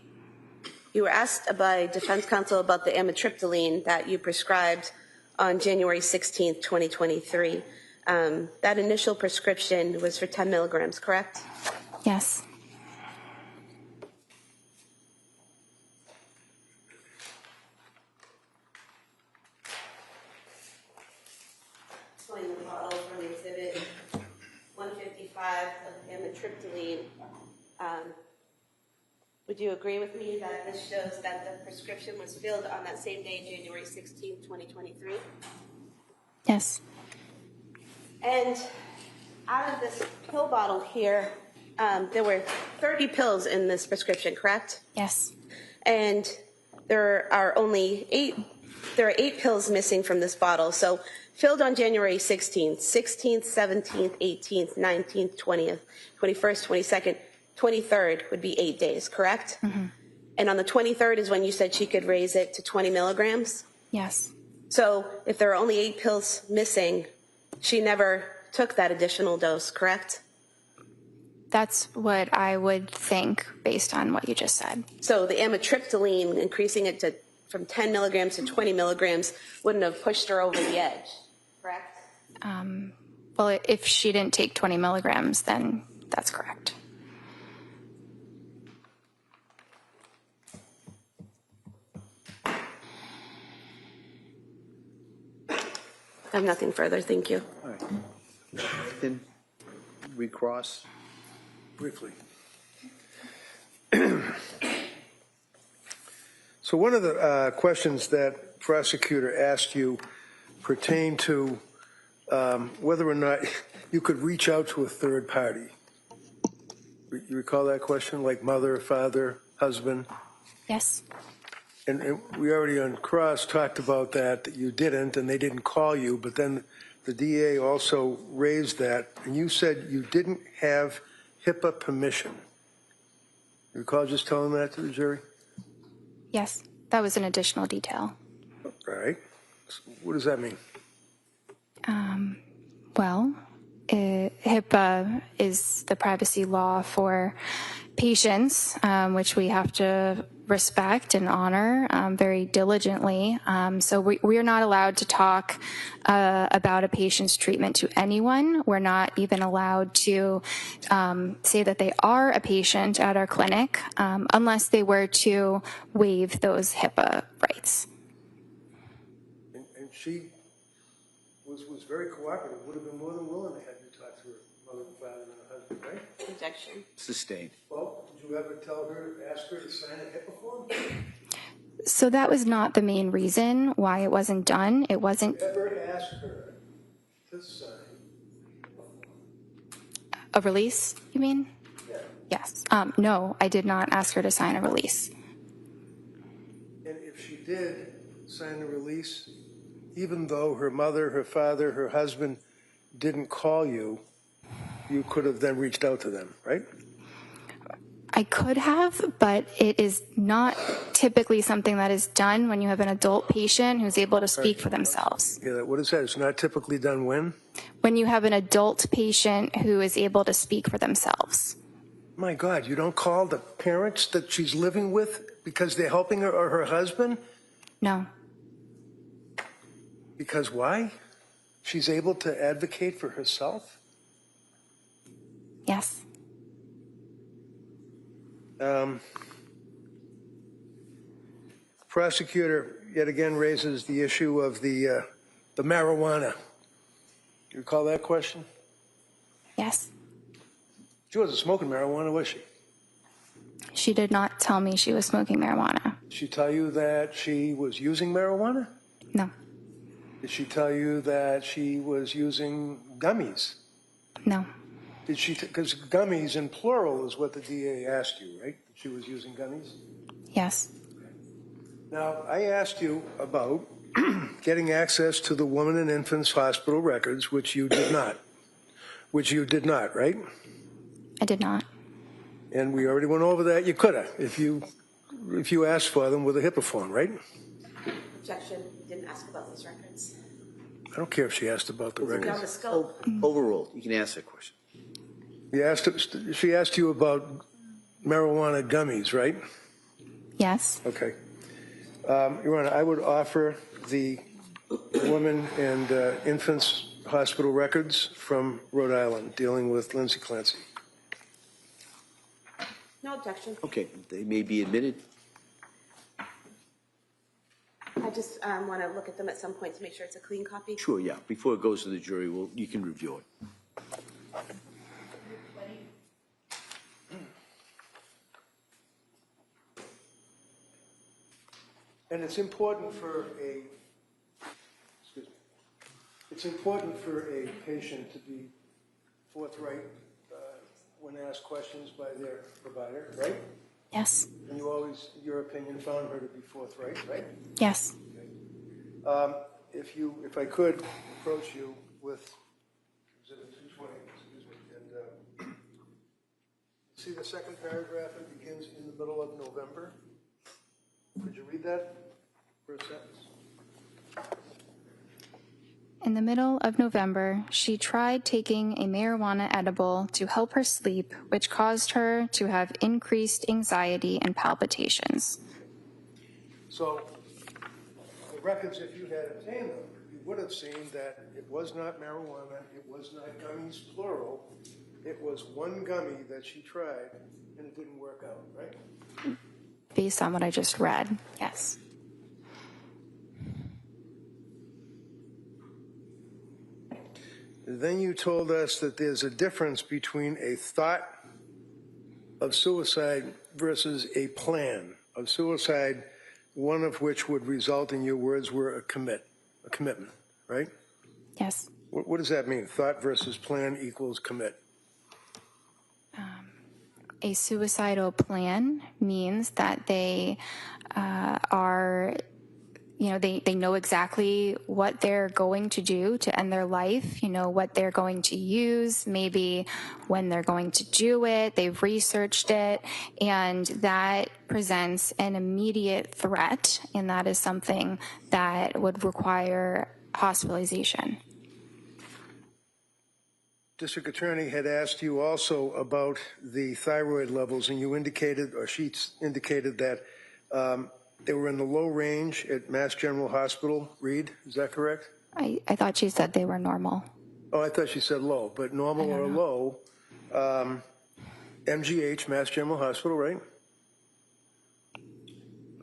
You were asked by defense counsel about the amitriptyline that you prescribed on January 16th, 2023. That initial prescription was for 10 milligrams, correct? Yes. Explain the bottle from exhibit 155 of amitriptyline. Would you agree with me that this shows that the prescription was filled on that same day, January 16th, 2023? Yes. And out of this pill bottle here, there were 30 pills in this prescription, correct? Yes. And there are 8 pills missing from this bottle. So filled on January 16th, 17th, 18th, 19th, 20th, 21st, 22nd, 23rd would be 8 days, correct? Mm-hmm. And on the 23rd is when you said she could raise it to 20 milligrams? Yes. So if there are only 8 pills missing, she never took that additional dose, correct? That's what I would think based on what you just said. So the amitriptyline, increasing it from 10 milligrams to 20 milligrams, wouldn't have pushed her over the edge, correct? Well, if she didn't take 20 milligrams, then that's correct. I have nothing further, thank you. All right. Then recross. Briefly. So one of the questions that prosecutor asked you pertained to whether or not you could reach out to a third party. You recall that question, like mother, father, husband? Yes. And we already on cross talked about that you didn't, and they didn't call you, but then the DA also raised that, and you said you didn't have HIPAA permission. You recall just telling that to the jury? Yes. That was an additional detail. All right. So what does that mean? HIPAA is the privacy law for patients, which we have to respect and honor very diligently. So we are not allowed to talk about a patient's treatment to anyone. We're not even allowed to say that they are a patient at our clinic unless they were to waive those HIPAA rights. And she was very cooperative, would have been more than willing to have you talk to her mother and father and her husband, right? Objection. Sustained. Well, did you ever ask her to sign a HIPAA form? So that was not the main reason why it wasn't done. It wasn't. Did you ever ask her to sign A release, you mean? Yeah. Yes. No, I did not ask her to sign a release. And if she did sign a release, even though her mother, her father, her husband didn't call you, you could have then reached out to them, right? I could have, but it is not typically something that is done when you have an adult patient who's able to speak for themselves. Yeah, what is that? It's not typically done when? When you have an adult patient who is able to speak for themselves. My God, you don't call the parents that she's living with because they're helping her or her husband? No. Because why? She's able to advocate for herself? Yes. Prosecutor yet again raises the issue of the marijuana. You recall that question? Yes. She wasn't smoking marijuana, was she? She did not tell me she was smoking marijuana. Did she tell you that she was using marijuana? No. Did she tell you that she was using gummies? No. Did she? Because gummies in plural is what the DA asked you, right? She was using gummies? Yes. Now, I asked you about getting access to the woman and infants hospital records, which you did not. Which you did not, right? I did not. And we already went over that. You could have, if you asked for them with a HIPAA form, right? Objection, didn't ask about those records. I don't care if she asked about the Beyond records. the scope. Overruled. You can ask that question. She asked you about marijuana gummies, right? Yes. Okay. Your Honor, I would offer the women and infants hospital records from Rhode Island dealing with Lindsay Clancy. No objection. Okay, they may be admitted. I just want to look at them at some point to make sure it's a clean copy. Sure, yeah. Before it goes to the jury, you can review it. And it's important for a patient to be forthright when asked questions by their provider, right? Yes. And you always, in your opinion, found her to be forthright, right? Yes. If I could approach you with Exhibit 220, excuse me, and see the second paragraph, it begins in the middle of November. Could you read that for a sentence? In the middle of November, she tried taking a marijuana edible to help her sleep, which caused her to have increased anxiety and palpitations. So, the records, if you had obtained them, you would have seen that it was not marijuana, it was not gummies, plural. It was one gummy that she tried, and it didn't work out, right? Based on what I just read, yes. Then you told us that there's a difference between a thought of suicide versus a plan of suicide, one of which would result, in your words, were a commitment, right? Yes. What does that mean? Thought versus plan equals commit. A suicidal plan means that they are, they know exactly what they're going to do to end their life, what they're going to use, maybe when they're going to do it, they've researched it, and that presents an immediate threat, and that is something that would require hospitalization. District Attorney had asked you also about the thyroid levels, and you indicated, or she indicated that they were in the low range at Mass General Hospital, Reed, is that correct? I thought she said they were normal. Oh, I thought she said low, but normal or low, MGH, Mass General Hospital, right?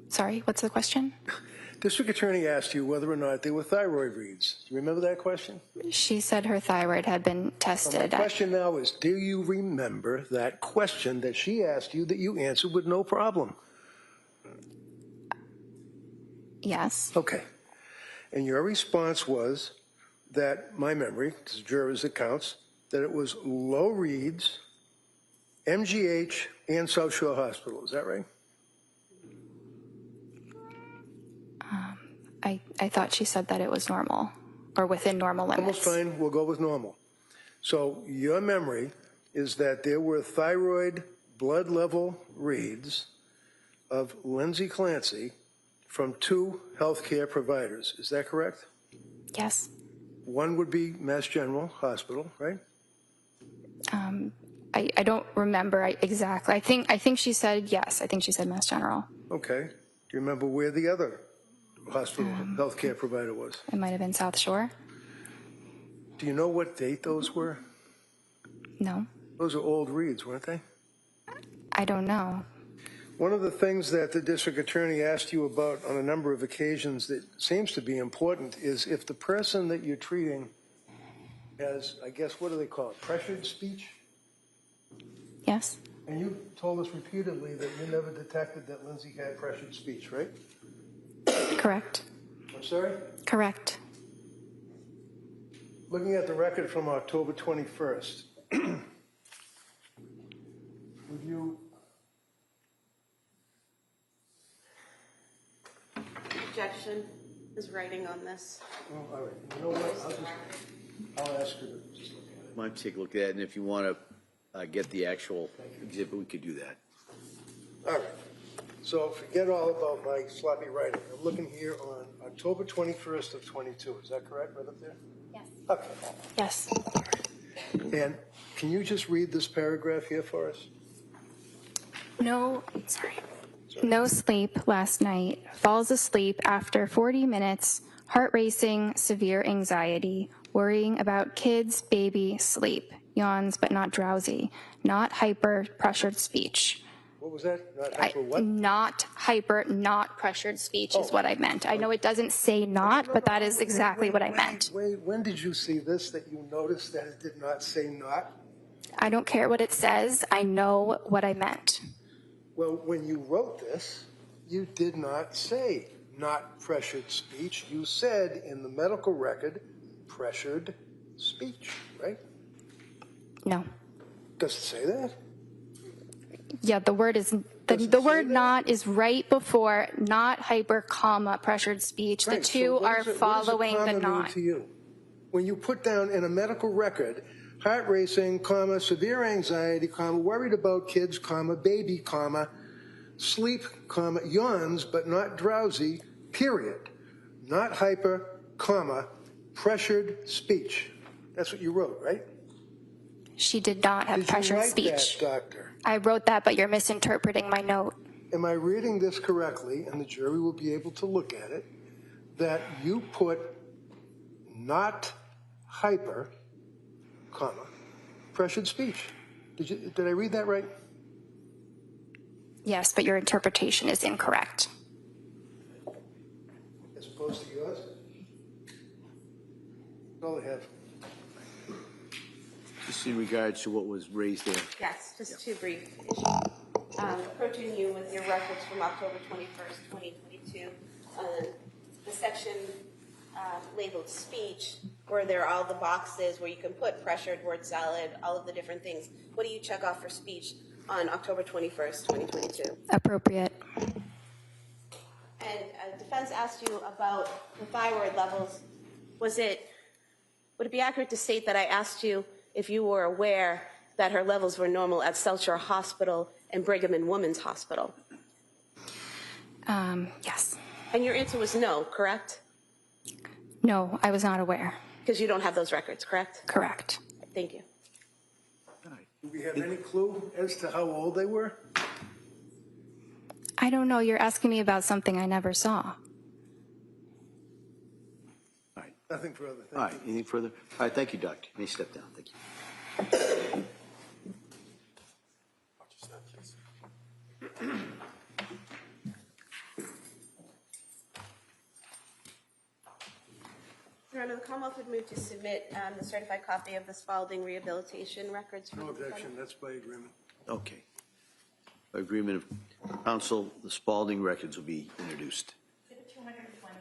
Sorry, what's the question? District Attorney asked you whether or not they were thyroid reads. Do you remember that question? She said her thyroid had been tested. My question now is, do you remember that question that she asked you that you answered with no problem? Yes. Okay. And your response was that, my memory, as jurors it counts, that it was low reads, MGH, and South Shore Hospital. Is that right? I thought she said that it was normal, or within normal limits. Almost fine. We'll go with normal. So your memory is that there were thyroid blood level reads of Lindsay Clancy from 2 healthcare providers. Is that correct? Yes. One would be Mass General Hospital, right? I don't remember exactly. I think she said yes. I think she said Mass General. Okay. Do you remember where the other hospital healthcare provider was? It might have been South Shore. Do you know what date those were? No. Those are old reads, weren't they? I don't know. One of the things that the district attorney asked you about on a number of occasions that seems to be important is if the person that you're treating has, I guess, what do they call it, pressured speech? Yes. And you told us repeatedly that you never detected that Lindsay had pressured speech, right? Correct. I'm sorry? Correct. Looking at the record from October 21st, would you... Objection. is writing on this. Well, all right. You know what? I'll ask her to just look at it. Might take a look at it, and if you want to get the actual exhibit, we could do that. All right. So forget all about my sloppy writing. I'm looking here on October 21st of 22. Is that correct, right up there? Yes. Okay. Yes. And can you just read this paragraph here for us? No sleep last night. Falls asleep after 40 minutes. Heart racing, severe anxiety. Worrying about kids, baby, sleep. Yawns but not drowsy. Not hyper, pressured speech. What was that? Not hyper what? Not hyper, not pressured speech is what I meant. I know it doesn't say not, but that is exactly what I meant. When did you see this that you noticed that it did not say not? I don't care what it says. I know what I meant. Well, when you wrote this, you did not say not pressured speech. You said in the medical record, pressured speech, right? No. Does it say that? Yeah, the word is the word not is right before not hyper, comma, pressured speech. Right. The two So are following what the does a comma mean not. to you? When you put down in a medical record, heart racing, comma, severe anxiety, comma, worried about kids, comma, baby, comma, sleep, comma, yawns but not drowsy, period. Not hyper, comma, pressured speech. That's what you wrote, right? She did not have Did pressured you write speech. that, doctor? I wrote that, but you're misinterpreting my note. Am I reading this correctly, and the jury will be able to look at it, that you put not hyper, comma, pressured speech? Did I read that right? Yes, but your interpretation is incorrect. As opposed to yours? That's all I have. Just in regards to what was raised there. Yes, just two brief issues. Approaching you with your records from October 21st, 2022, the section labeled speech, where there are all the boxes where you can put pressured, word salad, all of the different things. What do you check off for speech on October 21st, 2022? Appropriate. And defense asked you about the thyroid levels. Would it be accurate to state that I asked you if you were aware that her levels were normal at South Shore Hospital and Brigham and Women's Hospital? Yes. And your answer was no, correct? No, I was not aware. Because you don't have those records, correct? Correct. Thank you. Do we have any clue as to how old they were? I don't know. You're asking me about something I never saw. All right. Nothing further. Thank All right. Anything further? All right. Thank you, Doctor. You may step down. Thank you. Your Honor, the Commonwealth would move to submit the certified copy of the Spalding rehabilitation records. No objection. That's by agreement. Okay. By agreement of counsel, the Spalding records will be introduced. Exhibit 221.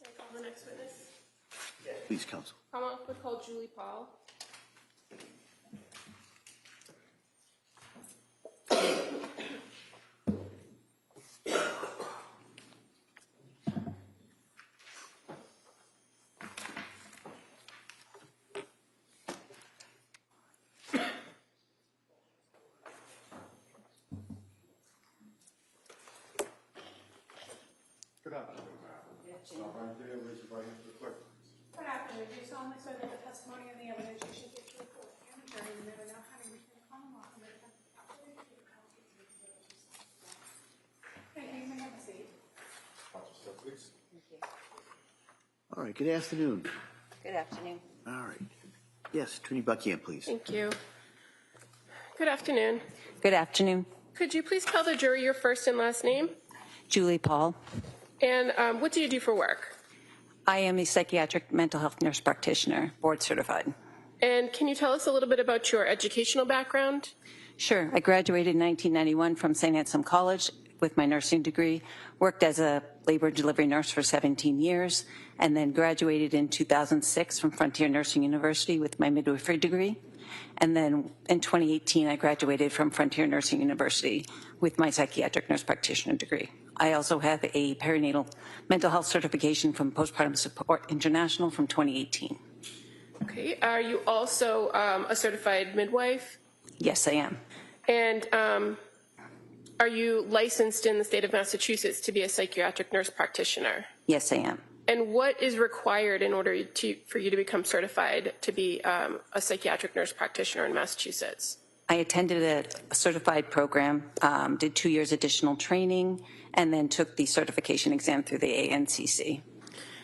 Can I call the next witness? Please, counsel. Commonwealth would call Julie Paul. Good afternoon. Stop right there, raise your right hand for the clerk. Good afternoon. Do you solemnly swear that the testimony and the evidence you should give to the court and the jury will never know having reached the Commonwealth and the defense of property to the Constitution. Thank you. You may have a seat. Watch yourself, please. All right. Good afternoon. Good afternoon. All right. Yes, Attorney Buckingham, please. Thank you. Good afternoon. Good afternoon. Could you please tell the jury your first and last name? Julie Paul. And what do you do for work? I am a psychiatric mental health nurse practitioner, board certified. And can you tell us a little bit about your educational background? Sure. I graduated in 1991 from St. Anselm College with my nursing degree, worked as a labor and delivery nurse for 17 years, and then graduated in 2006 from Frontier Nursing University with my midwifery degree. And then in 2018, I graduated from Frontier Nursing University with my psychiatric nurse practitioner degree. I also have a perinatal mental health certification from Postpartum Support International from 2018. Okay. Are you also a certified midwife? Yes, I am. And are you licensed in the state of Massachusetts to be a psychiatric nurse practitioner? Yes, I am. And what is required in order for you to become certified to be a psychiatric nurse practitioner in Massachusetts? I attended a certified program, did 2 years additional training, and then took the certification exam through the ANCC.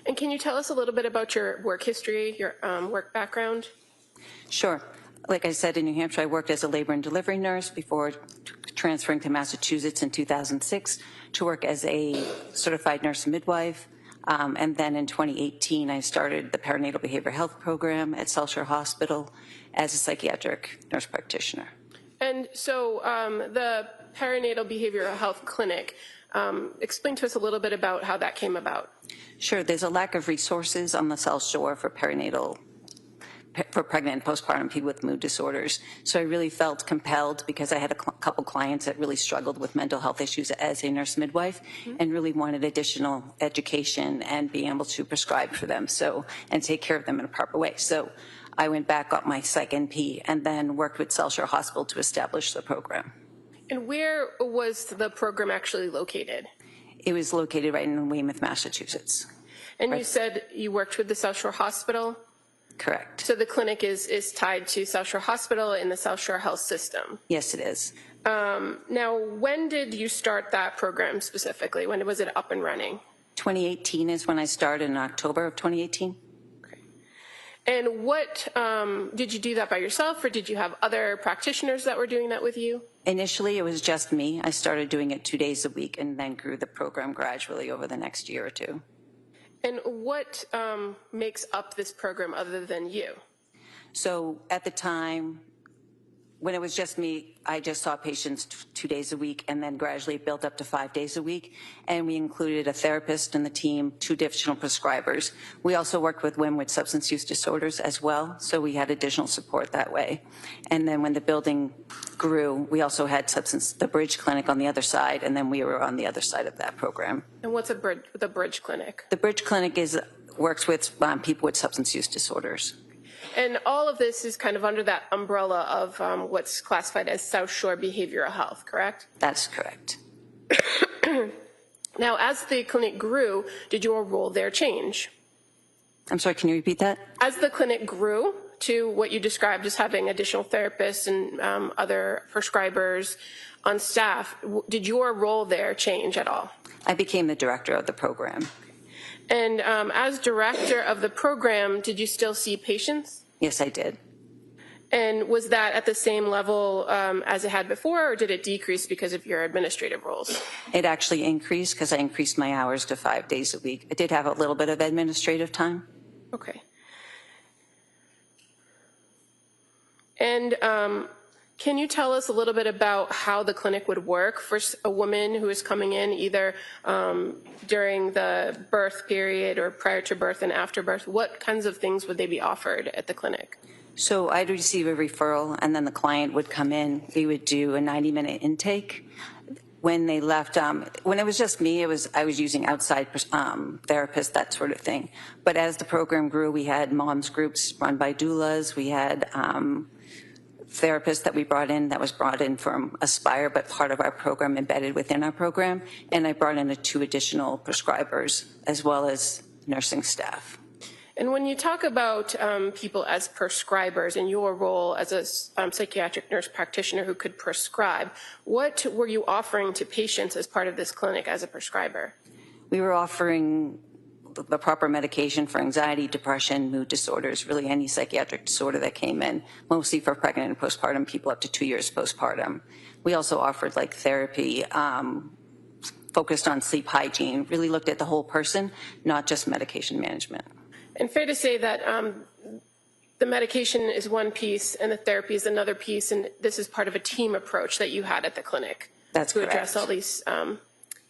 And can you tell us a little bit about your work history, your work background? Sure. Like I said, in New Hampshire, I worked as a labor and delivery nurse before transferring to Massachusetts in 2006 to work as a certified nurse midwife. And then in 2018, I started the perinatal behavioral health program at South Shore Hospital as a psychiatric nurse practitioner. And so the perinatal behavioral health clinic, explain to us a little bit about how that came about. Sure. There's a lack of resources on the South Shore for pregnant and postpartum people with mood disorders. So I really felt compelled, because I had a couple clients that really struggled with mental health issues as a nurse midwife, and really wanted additional education and being able to prescribe for them and take care of them in a proper way. So I went back, got my Psych NP, and then worked with South Shore Hospital to establish the program. And where was the program actually located? It was located right in Weymouth, Massachusetts. And you said you worked with the South Shore Hospital? Correct. So the clinic is tied to South Shore Hospital in the South Shore Health System? Yes, it is. Now, when did you start that program specifically? When was it up and running? 2018 is when I started, in October of 2018. Okay. And what, did you do that by yourself, or did you have other practitioners that were doing that with you? Initially, it was just me. I started doing it 2 days a week and then grew the program gradually over the next year or two. And what makes up this program other than you? So at the time, when it was just me, I just saw patients 2 days a week, and then gradually it built up to 5 days a week. And we included a therapist in the team, 2 additional prescribers. We also worked with women with substance use disorders as well, so we had additional support that way. And then when the building grew, we also had the Bridge Clinic on the other side, and then we were on the other side of that program. And what's the Bridge Clinic? The Bridge Clinic works with people with substance use disorders. And all of this is kind of under that umbrella of what's classified as South Shore Behavioral Health, correct? That's correct. Now, as the clinic grew, did your role there change? I'm sorry, can you repeat that? As the clinic grew to what you described as having additional therapists and other prescribers on staff, did your role there change at all? I became the director of the program. And as director of the program, did you still see patients? Yes, I did. And was that at the same level as it had before, or did it decrease because of your administrative roles? It actually increased because I increased my hours to 5 days a week. I did have a little bit of administrative time. Okay. And can you tell us a little bit about how the clinic would work for a woman who is coming in either during the birth period or prior to birth and after birth? What kinds of things would they be offered at the clinic? So I'd receive a referral, and then the client would come in. We would do a 90-minute intake. When they left, when it was just me, I was using outside therapists, that sort of thing. But as the program grew, we had moms groups run by doulas. We had therapists that was brought in from Aspire, but part of our program embedded within our program. And I brought in 2 additional prescribers as well as nursing staff. And when you talk about people as prescribers and your role as a psychiatric nurse practitioner who could prescribe, what were you offering to patients as part of this clinic as a prescriber? We were offering the proper medication for anxiety, depression, mood disorders, really any psychiatric disorder that came in, mostly for pregnant and postpartum people up to 2 years postpartum. We also offered therapy focused on sleep hygiene, really looked at the whole person, not just medication management. And fair to say that the medication is one piece and the therapy is another piece, and this is part of a team approach that you had at the clinic. That's to correct. Address all these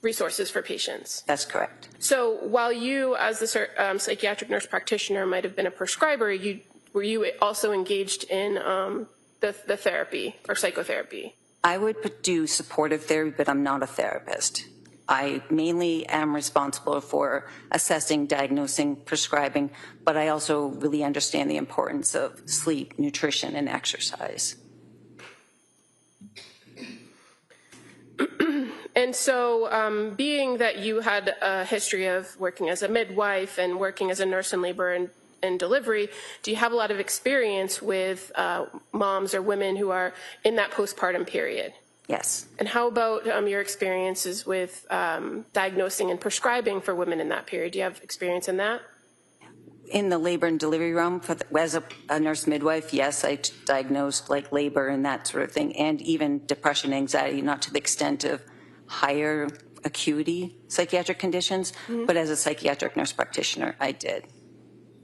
resources for patients. That's correct. So while you, as the psychiatric nurse practitioner, might have been a prescriber, you were you also engaged in the therapy or psychotherapy? I would do supportive therapy, but I'm not a therapist. I mainly am responsible for assessing, diagnosing, prescribing, but I also really understand the importance of sleep, nutrition, and exercise. And so being that you had a history of working as a midwife and working as a nurse in labor and delivery, do you have a lot of experience with moms or women who are in that postpartum period? Yes. And how about your experiences with diagnosing and prescribing for women in that period? Do you have experience in that? In the labor and delivery realm, as a nurse midwife, yes, I diagnosed like labor and that sort of thing, and even depression, anxiety, not to the extent of higher acuity psychiatric conditions, but as a psychiatric nurse practitioner, I did.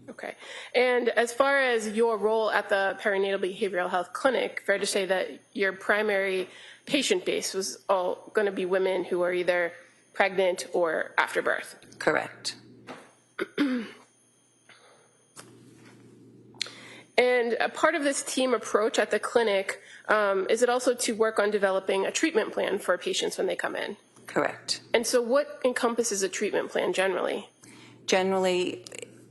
Okay. And as far as your role at the perinatal behavioral health clinic, fair to say that your primary patient base was all going to be women who are either pregnant or after birth? Correct. And a part of this team approach at the clinic, is it also to work on developing a treatment plan for patients when they come in? Correct. And so what encompasses a treatment plan generally? Generally,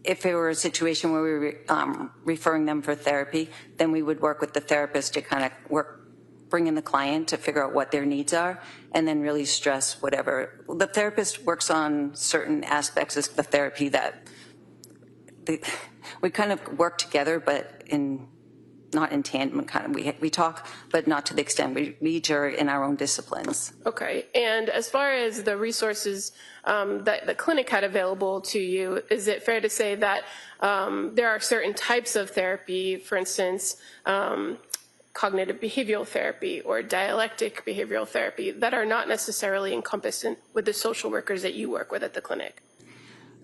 if it were a situation where we were referring them for therapy, then we would work with the therapist to kind of bring in the client to figure out what their needs are, and then really stress whatever. The therapist works on certain aspects of the therapy that we kind of work together, but not in tandem. Kind of we talk, but not to the extent we each are in our own disciplines. Okay. And as far as the resources that the clinic had available to you, is it fair to say that there are certain types of therapy, for instance, cognitive behavioral therapy or dialectic behavioral therapy, that are not necessarily encompassed with the social workers that you work with at the clinic?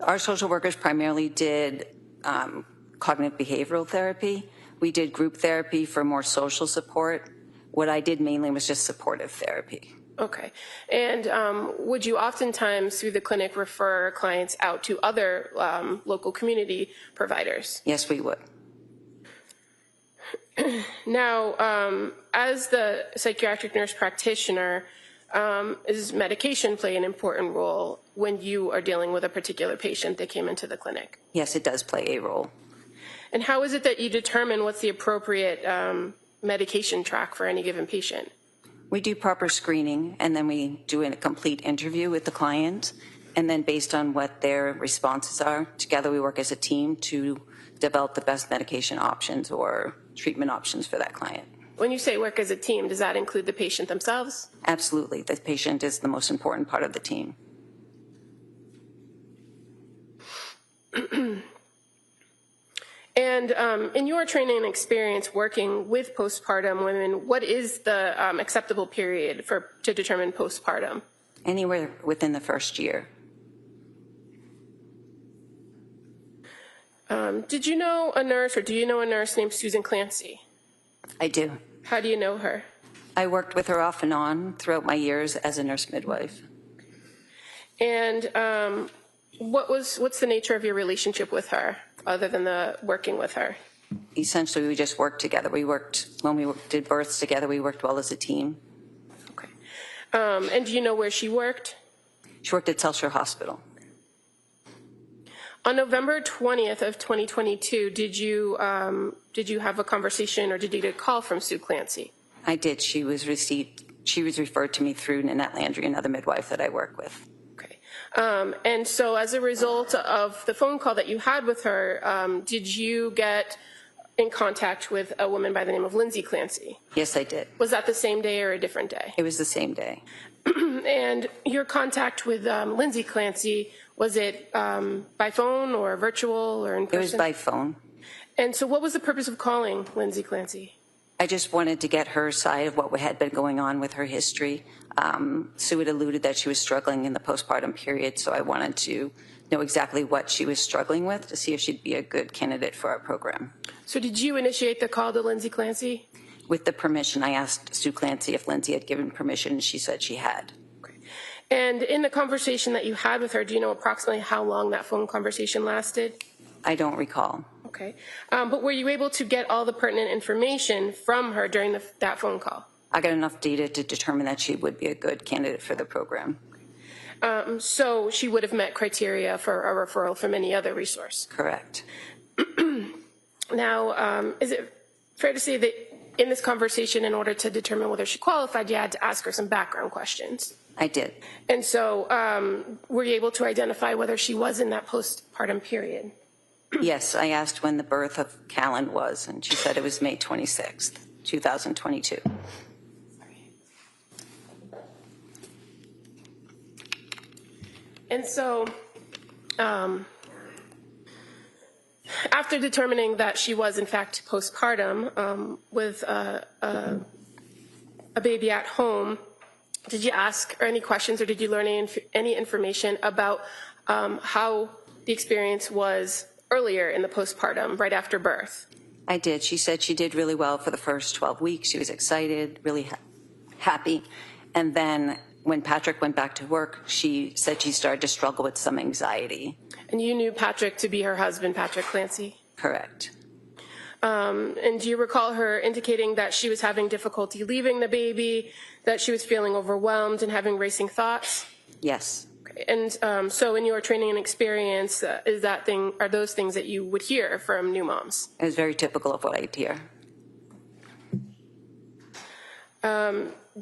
Our social workers primarily did cognitive behavioral therapy. We did group therapy for more social support. What I did mainly was just supportive therapy. Okay. And would you oftentimes, through the clinic, refer clients out to other local community providers? Yes, we would. Now, as the psychiatric nurse practitioner, does medication play an important role when you are dealing with a particular patient that came into the clinic? Yes, it does play a role. And how is it that you determine what's the appropriate medication track for any given patient? We do proper screening, and then we do a complete interview with the client, and then based on what their responses are, together we work as a team to develop the best medication options or treatment options for that client. When you say work as a team, does that include the patient themselves? Absolutely. The patient is the most important part of the team. And in your training and experience working with postpartum women, what is the acceptable period to determine postpartum? Anywhere within the first year. Did you know a nurse, or do you know a nurse named Susan Clancy? I do. How do you know her? I worked with her off and on throughout my years as a nurse midwife. And what's the nature of your relationship with her, other than the working with her? Essentially, we just worked together. When we did births together, we worked well as a team. Okay. And do you know where she worked? She worked at South Shore Hospital. On November 20th of 2022, did you have a conversation, or did you get a call from Sue Clancy? I did. She was referred to me through Nanette Landry, another midwife that I work with. Okay. And so as a result of the phone call that you had with her, did you get in contact with a woman by the name of Lindsay Clancy? Yes, I did. Was that the same day or a different day? It was the same day. And your contact with Lindsay Clancy, was it by phone or virtual or in person? It was by phone. And so what was the purpose of calling Lindsay Clancy? I just wanted to get her side of what had been going on with her history. Sue had alluded that she was struggling in the postpartum period, so I wanted to know exactly what she was struggling with to see if she'd be a good candidate for our program. So did you initiate the call to Lindsay Clancy? With the permission, I asked Sue Clancy if Lindsay had given permission, and she said she had. Okay. And in the conversation that you had with her, do you know approximately how long that phone conversation lasted? I don't recall. Okay. Okay. But were you able to get all the pertinent information from her during that phone call? I got enough data to determine that she would be a good candidate for the program. So she would have met criteria for a referral from any other resource? Correct. Now, is it fair to say that in this conversation, in order to determine whether she qualified, you had to ask her some background questions? I did. And so were you able to identify whether she was in that postpartum period? Yes, I asked when the birth of Callan was, and she said it was May 26th, 2022. And so after determining that she was in fact postpartum with a baby at home, did you ask her any questions or did you learn any information about how the experience was earlier in the postpartum, right after birth? I did. She said she did really well for the first 12 weeks. She was excited, really happy. And then when Patrick went back to work, she said she started to struggle with some anxiety. And you knew Patrick to be her husband, Patrick Clancy? Correct. And do you recall her indicating that she was having difficulty leaving the baby, that she was feeling overwhelmed and having racing thoughts? Yes. Okay. And so in your training and experience, are those things that you would hear from new moms? It was very typical of what I'd hear.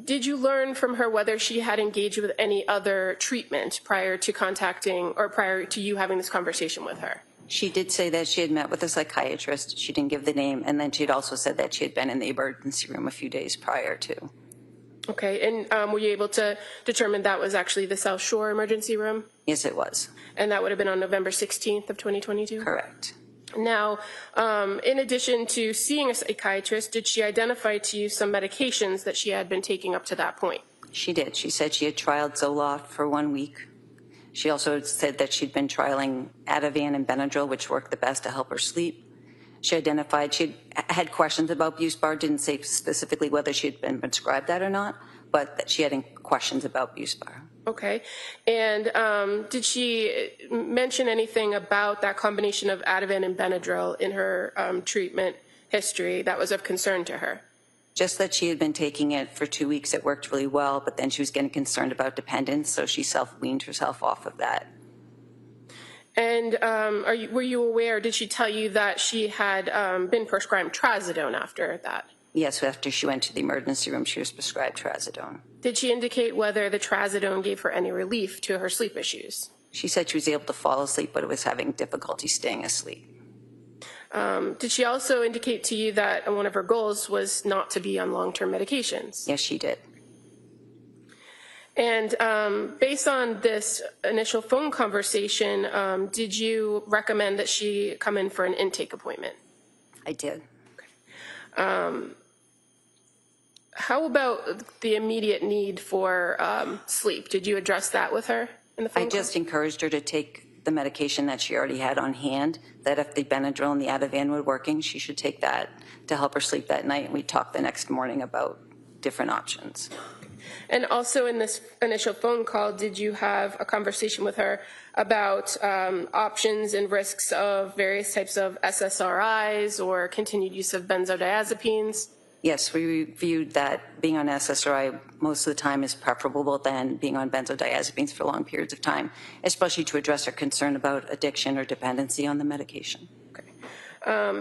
Did you learn from her whether she had engaged with any other treatment prior to contacting or prior to you having this conversation with her? She did say that she had met with a psychiatrist. She didn't give the name. And then she had also said that she had been in the emergency room a few days prior to. Okay. And were you able to determine that was actually the South Shore emergency room? Yes, it was. And that would have been on November 16th of 2022? Correct. Now, in addition to seeing a psychiatrist, did she identify to you some medications that she had been taking up to that point? She did. She said she had trialed Zoloft for 1 week. She also said that she'd been trialing Ativan and Benadryl, which worked the best to help her sleep. She identified she had questions about Buspar, didn't say specifically whether she had been prescribed that or not, but that she had questions about Buspar. Okay. And did she mention anything about that combination of Ativan and Benadryl in her treatment history that was of concern to her? Just that she had been taking it for 2 weeks. It worked really well, but then she was getting concerned about dependence, so she self-weaned herself off of that. And were you aware, did she tell you that she had been prescribed trazodone after that? Yes, after she went to the emergency room, she was prescribed trazodone. Did she indicate whether the trazodone gave her any relief to her sleep issues? She said she was able to fall asleep, but was having difficulty staying asleep. Did she also indicate to you that one of her goals was not to be on long-term medications? Yes, she did. And based on this initial phone conversation, did you recommend that she come in for an intake appointment? I did. Okay. How about the immediate need for sleep? Did you address that with her in the phone call? I just encouraged her to take the medication that she already had on hand, that if the Benadryl and the Ativan were working, she should take that to help her sleep that night. And we talked the next morning about different options. And also in this initial phone call, did you have a conversation with her about options and risks of various types of SSRIs or continued use of benzodiazepines? Yes, we reviewed that being on SSRI most of the time is preferable than being on benzodiazepines for long periods of time, especially to address her concern about addiction or dependency on the medication. Okay.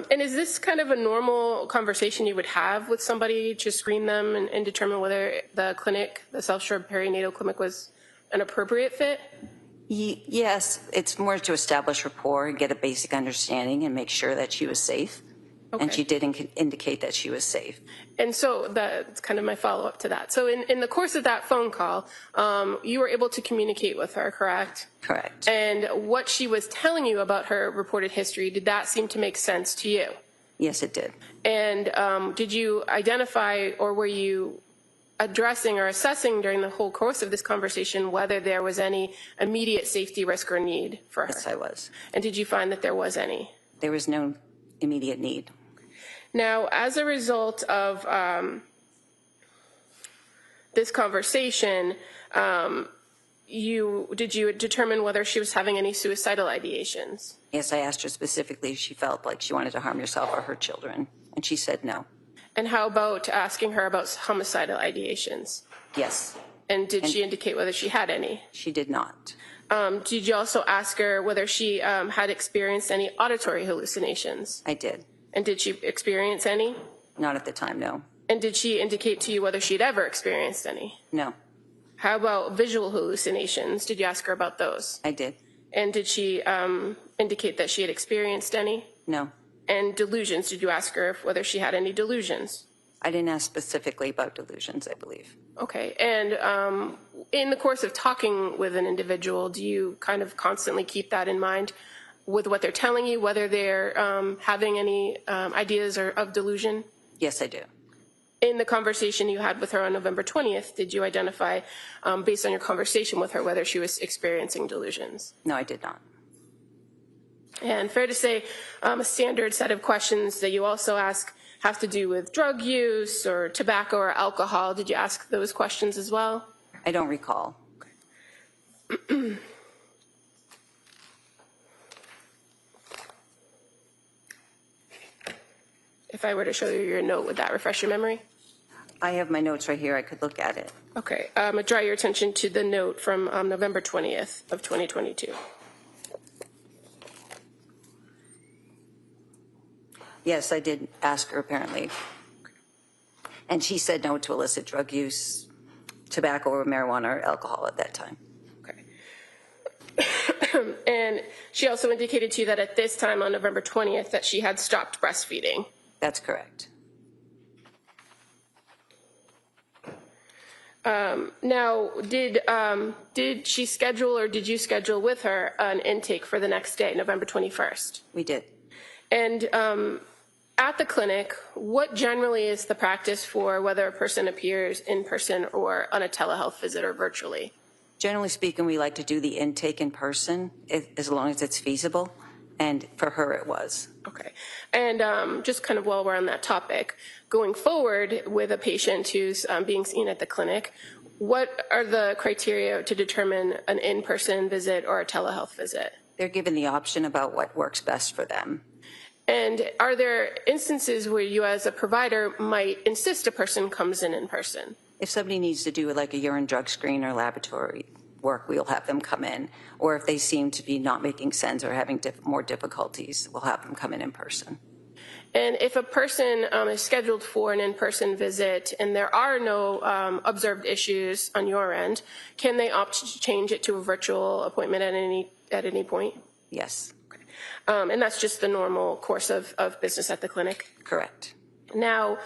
And is this kind of a normal conversation you would have with somebody to screen them and determine whether the clinic, the South Shore Perinatal Clinic, was an appropriate fit? Yes, it's more to establish rapport and get a basic understanding and make sure that she was safe. Okay. And she did indicate that she was safe. And so that's kind of my follow-up to that. So in the course of that phone call, you were able to communicate with her, correct? Correct. And what she was telling you about her reported history, did that seem to make sense to you? Yes, it did. And did you identify, or were you addressing or assessing during the whole course of this conversation whether there was any immediate safety risk or need for her? Yes, I was. And did you find that there was any? There was no immediate need. Now, as a result of this conversation, did you determine whether she was having any suicidal ideations? Yes, I asked her specifically if she felt like she wanted to harm herself or her children, and she said no. And how about asking her about homicidal ideations? Yes. And did she indicate whether she had any? She did not. Did you also ask her whether she had experienced any auditory hallucinations? I did. And did she experience any? Not at the time, no. And did she indicate to you whether she'd ever experienced any? No. How about visual hallucinations? Did you ask her about those? I did. And did she indicate that she had experienced any? No. And delusions, did you ask her whether she had any delusions? I didn't ask specifically about delusions, I believe. Okay. And in the course of talking with an individual, do you kind of constantly keep that in mind with what they're telling you, whether they're having any ideas of delusion? Yes, I do. In the conversation you had with her on November 20th, did you identify, based on your conversation with her, whether she was experiencing delusions? No, I did not. And fair to say, a standard set of questions that you also ask have to do with drug use or tobacco or alcohol. Did you ask those questions as well? I don't recall. Okay. If I were to show you your note, would that refresh your memory? I have my notes right here. I could look at it. Okay. Draw your attention to the note from November 20th of 2022. Yes, I did ask her apparently. And she said no to illicit drug use, tobacco or marijuana or alcohol at that time. Okay. And she also indicated to you that at this time on November 20th that she had stopped breastfeeding. That's correct. Now, did she schedule or did you schedule with her an intake for the next day, November 21st? We did. And at the clinic, what generally is the practice for whether a person appears in person or on a telehealth visit or virtually? Generally speaking, we like to do the intake in person as long as it's feasible. And for her, it was. Okay. And just kind of while we're on that topic, going forward with a patient who's being seen at the clinic, what are the criteria to determine an in-person visit or a telehealth visit? They're given the option about what works best for them. And are there instances where you as a provider might insist a person comes in person? If somebody needs to do like a urine drug screen or laboratory work, we'll have them come in. Or if they seem to be not making sense or having more difficulties, we'll have them come in person. And if a person is scheduled for an in-person visit and there are no observed issues on your end, can they opt to change it to a virtual appointment at any point? Yes. Okay. And that's just the normal course of business at the clinic? Correct. Now,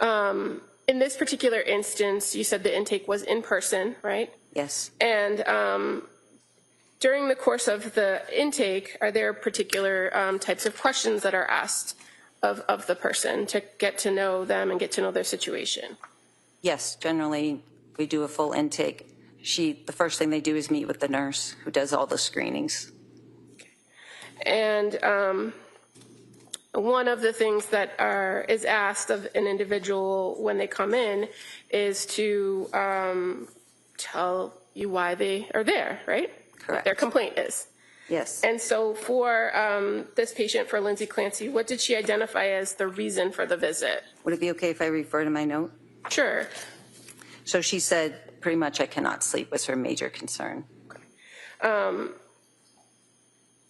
in this particular instance, you said the intake was in person, right? Yes. And during the course of the intake, are there particular types of questions that are asked of the person to get to know them and get to know their situation? Yes, generally we do a full intake. The first thing they do is meet with the nurse who does all the screenings. And one of the things that is asked of an individual when they come in is to tell you why they are there, right? Correct. What their complaint is. Yes. And so for this patient, for Lindsay Clancy, what did she identify as the reason for the visit? Would it be okay if I refer to my note? Sure. So she said pretty much I cannot sleep was her major concern. Okay.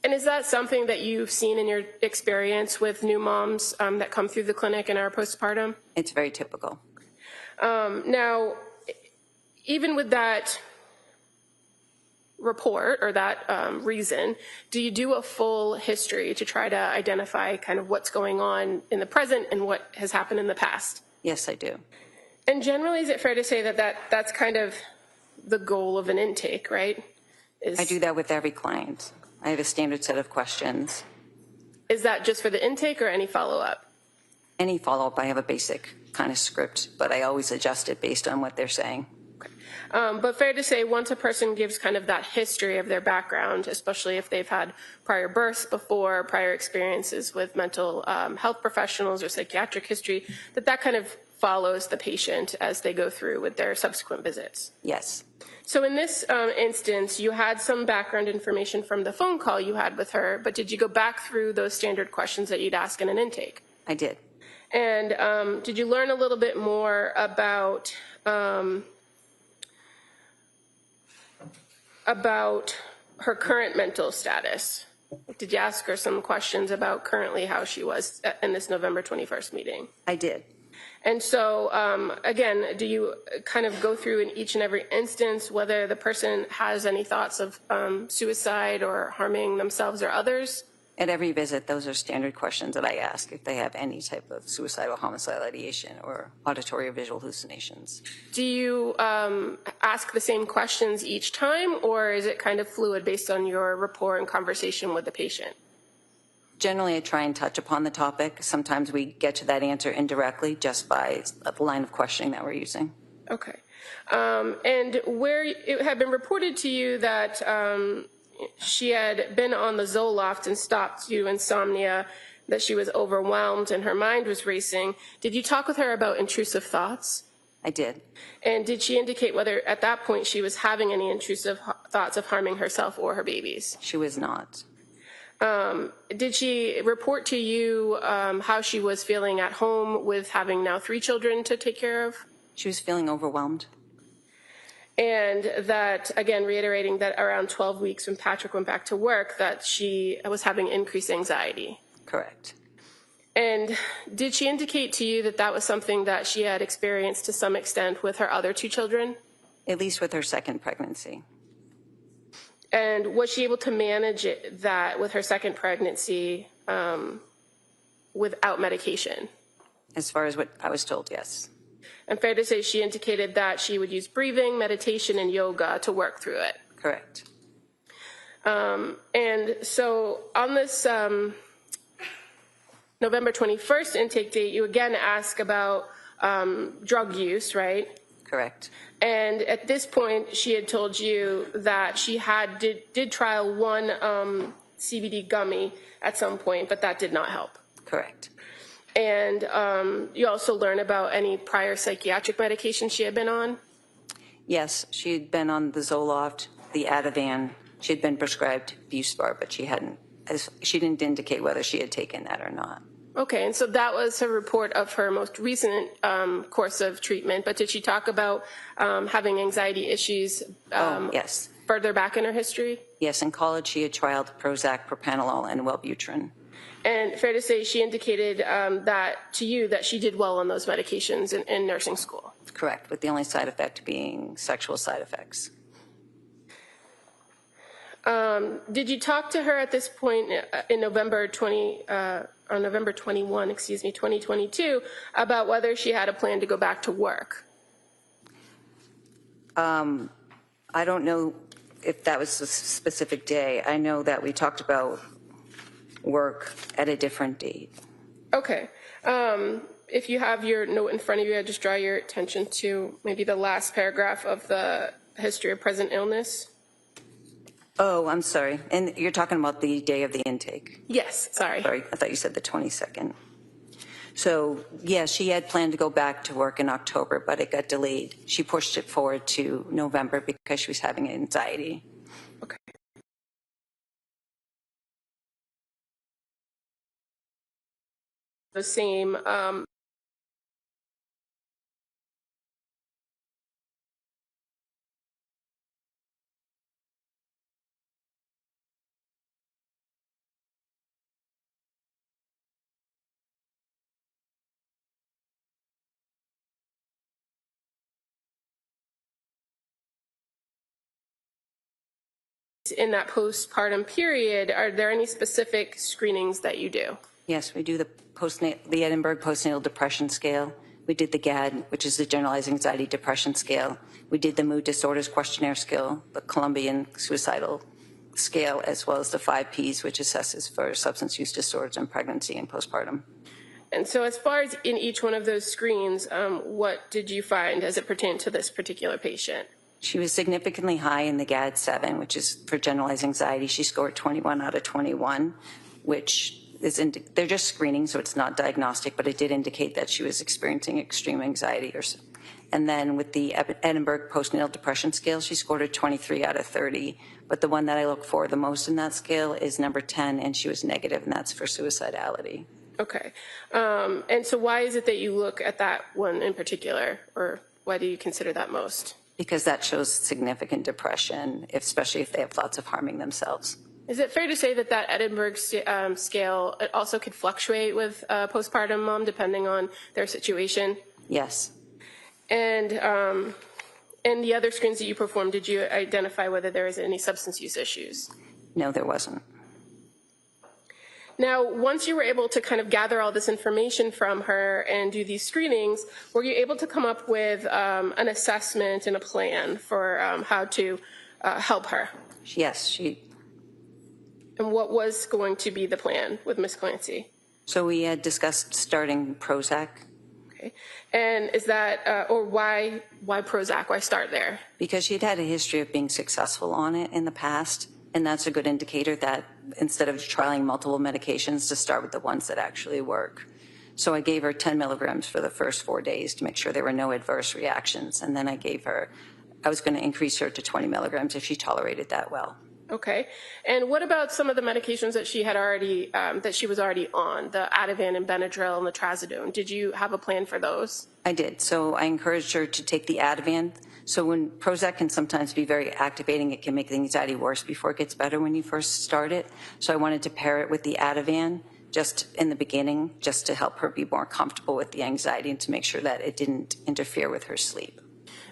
And is that something that you've seen in your experience with new moms that come through the clinic and are postpartum? It's very typical. Now, even with that report or that reason, do you do a full history to try to identify kind of what's going on in the present and what has happened in the past? Yes, I do. And generally, is it fair to say that that's kind of the goal of an intake, right? I do that with every client. I have a standard set of questions. Is that just for the intake or any follow-up? Any follow-up, I have a basic kind of script, but I always adjust it based on what they're saying. But fair to say, once a person gives kind of that history of their background, especially if they've had prior births before, prior experiences with mental health professionals or psychiatric history, that kind of follows the patient as they go through with their subsequent visits. Yes, So in this instance, you had some background information from the phone call you had with her, but did you go back through those standard questions that you'd ask in an intake? I did. And did you learn a little bit more about her current mental status? Did you ask her some questions about currently how she was in this November 21st meeting? I did. And so, again, do you kind of go through in each and every instance whether the person has any thoughts of suicide or harming themselves or others? At every visit, those are standard questions that I ask if they have any type of suicidal homicidal ideation or auditory or visual hallucinations. Do you ask the same questions each time, or is it kind of fluid based on your rapport and conversation with the patient? Generally, I try and touch upon the topic. Sometimes we get to that answer indirectly just by the line of questioning that we're using. Okay. And where it had been reported to you that she had been on the Zoloft and stopped due to insomnia, that she was overwhelmed and her mind was racing, did you talk with her about intrusive thoughts? I did. And did she indicate whether at that point she was having any intrusive thoughts of harming herself or her babies? She was not. Did she report to you how she was feeling at home with having now 3 children to take care of? She was feeling overwhelmed. And that, again, reiterating that around 12 weeks when Patrick went back to work, that she was having increased anxiety. Correct. And did she indicate to you that that was something that she had experienced to some extent with her other 2 children? At least with her second pregnancy. And was she able to manage that with her second pregnancy without medication? As far as what I was told, yes. And fair to say she indicated that she would use breathing, meditation, and yoga to work through it. Correct. And so on this November 21st intake date, you again ask about drug use, right? Correct. And at this point, she had told you that she did trial one CBD gummy at some point, but that did not help. Correct. And you also learn about any prior psychiatric medication she had been on? Yes, she had been on the Zoloft, the Ativan. She had been prescribed Buspar, but she didn't indicate whether she had taken that or not. Okay, and so that was her report of her most recent course of treatment, but did she talk about having anxiety issues yes. further back in her history? Yes, in college she had trialed Prozac, propranolol, and Wellbutrin. And fair to say she indicated that to you that she did well on those medications in nursing school? Correct, with the only side effect being sexual side effects. Did you talk to her at this point in November 21, 2022, about whether she had a plan to go back to work? I don't know if that was a specific day. I know that we talked about work at a different date. Okay. If you have your note in front of you, I'd just draw your attention to maybe the last paragraph of the history of present illness. Oh, I'm sorry. And you're talking about the day of the intake? Yes, sorry. Sorry, I thought you said the 22nd. So, yeah, she had planned to go back to work in October, but it got delayed. She pushed it forward to November because she was having anxiety. Okay. The same in that postpartum period, are there any specific screenings that you do? Yes, we do the Edinburgh Postnatal Depression Scale. We did the GAD, which is the Generalized Anxiety Depression Scale. We did the Mood Disorders Questionnaire Scale, the Colombian Suicidal Scale, as well as the 5 Ps, which assesses for substance use disorders in pregnancy and postpartum. And so as far as in each one of those screens, what did you find as it pertained to this particular patient? She was significantly high in the GAD-7, which is for generalized anxiety. She scored 21 out of 21, which they're just screening, so it's not diagnostic, but it did indicate that she was experiencing extreme anxiety or so. And then with the Edinburgh postnatal depression scale, she scored a 23 out of 30. But the one that I look for the most in that scale is number 10, and she was negative, and that's for suicidality. Okay. And so why is it that you look at that one in particular, or why do you consider that most? Because that shows significant depression, especially if they have thoughts of harming themselves. Is it fair to say that that Edinburgh scale it also could fluctuate with postpartum mom depending on their situation? Yes. And the other screens that you performed, did you identify whether there was any substance use issues? No, there wasn't. Now, once you were able to kind of gather all this information from her and do these screenings, were you able to come up with an assessment and a plan for how to help her? Yes, And what was going to be the plan with Ms. Clancy? So we had discussed starting Prozac. Okay. And is that, or why Prozac? Why start there? Because she'd had a history of being successful on it in the past, and that's a good indicator that instead of trialing multiple medications, to start with the ones that actually work. So I gave her 10 milligrams for the first 4 days to make sure there were no adverse reactions, and then I was going to increase her to 20 milligrams if she tolerated that well. Okay. And what about some of the medications that she had already, that she was already on, the Ativan and Benadryl and the Trazodone? Did you have a plan for those? I did. So I encouraged her to take the Ativan. So when Prozac can sometimes be very activating, it can make the anxiety worse before it gets better when you first start it. So I wanted to pair it with the Ativan just in the beginning, just to help her be more comfortable with the anxiety and to make sure that it didn't interfere with her sleep.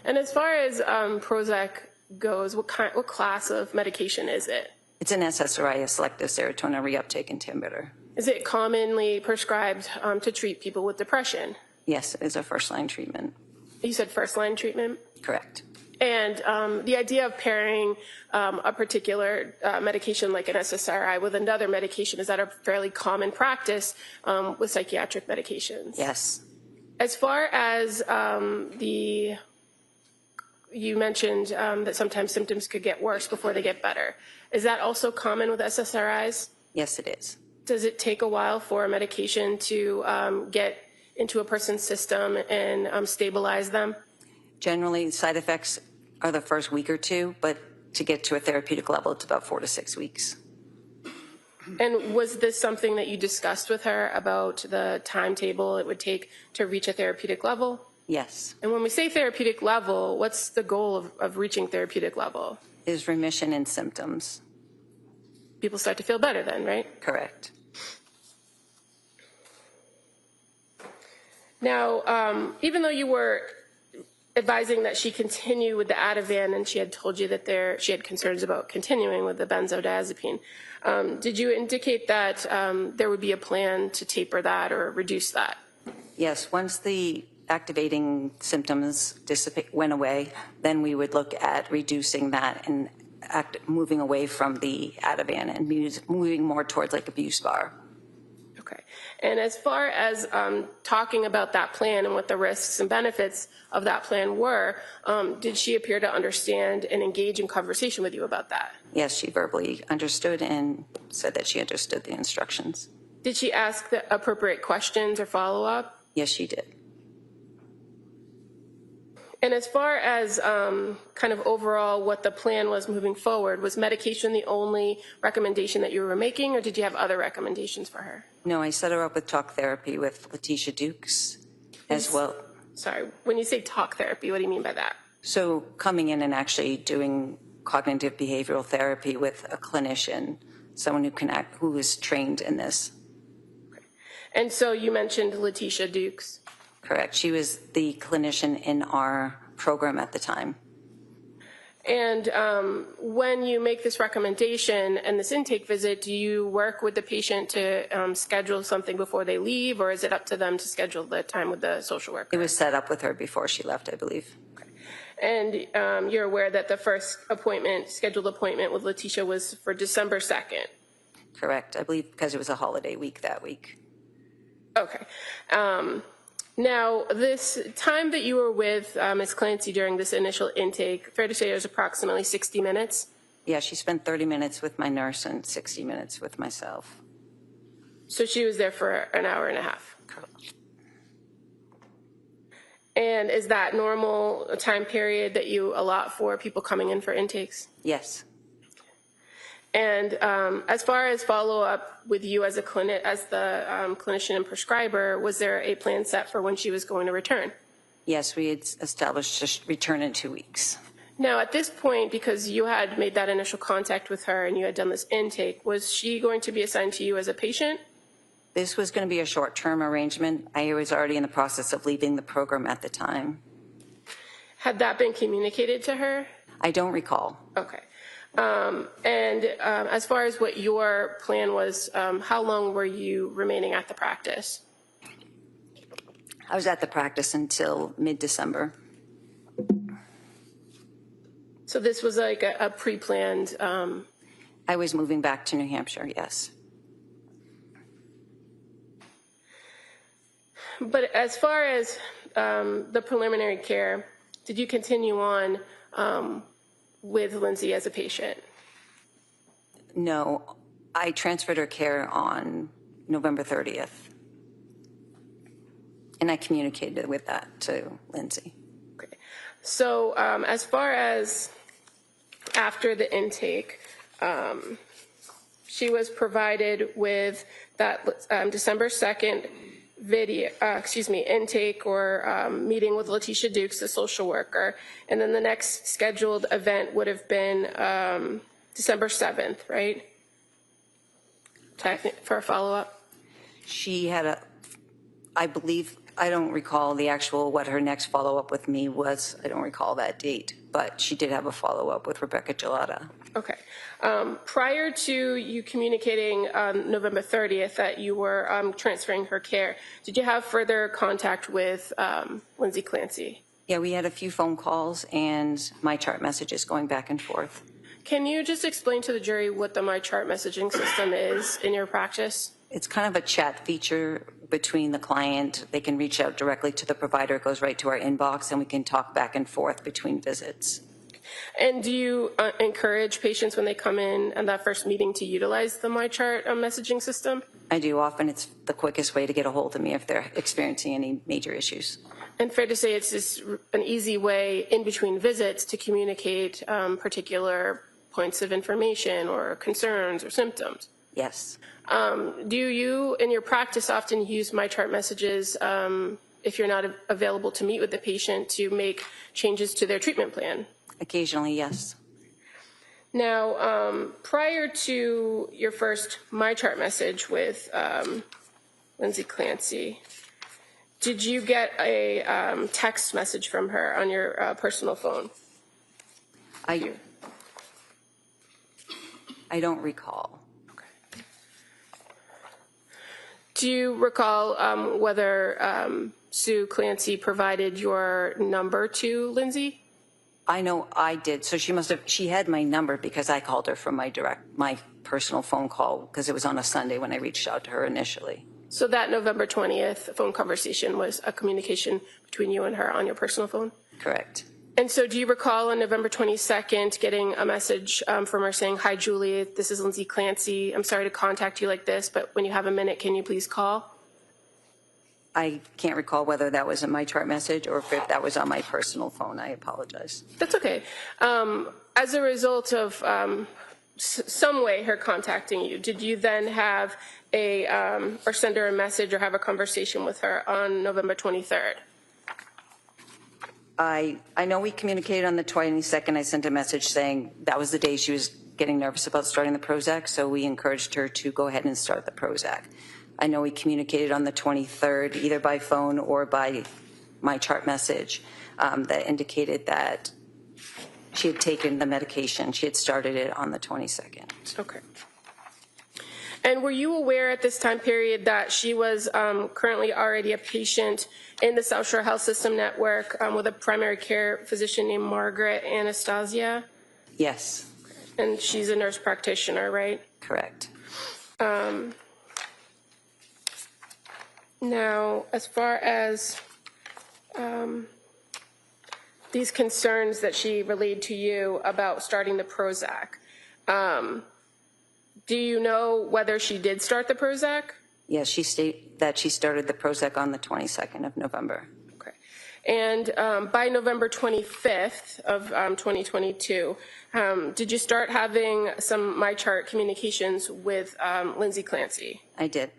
And as far as Prozac goes, what class of medication is it? It's an SSRI, a selective serotonin reuptake inhibitor. Is it commonly prescribed to treat people with depression? Yes, it is a first-line treatment. You said first-line treatment? Correct. And the idea of pairing a particular medication like an SSRI with another medication, is that a fairly common practice with psychiatric medications? Yes. As far as you mentioned that sometimes symptoms could get worse before they get better. Is that also common with SSRIs? Yes, it is. Does it take a while for a medication to get into a person's system and stabilize them? Generally, side effects are the first week or two, but to get to a therapeutic level, it's about 4 to 6 weeks. And was this something that you discussed with her about the timetable it would take to reach a therapeutic level? Yes. And when we say therapeutic level, what's the goal of reaching therapeutic level? Is remission in symptoms. People start to feel better then, right? Correct. Now, even though you were advising that she continue with the Ativan and she had told you that she had concerns about continuing with the benzodiazepine, did you indicate that there would be a plan to taper that or reduce that? Yes, once the activating symptoms went away, then we would look at reducing that and moving away from the Ativan and moving more towards like a Buspar. Okay. And as far as talking about that plan and what the risks and benefits of that plan were, did she appear to understand and engage in conversation with you about that? Yes, she verbally understood and said that she understood the instructions. Did she ask the appropriate questions or follow up? Yes, she did. And as far as kind of overall what the plan was moving forward, was medication the only recommendation that you were making, or did you have other recommendations for her? No, I set her up with talk therapy with Letitia Dukes as well. Sorry, when you say talk therapy, what do you mean by that? So coming in and actually doing cognitive behavioral therapy with a clinician, someone who is trained in this. Okay. And so you mentioned Letitia Dukes. Correct. She was the clinician in our program at the time. And when you make this recommendation and this intake visit, do you work with the patient to schedule something before they leave, or is it up to them to schedule the time with the social worker? It was set up with her before she left, I believe. Okay. And you're aware that the first scheduled appointment with Letitia was for December 2nd? Correct. I believe because it was a holiday week that week. Okay. Now, this time that you were with Ms. Clancy during this initial intake, fair to say it was approximately 60 minutes? Yeah, she spent 30 minutes with my nurse and 60 minutes with myself. So she was there for an hour and a half. And is that normal time period that you allot for people coming in for intakes? Yes. And as far as follow-up with you as a clinician and prescriber, was there a plan set for when she was going to return? Yes, we had established a return in 2 weeks. Now, at this point, because you had made that initial contact with her and you had done this intake, was she going to be assigned to you as a patient? This was going to be a short-term arrangement. I was already in the process of leaving the program at the time. Had that been communicated to her? I don't recall. Okay. As far as what your plan was, how long were you remaining at the practice? I was at the practice until mid-December. So this was like a pre-planned... I was moving back to New Hampshire, yes. But as far as the preliminary care, did you continue on with Lindsay as a patient? No, I transferred her care on November 30th. And I communicated with that to Lindsay. Okay. So as far as after the intake, she was provided with that December 2nd intake or meeting with Letitia Dukes, the social worker. And then the next scheduled event would have been December 7th, right? For a follow-up? She had I believe, I don't recall the actual, what her next follow-up with me was. I don't recall that date, but she did have a follow-up with Rebecca Gelata. Okay. Prior to you communicating on November 30th that you were transferring her care, did you have further contact with Lindsay Clancy? Yeah, we had a few phone calls and my chart messages going back and forth. Can you just explain to the jury what the MyChart messaging system is in your practice? It's kind of a chat feature between the client. They can reach out directly to the provider. It goes right to our inbox, and we can talk back and forth between visits. And do you encourage patients when they come in and that first meeting to utilize the MyChart messaging system? I do. Often it's the quickest way to get a hold of me if they're experiencing any major issues. And fair to say it's just an easy way in between visits to communicate particular points of information or concerns or symptoms? Yes. Do you, in your practice, often use MyChart messages if you're not available to meet with the patient to make changes to their treatment plan? Occasionally, yes. Now, prior to your first MyChart message with Lindsay Clancy, did you get a text message from her on your personal phone? I don't recall. Okay. Do you recall whether Sue Clancy provided your number to Lindsay? I know I did. So she had my number because I called her from my personal phone call because it was on a Sunday when I reached out to her initially. So that November 20th phone conversation was a communication between you and her on your personal phone? Correct. And so do you recall on November 22nd getting a message from her saying, "Hi, Julie, this is Lindsay Clancy. I'm sorry to contact you like this, but when you have a minute, can you please call?" I can't recall whether that was a MyChart message or if that was on my personal phone. I apologize. That's okay. As a result of some way her contacting you, did you then have or send her a message or have a conversation with her on November 23rd? I know we communicated on the 22nd. I sent a message saying that was the day she was getting nervous about starting the Prozac, so we encouraged her to go ahead and start the Prozac. I know we communicated on the 23rd, either by phone or by MyChart message, that indicated that she had taken the medication. She had started it on the 22nd. Okay. And were you aware at this time period that she was currently already a patient in the South Shore Health System Network with a primary care physician named Margaret Anastasia? Yes. And she's a nurse practitioner, right? Correct. Now, as far as these concerns that she relayed to you about starting the Prozac, do you know whether she did start the Prozac? Yes, she stated that she started the Prozac on the 22nd of November. Okay. And by November 25th of 2022, did you start having some MyChart communications with Lindsay Clancy? I did.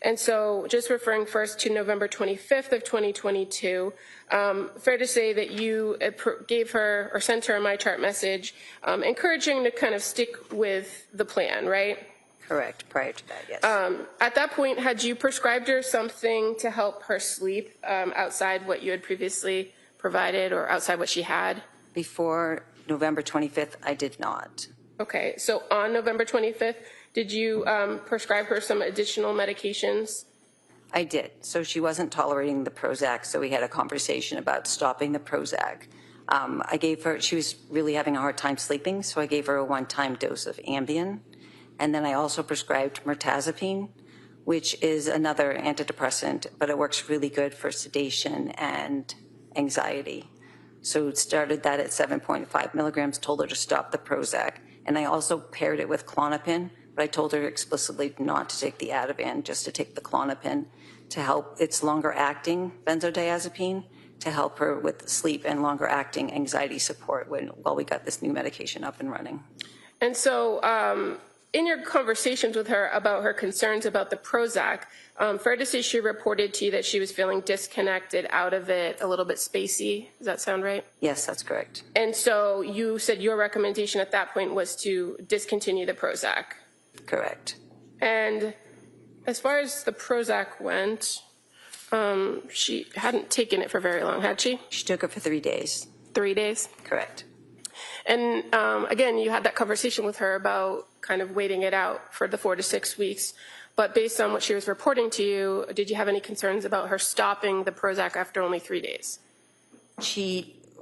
And so just referring first to November 25th of 2022, fair to say that you gave her or sent her a MyChart message encouraging to kind of stick with the plan, right? Correct, prior to that, yes. At that point, had you prescribed her something to help her sleep outside what you had previously provided or outside what she had? Before November 25th, I did not. Okay, so on November 25th, did you prescribe her some additional medications? I did. So she wasn't tolerating the Prozac, so we had a conversation about stopping the Prozac. I gave her, she was really having a hard time sleeping, so I gave her a one-time dose of Ambien. And then I also prescribed mirtazapine, which is another antidepressant, but it works really good for sedation and anxiety. So started that at 7.5 milligrams, told her to stop the Prozac. And I also paired it with Klonopin, but I told her explicitly not to take the Ativan, just to take the Klonopin to help. It's longer acting benzodiazepine to help her with sleep and longer acting anxiety support while we got this new medication up and running. And so in your conversations with her about her concerns about the Prozac, fair to say she reported to you that she was feeling disconnected, out of it, a little bit spacey. Does that sound right? Yes, that's correct. And so you said your recommendation at that point was to discontinue the Prozac. Correct. And as far as the Prozac went, she hadn't taken it for very long, had she? She took it for 3 days. 3 days? Correct. And again, you had that conversation with her about kind of waiting it out for the 4 to 6 weeks. But based on what she was reporting to you, did you have any concerns about her stopping the Prozac after only 3 days?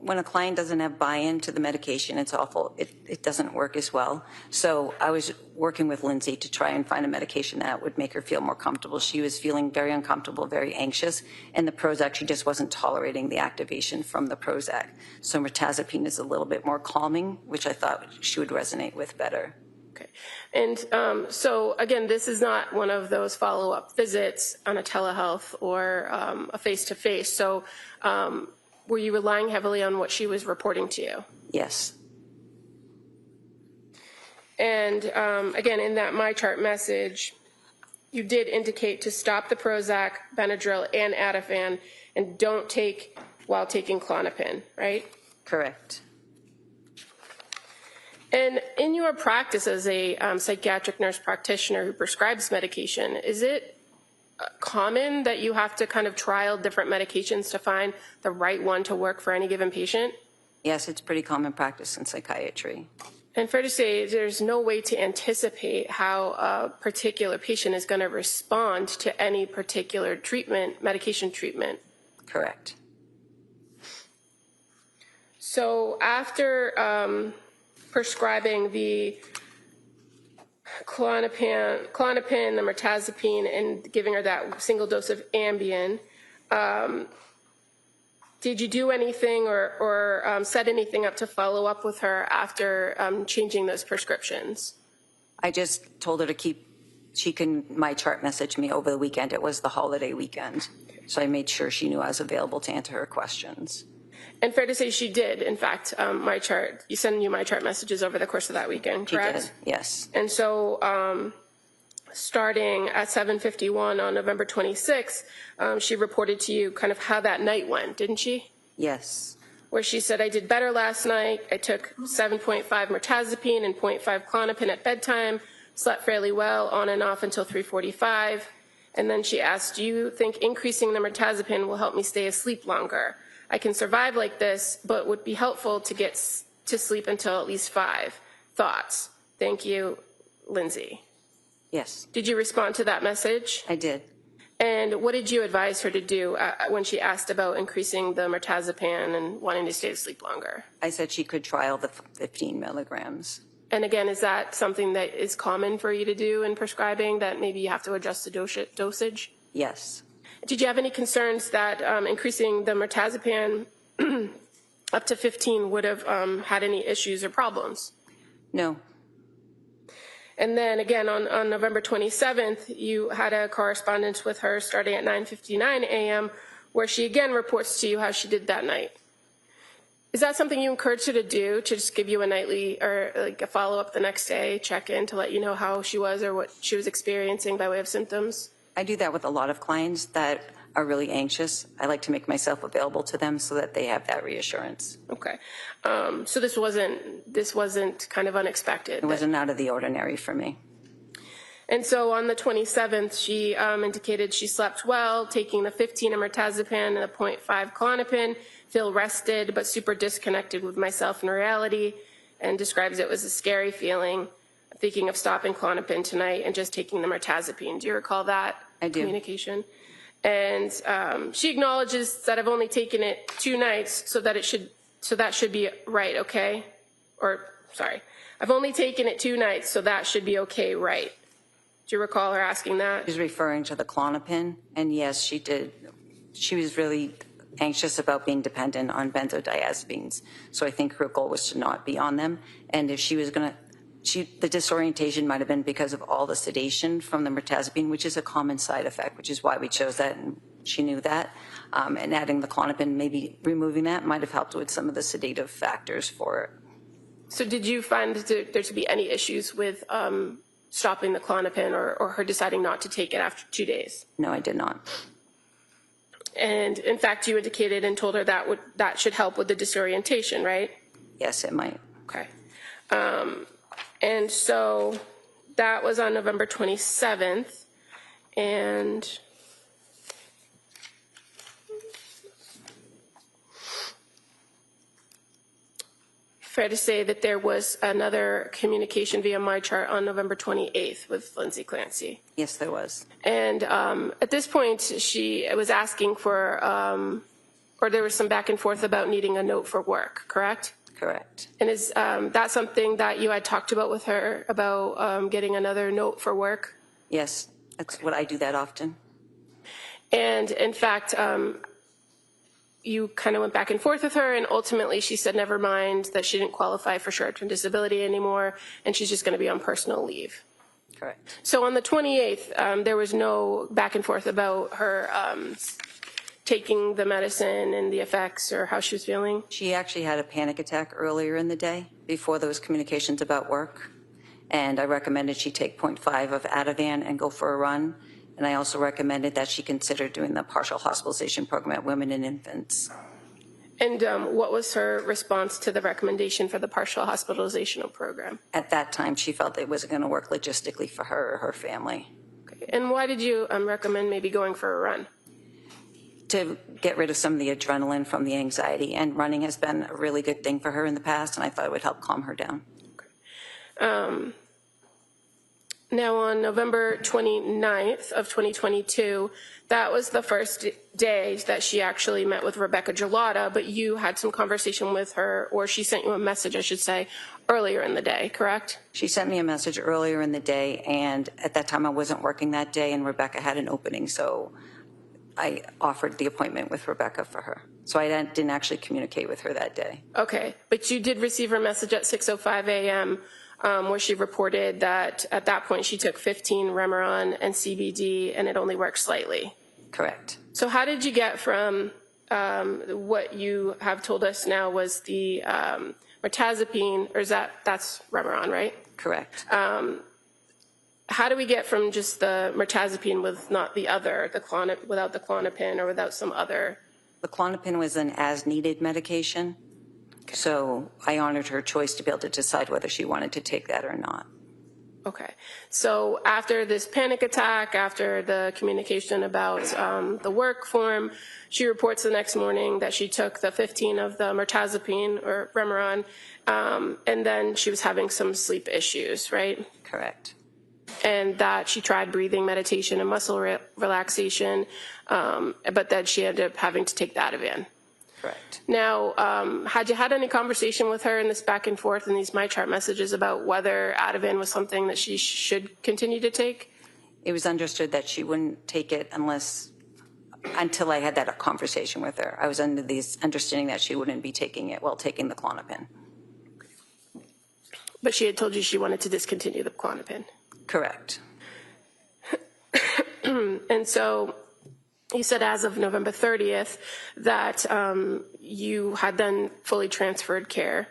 When a client doesn't have buy-in to the medication, it's awful. It doesn't work as well. So I was working with Lindsay to try and find a medication that would make her feel more comfortable. She was feeling very uncomfortable, very anxious, and the Prozac, she just wasn't tolerating the activation from the Prozac. So mirtazapine is a little bit more calming, which I thought she would resonate with better. Okay. And so again, this is not one of those follow-up visits on a telehealth or a face-to-face. So were you relying heavily on what she was reporting to you? Yes. And again, in that MyChart message, you did indicate to stop the Prozac, Benadryl, and Ativan, and don't take while taking Klonopin, right? Correct. And in your practice as a psychiatric nurse practitioner who prescribes medication, is it common that you have to kind of trial different medications to find the right one to work for any given patient? Yes, it's pretty common practice in psychiatry. And fair to say, there's no way to anticipate how a particular patient is going to respond to any particular treatment, medication treatment. Correct. So after prescribing the Klonopin, the mirtazapine, and giving her that single dose of Ambien, did you do anything or set anything up to follow up with her after changing those prescriptions? I just told her to she can MyChart message me over the weekend. It was the holiday weekend. So I made sure she knew I was available to answer her questions. And fair to say she did, in fact, MyChart. You sent you MyChart messages over the course of that weekend, correct? She did, yes. And so starting at 7:51 on November 26th, she reported to you kind of how that night went, didn't she? Yes. Where she said, I did better last night. I took 7.5 mirtazapine and 0.5 Klonopin at bedtime, slept fairly well on and off until 3:45. And then she asked, do you think increasing the mirtazapine will help me stay asleep longer? I can survive like this, but would be helpful to get to sleep until at least 5. Thoughts? Thank you, Lindsay. Yes. Did you respond to that message? I did. And what did you advise her to do when she asked about increasing the mirtazapine and wanting to stay asleep longer? I said she could trial the 15 milligrams. And again, is that something that is common for you to do in prescribing, that maybe you have to adjust the dosage? Yes. Did you have any concerns that increasing the mirtazapine up to 15 would have had any issues or problems? No. And then again, on November 27th, you had a correspondence with her starting at 9:59 a.m., where she again reports to you how she did that night. Is that something you encourage her to do, to just give you a nightly or like a follow-up the next day, check in to let you know how she was or what she was experiencing by way of symptoms? I do that with a lot of clients that are really anxious. I like to make myself available to them so that they have that reassurance. Okay. So this wasn't kind of unexpected. It wasn't out of the ordinary for me. And so on the 27th, she indicated she slept well, taking the 15 mirtazapine and the 0.5 Klonopin, feel rested but super disconnected with myself and reality, and describes it as a scary feeling, thinking of stopping Klonopin tonight and just taking the mirtazapine. Do you recall that communication? And she acknowledges that I've only taken it 2 nights, so that should be right, okay? Or, sorry, I've only taken it 2 nights, so that should be okay, right? Do you recall her asking that? She's referring to the Klonopin, and yes, she did. She was really anxious about being dependent on benzodiazepines, so I think her goal was to not be on them. And if she was going to, the disorientation might have been because of all the sedation from the mirtazapine, which is a common side effect, which is why we chose that, and she knew that. And adding the Klonopin, maybe removing that, might have helped with some of the sedative factors for it. So did you find there to be any issues with stopping the Klonopin or her deciding not to take it after 2 days? No, I did not. And in fact, you indicated and told her that should help with the disorientation, right? Yes, it might. Okay. And so that was on November 27th. And fair to say that there was another communication via MyChart on November 28th with Lindsay Clancy. Yes, there was. And at this point, she was asking for, or there was some back and forth about needing a note for work, correct? Correct. And is that something that you had talked about with her, about getting another note for work? Yes, that's what I do that often. And in fact, you kind of went back and forth with her, and ultimately she said never mind, that she didn't qualify for short-term disability anymore, and she's just going to be on personal leave. Correct. So on the 28th, there was no back and forth about her taking the medicine and the effects or how she was feeling? She actually had a panic attack earlier in the day before those communications about work, and I recommended she take 0.5 of Ativan and go for a run. And I also recommended that she consider doing the partial hospitalization program at women and infants. And what was her response to the recommendation for the partial hospitalization program? At that time, she felt it wasn't going to work logistically for her or her family. Okay. And why did you recommend maybe going for a run? To get rid of some of the adrenaline from the anxiety. And running has been a really good thing for her in the past, and I thought it would help calm her down. Okay. Now on November 29th of 2022, that was the first day that she actually met with Rebecca Gelada, but you had some conversation with her, or she sent you a message, I should say, earlier in the day, correct? She sent me a message earlier in the day, and at that time I wasn't working that day, and Rebecca had an opening, so I offered the appointment with Rebecca for her. So I didn't actually communicate with her that day. Okay, but you did receive her message at 6:05 a.m., where she reported that at that point she took 15 Remeron and CBD and it only worked slightly. Correct. So how did you get from what you have told us now was the mirtazapine, or that's Remeron, right? Correct. How do we get from just the mirtazapine with not the other, without the Klonopin or without some other? The Klonopin was an as-needed medication. So I honored her choice to be able to decide whether she wanted to take that or not. Okay. So after this panic attack, after the communication about the work form, she reports the next morning that she took the 15 of the mirtazapine or Remeron, and then she was having some sleep issues, right? Correct. And that she tried breathing meditation and muscle relaxation, but that she ended up having to take the Ativan. Correct. Now, had you had any conversation with her in this back and forth and these MyChart messages about whether Ativan was something that she should continue to take? It was understood that she wouldn't take it until I had that conversation with her. I was under the understanding that she wouldn't be taking it while taking the Klonopin. But she had told you she wanted to discontinue the Klonopin. Correct. And so you said as of November 30th that you had then fully transferred care.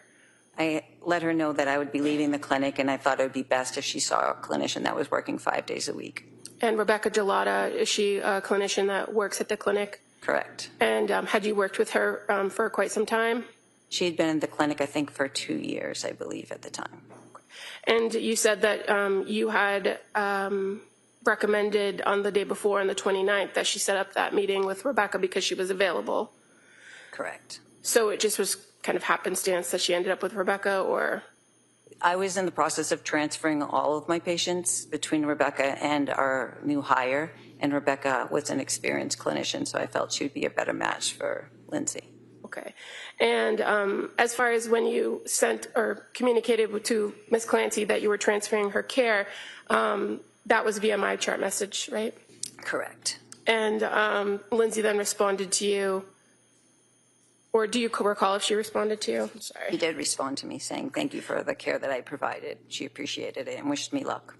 I let her know that I would be leaving the clinic, and I thought it would be best if she saw a clinician that was working 5 days a week. And Rebecca Gelada, is she a clinician that works at the clinic? Correct. And had you worked with her for quite some time? She had been in the clinic, I think, for 2 years, I believe, at the time. And you said that you had recommended on the day before, on the 29th, that she set up that meeting with Rebecca because she was available. Correct. So it just was kind of happenstance that she ended up with Rebecca, or? I was in the process of transferring all of my patients between Rebecca and our new hire, and Rebecca was an experienced clinician, so I felt she would be a better match for Lindsay. Okay. And as far as when you sent or communicated to Ms. Clancy that you were transferring her care, that was via my chart message, right? Correct. And Lindsay then responded to you, or do you recall if she responded to you? I'm sorry. He did respond to me saying thank you for the care that I provided. She appreciated it and wished me luck.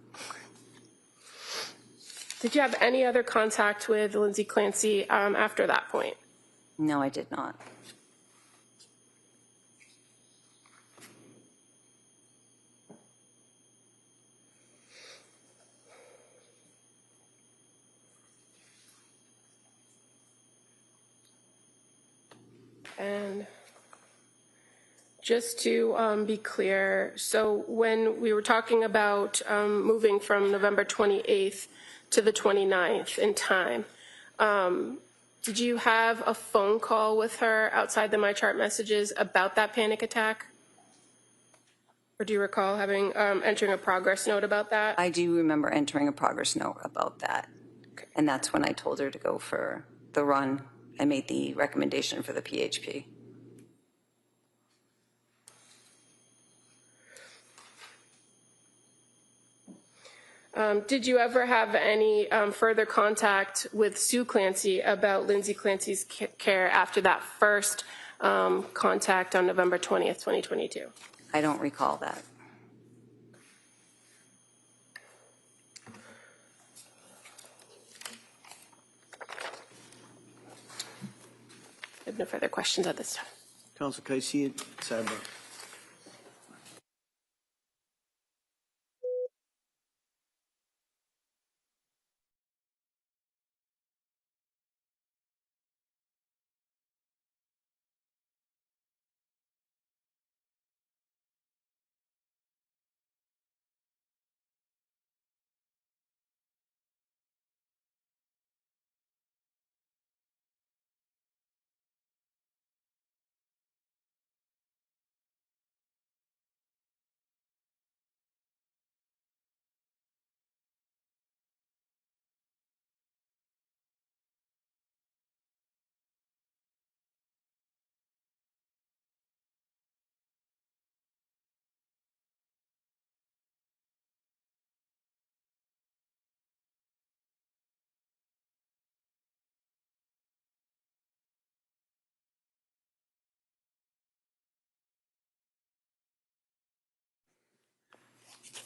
Did you have any other contact with Lindsay Clancy after that point? No, I did not. And just to be clear, so when we were talking about moving from November 28th to the 29th in time, did you have a phone call with her outside the MyChart messages about that panic attack? Or do you recall having entering a progress note about that? I do remember entering a progress note about that. Okay. And that's when I told her to go for the run. I made the recommendation for the PHP. Did you ever have any further contact with Sue Clancy about Lindsay Clancy's care after that first contact on November 20th, 2022? I don't recall that. I have no further questions at this time. Council, can I see it? Sidebar.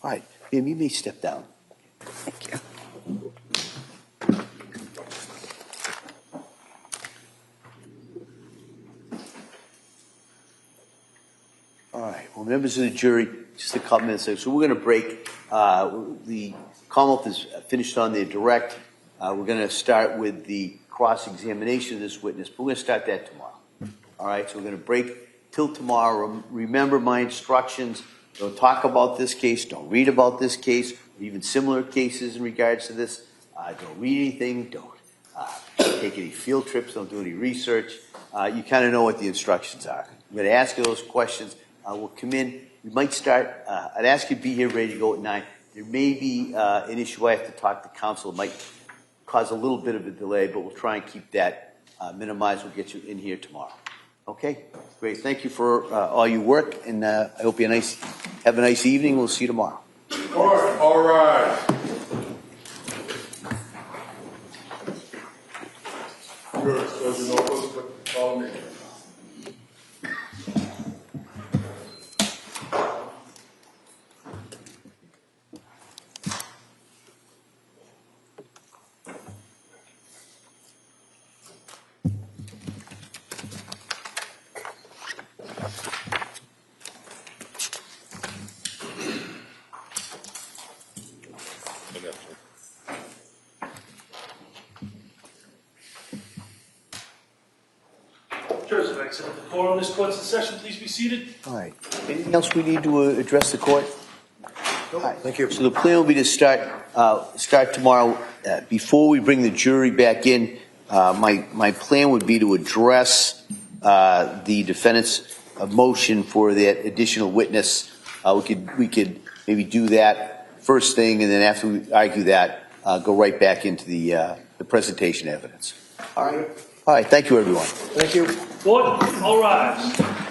All right, ma'am, you may step down. Thank you. All right, well, members of the jury, just a couple minutes. So we're going to break. The Commonwealth is finished on their direct. We're going to start with the cross-examination of this witness, but we're going to start that tomorrow. All right, so we're going to break till tomorrow. Remember my instructions. Don't talk about this case. Don't read about this case, or even similar cases in regards to this. Don't read anything. Don't take any field trips. Don't do any research. You kind of know what the instructions are. I'm going to ask you those questions. We'll come in. We might start. I'd ask you to be here ready to go at 9. There may be an issue I have to talk to counsel. It might cause a little bit of a delay, but we'll try and keep that minimized. We'll get you in here tomorrow. Okay, great. Thank you for all your work, and I hope you have a nice evening. We'll see you tomorrow. All right. Good. So you know what's follow me. Members of excellent decorum, this court's in session. Please be seated. All right. Anything else we need to address the court? All right. Thank you. So the plan will be to start tomorrow. Before we bring the jury back in, my plan would be to address the defendant's motion for that additional witness. We could maybe do that first thing, and then after we argue that, go right back into the presentation evidence. All right. All right. Thank you, everyone. Thank you. Court, all rise.